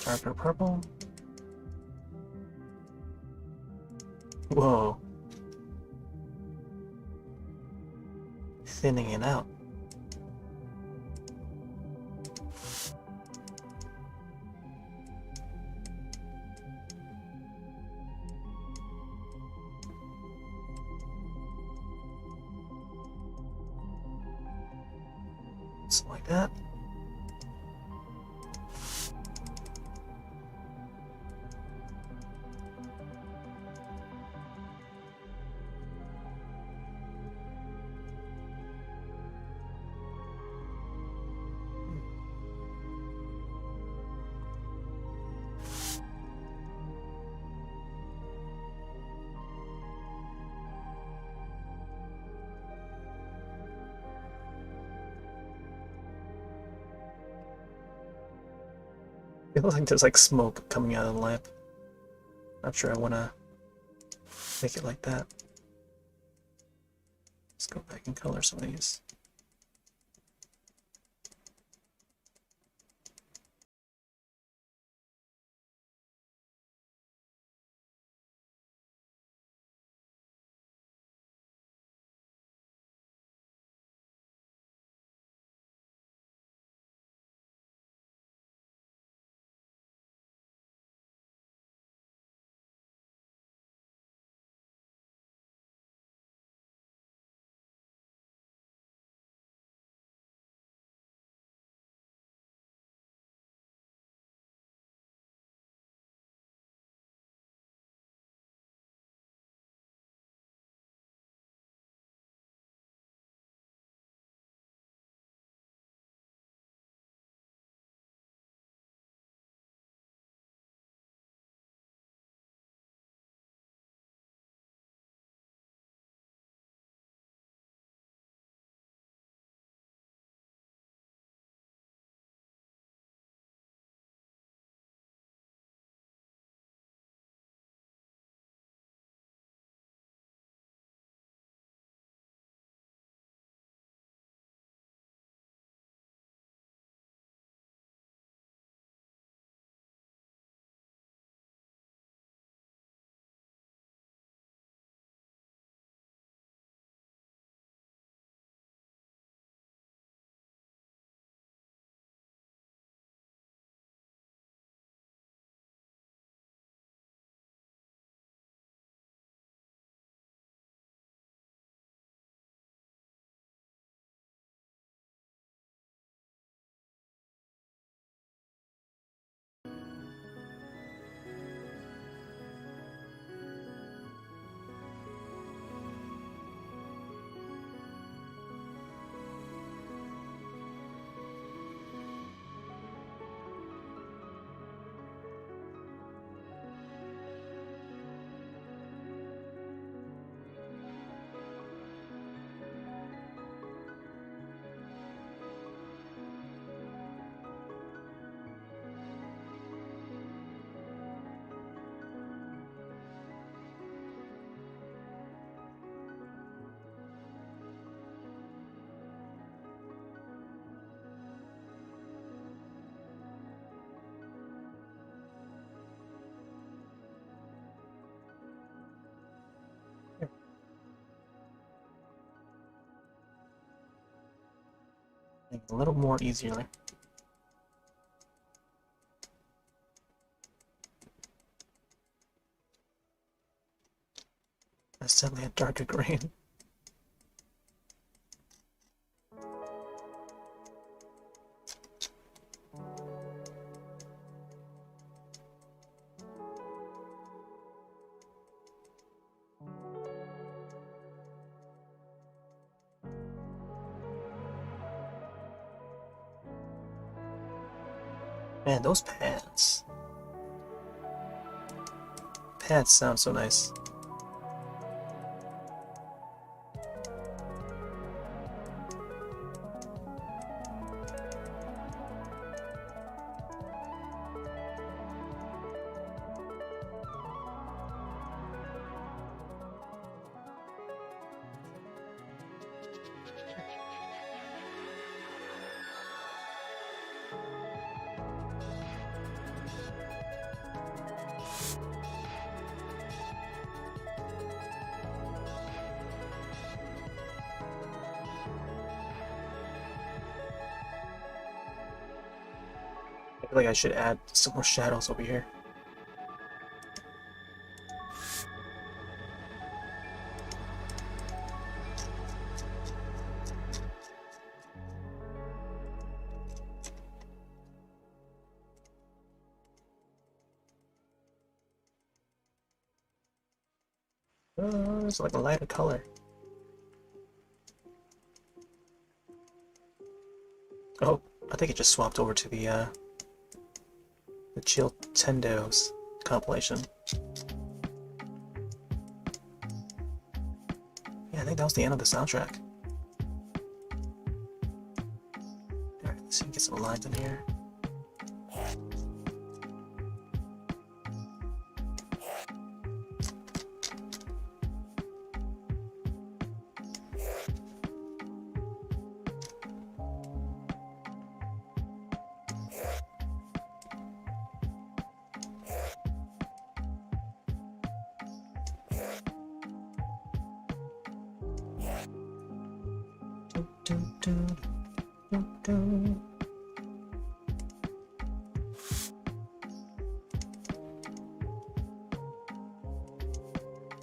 Darker purple. Whoa. Thinning it out. Just like that. Feels like there's like smoke coming out of the lamp. Not sure I want to make it like that. Let's go back and color some of these. Make it a little more easier. That's definitely a darker green. Man, those pads. Pads sound so nice. I feel like I should add some more shadows over here. It's like a lighter color. Oh, I think it just swapped over to the Chill Tendo's compilation. Yeah, I think that was the end of the soundtrack. Alright, let's see if we can get some lines in here.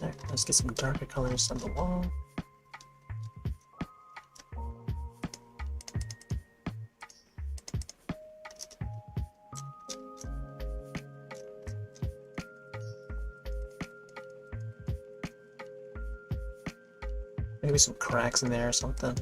Alright, let's get some darker colors on the wall. Maybe some cracks in there or something.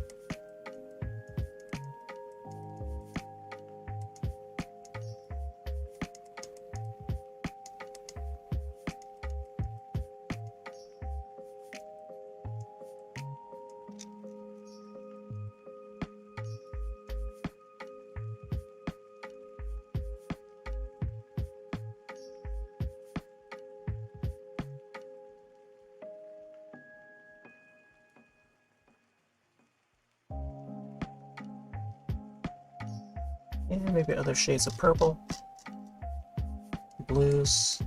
And maybe other shades of purple, blues.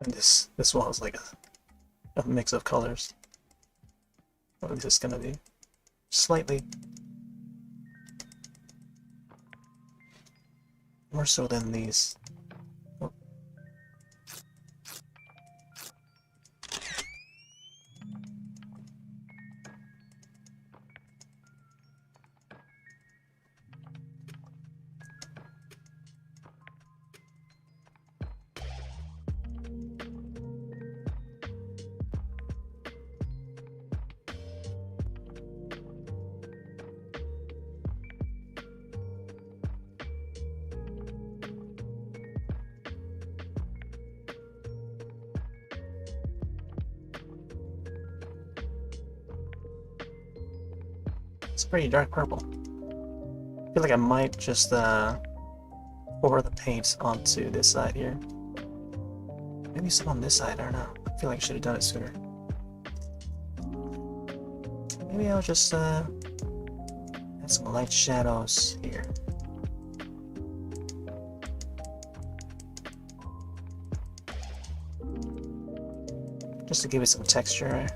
And this wall is like a mix of colors. Or at least it's gonna be slightly more so than these. Oh. It's a pretty dark purple. I feel like I might just pour the paint onto this side here. Maybe some on this side, I don't know. I feel like I should have done it sooner. Maybe I'll just add some light shadows here. Just to give it some texture.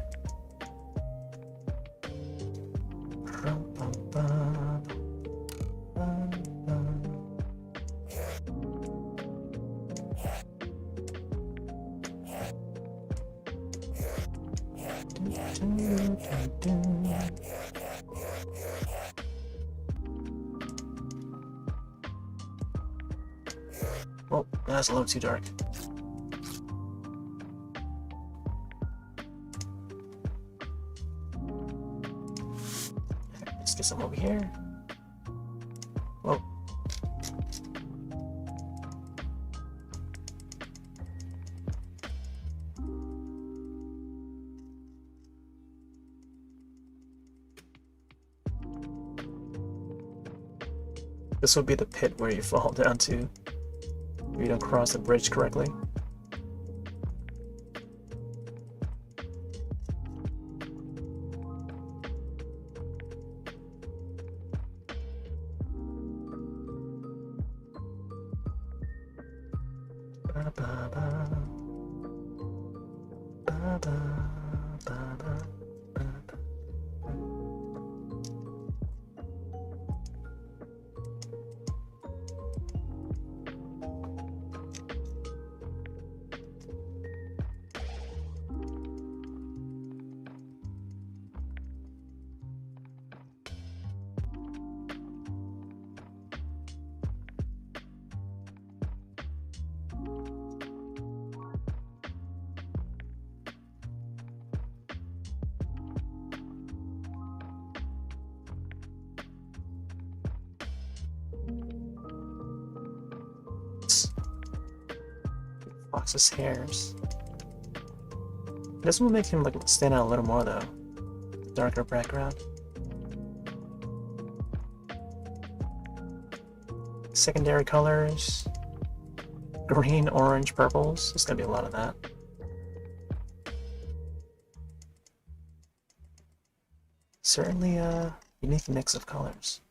Oh, that's a little too dark. Let's get some over here. Whoa. This would be the pit where you fall down to if you don't cross the bridge correctly. Fox's hairs. This will make him like stand out a little more though. Darker background. Secondary colors. Green, orange, purples. There's gonna be a lot of that. Certainly a unique mix of colors.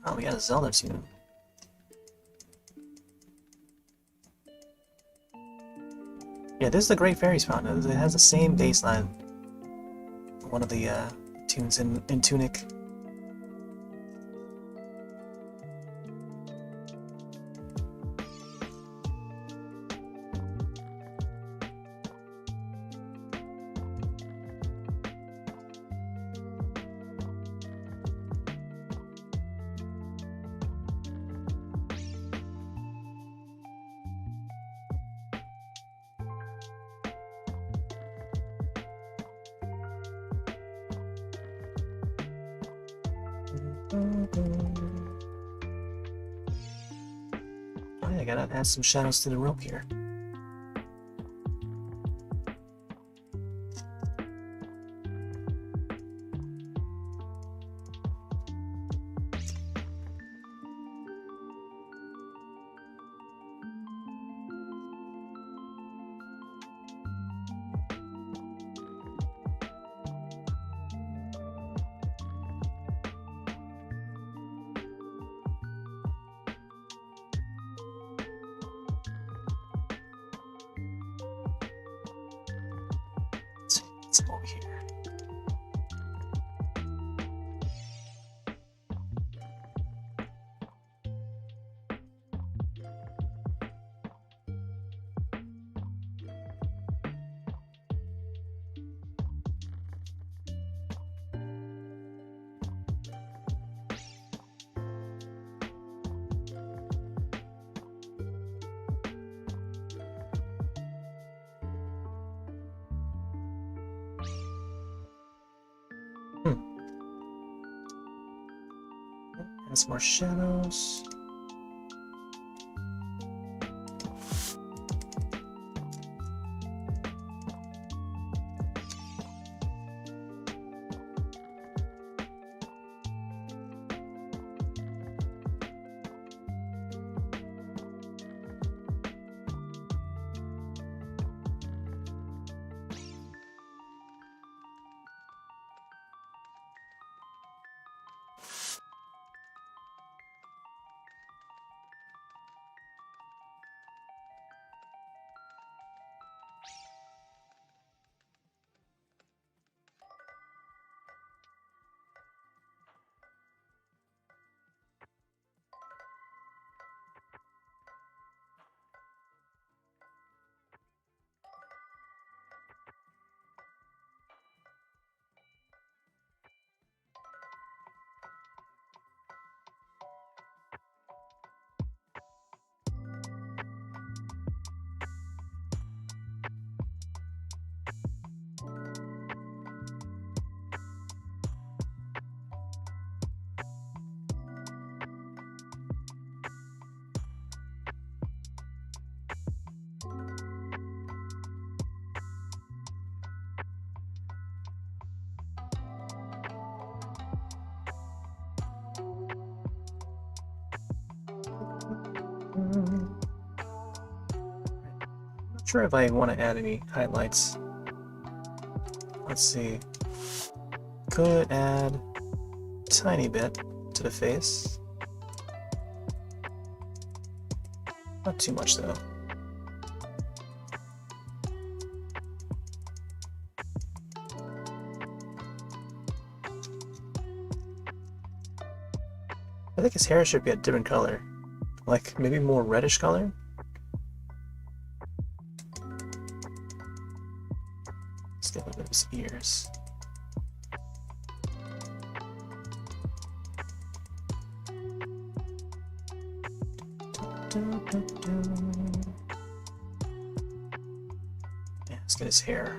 Oh, we got a Zelda tune. Yeah, this is the Great Fairies Fountain. It has the same bass line. One of the tunes in Tunic. Oh yeah, I gotta add some shadows to the rope here. It's over here. And some more shadows. Not sure if I want to add any highlights. Let's see. could add a tiny bit to the face. Not too much though. I think his hair should be a different color. Like maybe more reddish color? Let's get a little bit of his ears. Yeah, let's get his hair.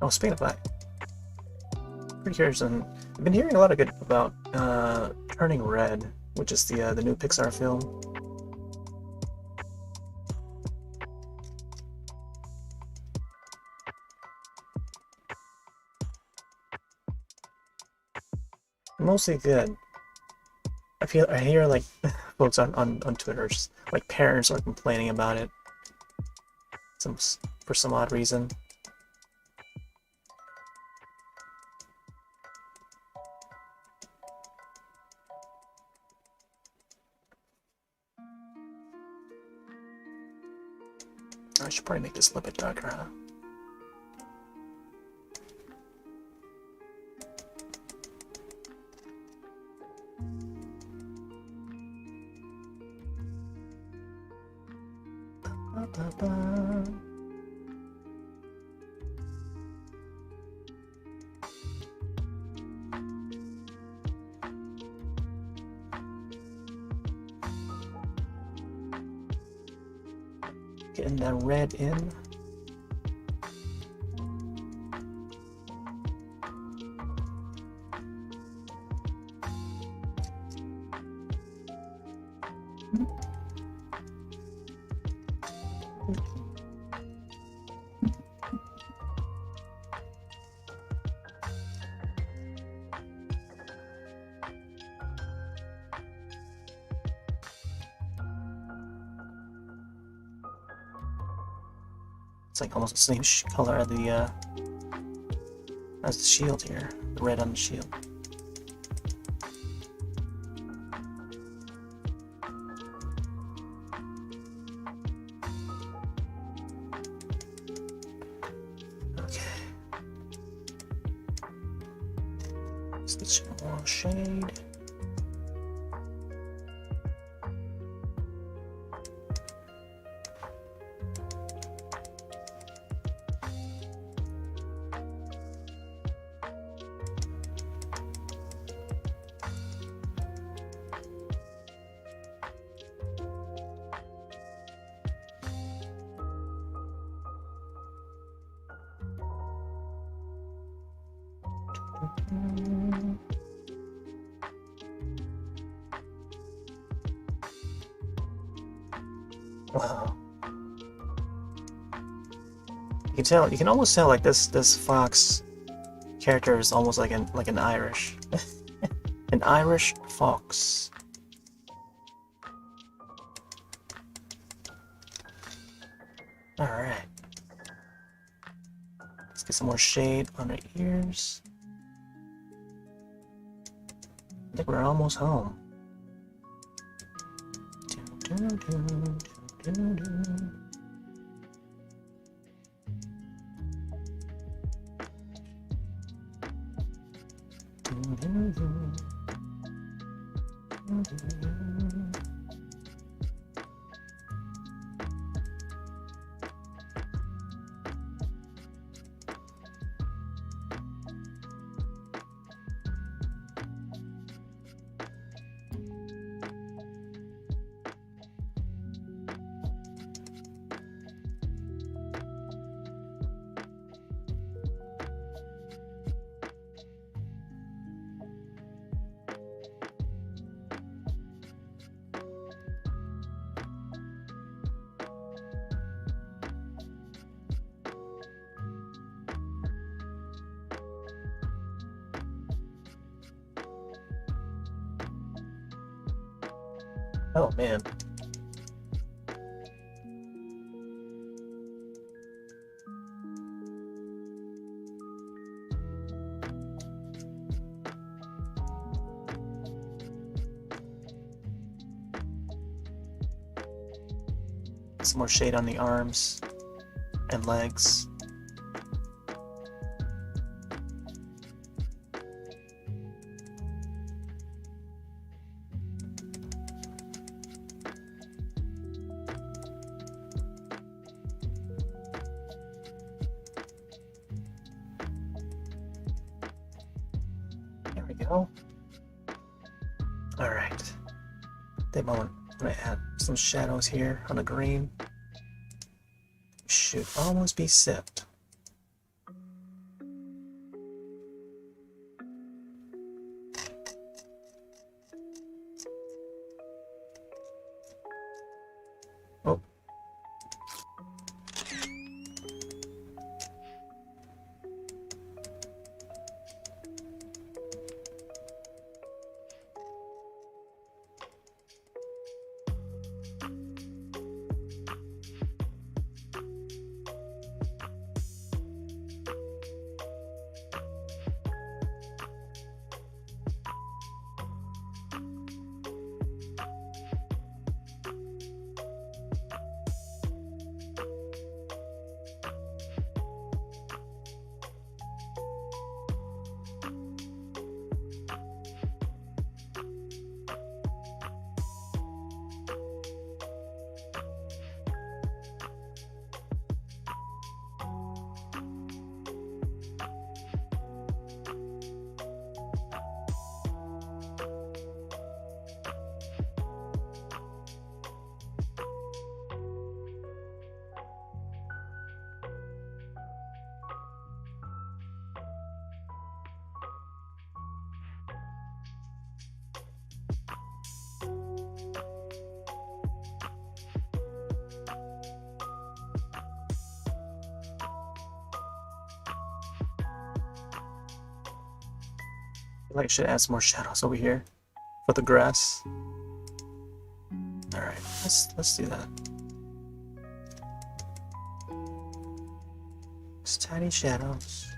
Oh, speaking of that, pretty curious. And I've been hearing a lot of good about Turning Red, which is the new Pixar film. Mostly good. I hear like folks on Twitter, just like parents are complaining about it. For some odd reason. I should probably make this a little bit darker, huh? Getting that red in. It's like almost the same color as the shield here, the red on the shield. Okay. Let's get some more shade. Wow. You can almost tell like this fox character is almost like an Irish an Irish fox. Alright. Let's get some more shade on our ears. I think we're almost home. Oh man. Some more shade on the arms and legs. There we go. Alright. I'm gonna add some shadows here on the green. Should almost be set. Oh. I should add some more shadows over here for the grass. Alright, let's do that. Just tiny shadows.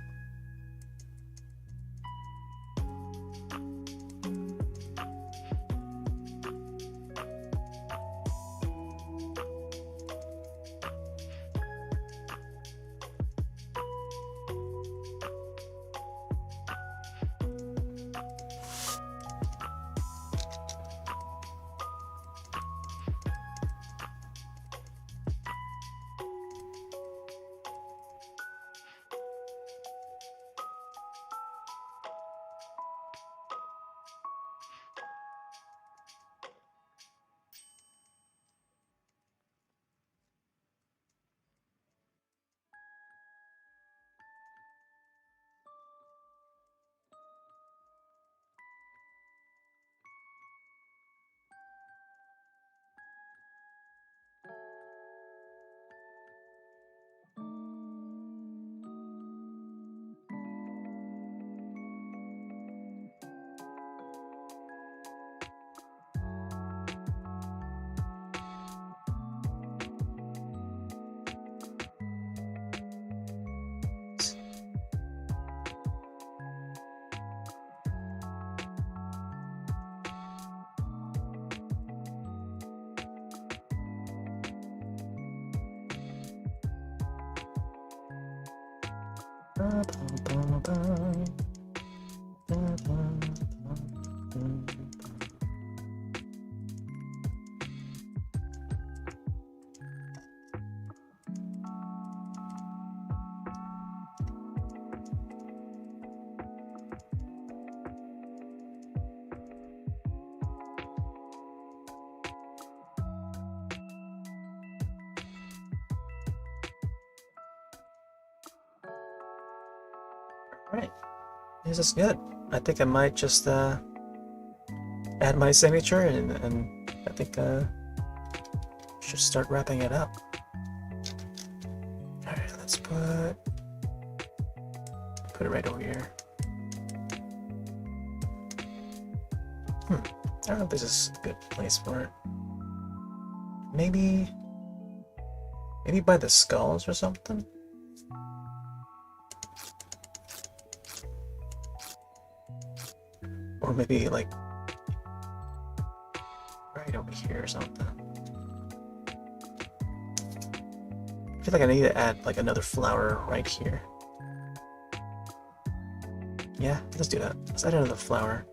Alright, this is good. I think I might just add my signature and I think should start wrapping it up. Alright, let's put it right over here. I don't know if this is a good place for it. Maybe by the skulls or something? Or maybe like right over here or something. I feel like I need to add like another flower right here. Yeah, let's do that. Let's add another flower.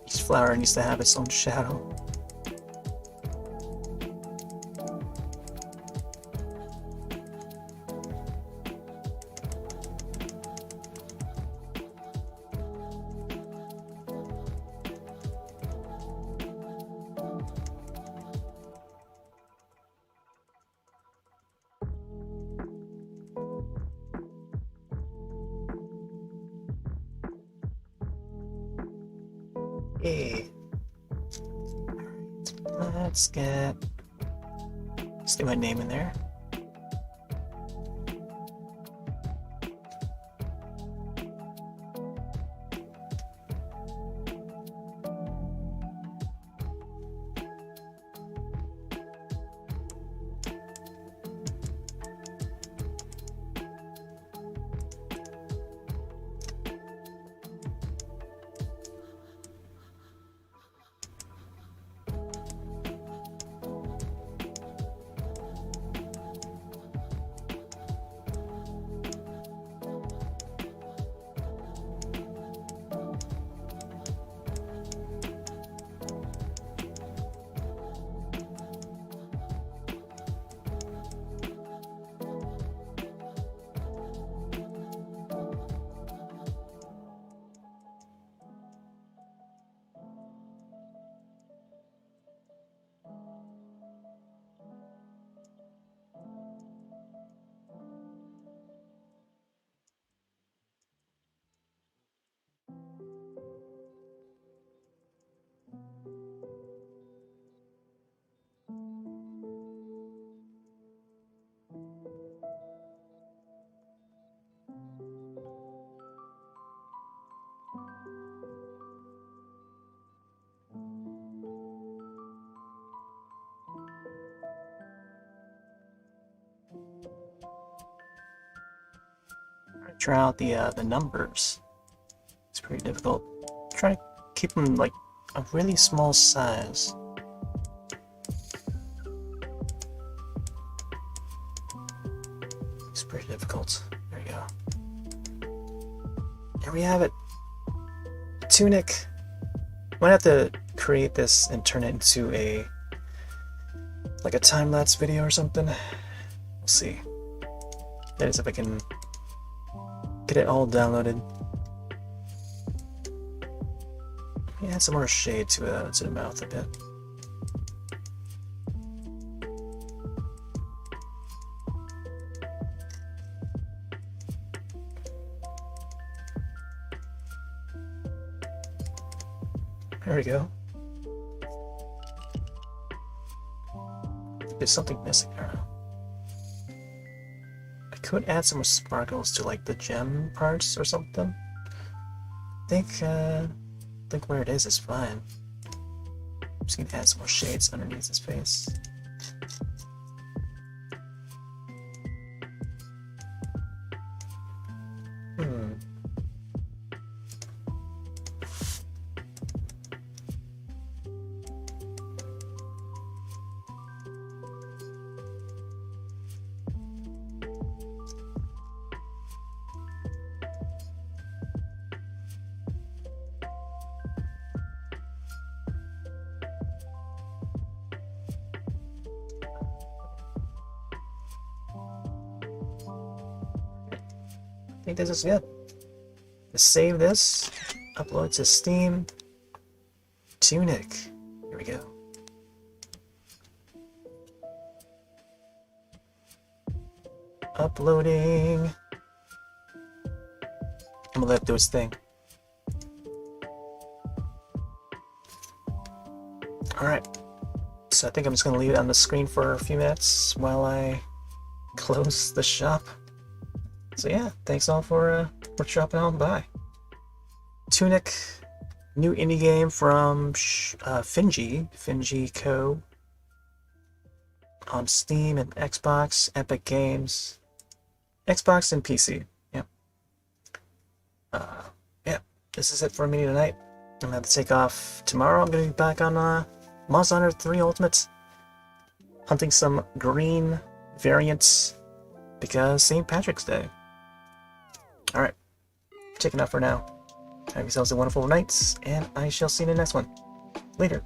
Each flower needs to have its own shadow. Hey, let's get my name in there. Try out the numbers. It's pretty difficult. Try to keep them like a really small size. It's pretty difficult. There we go. Here we have it. Tunic. I'm gonna have to create this and turn it into a time-lapse video or something. We'll see. That is if I can get it all downloaded. Add some more shade to the mouth a bit. There we go. There's something missing. I don't know. I could add some more sparkles to like the gem parts or something. I think where it is fine. I'm just gonna add some more shades underneath his face. I think this is good. Let's save this, upload to Steam. Tunic. Here we go. Uploading. I'm gonna let it do its thing. Alright. So I think I'm just gonna leave it on the screen for a few minutes while I close the shop. So yeah, thanks all for dropping on by. Tunic, new indie game from Finji Co. on Steam and Xbox, Epic Games, Xbox and PC. Yep. Yeah, this is it for me tonight. I'm gonna have to take off tomorrow. I'm gonna be back on Monster Hunter 3 Ultimate, hunting some green variants because St. Patrick's Day. Alright, checking out for now. Have yourselves a wonderful night, and I shall see you in the next one. Later.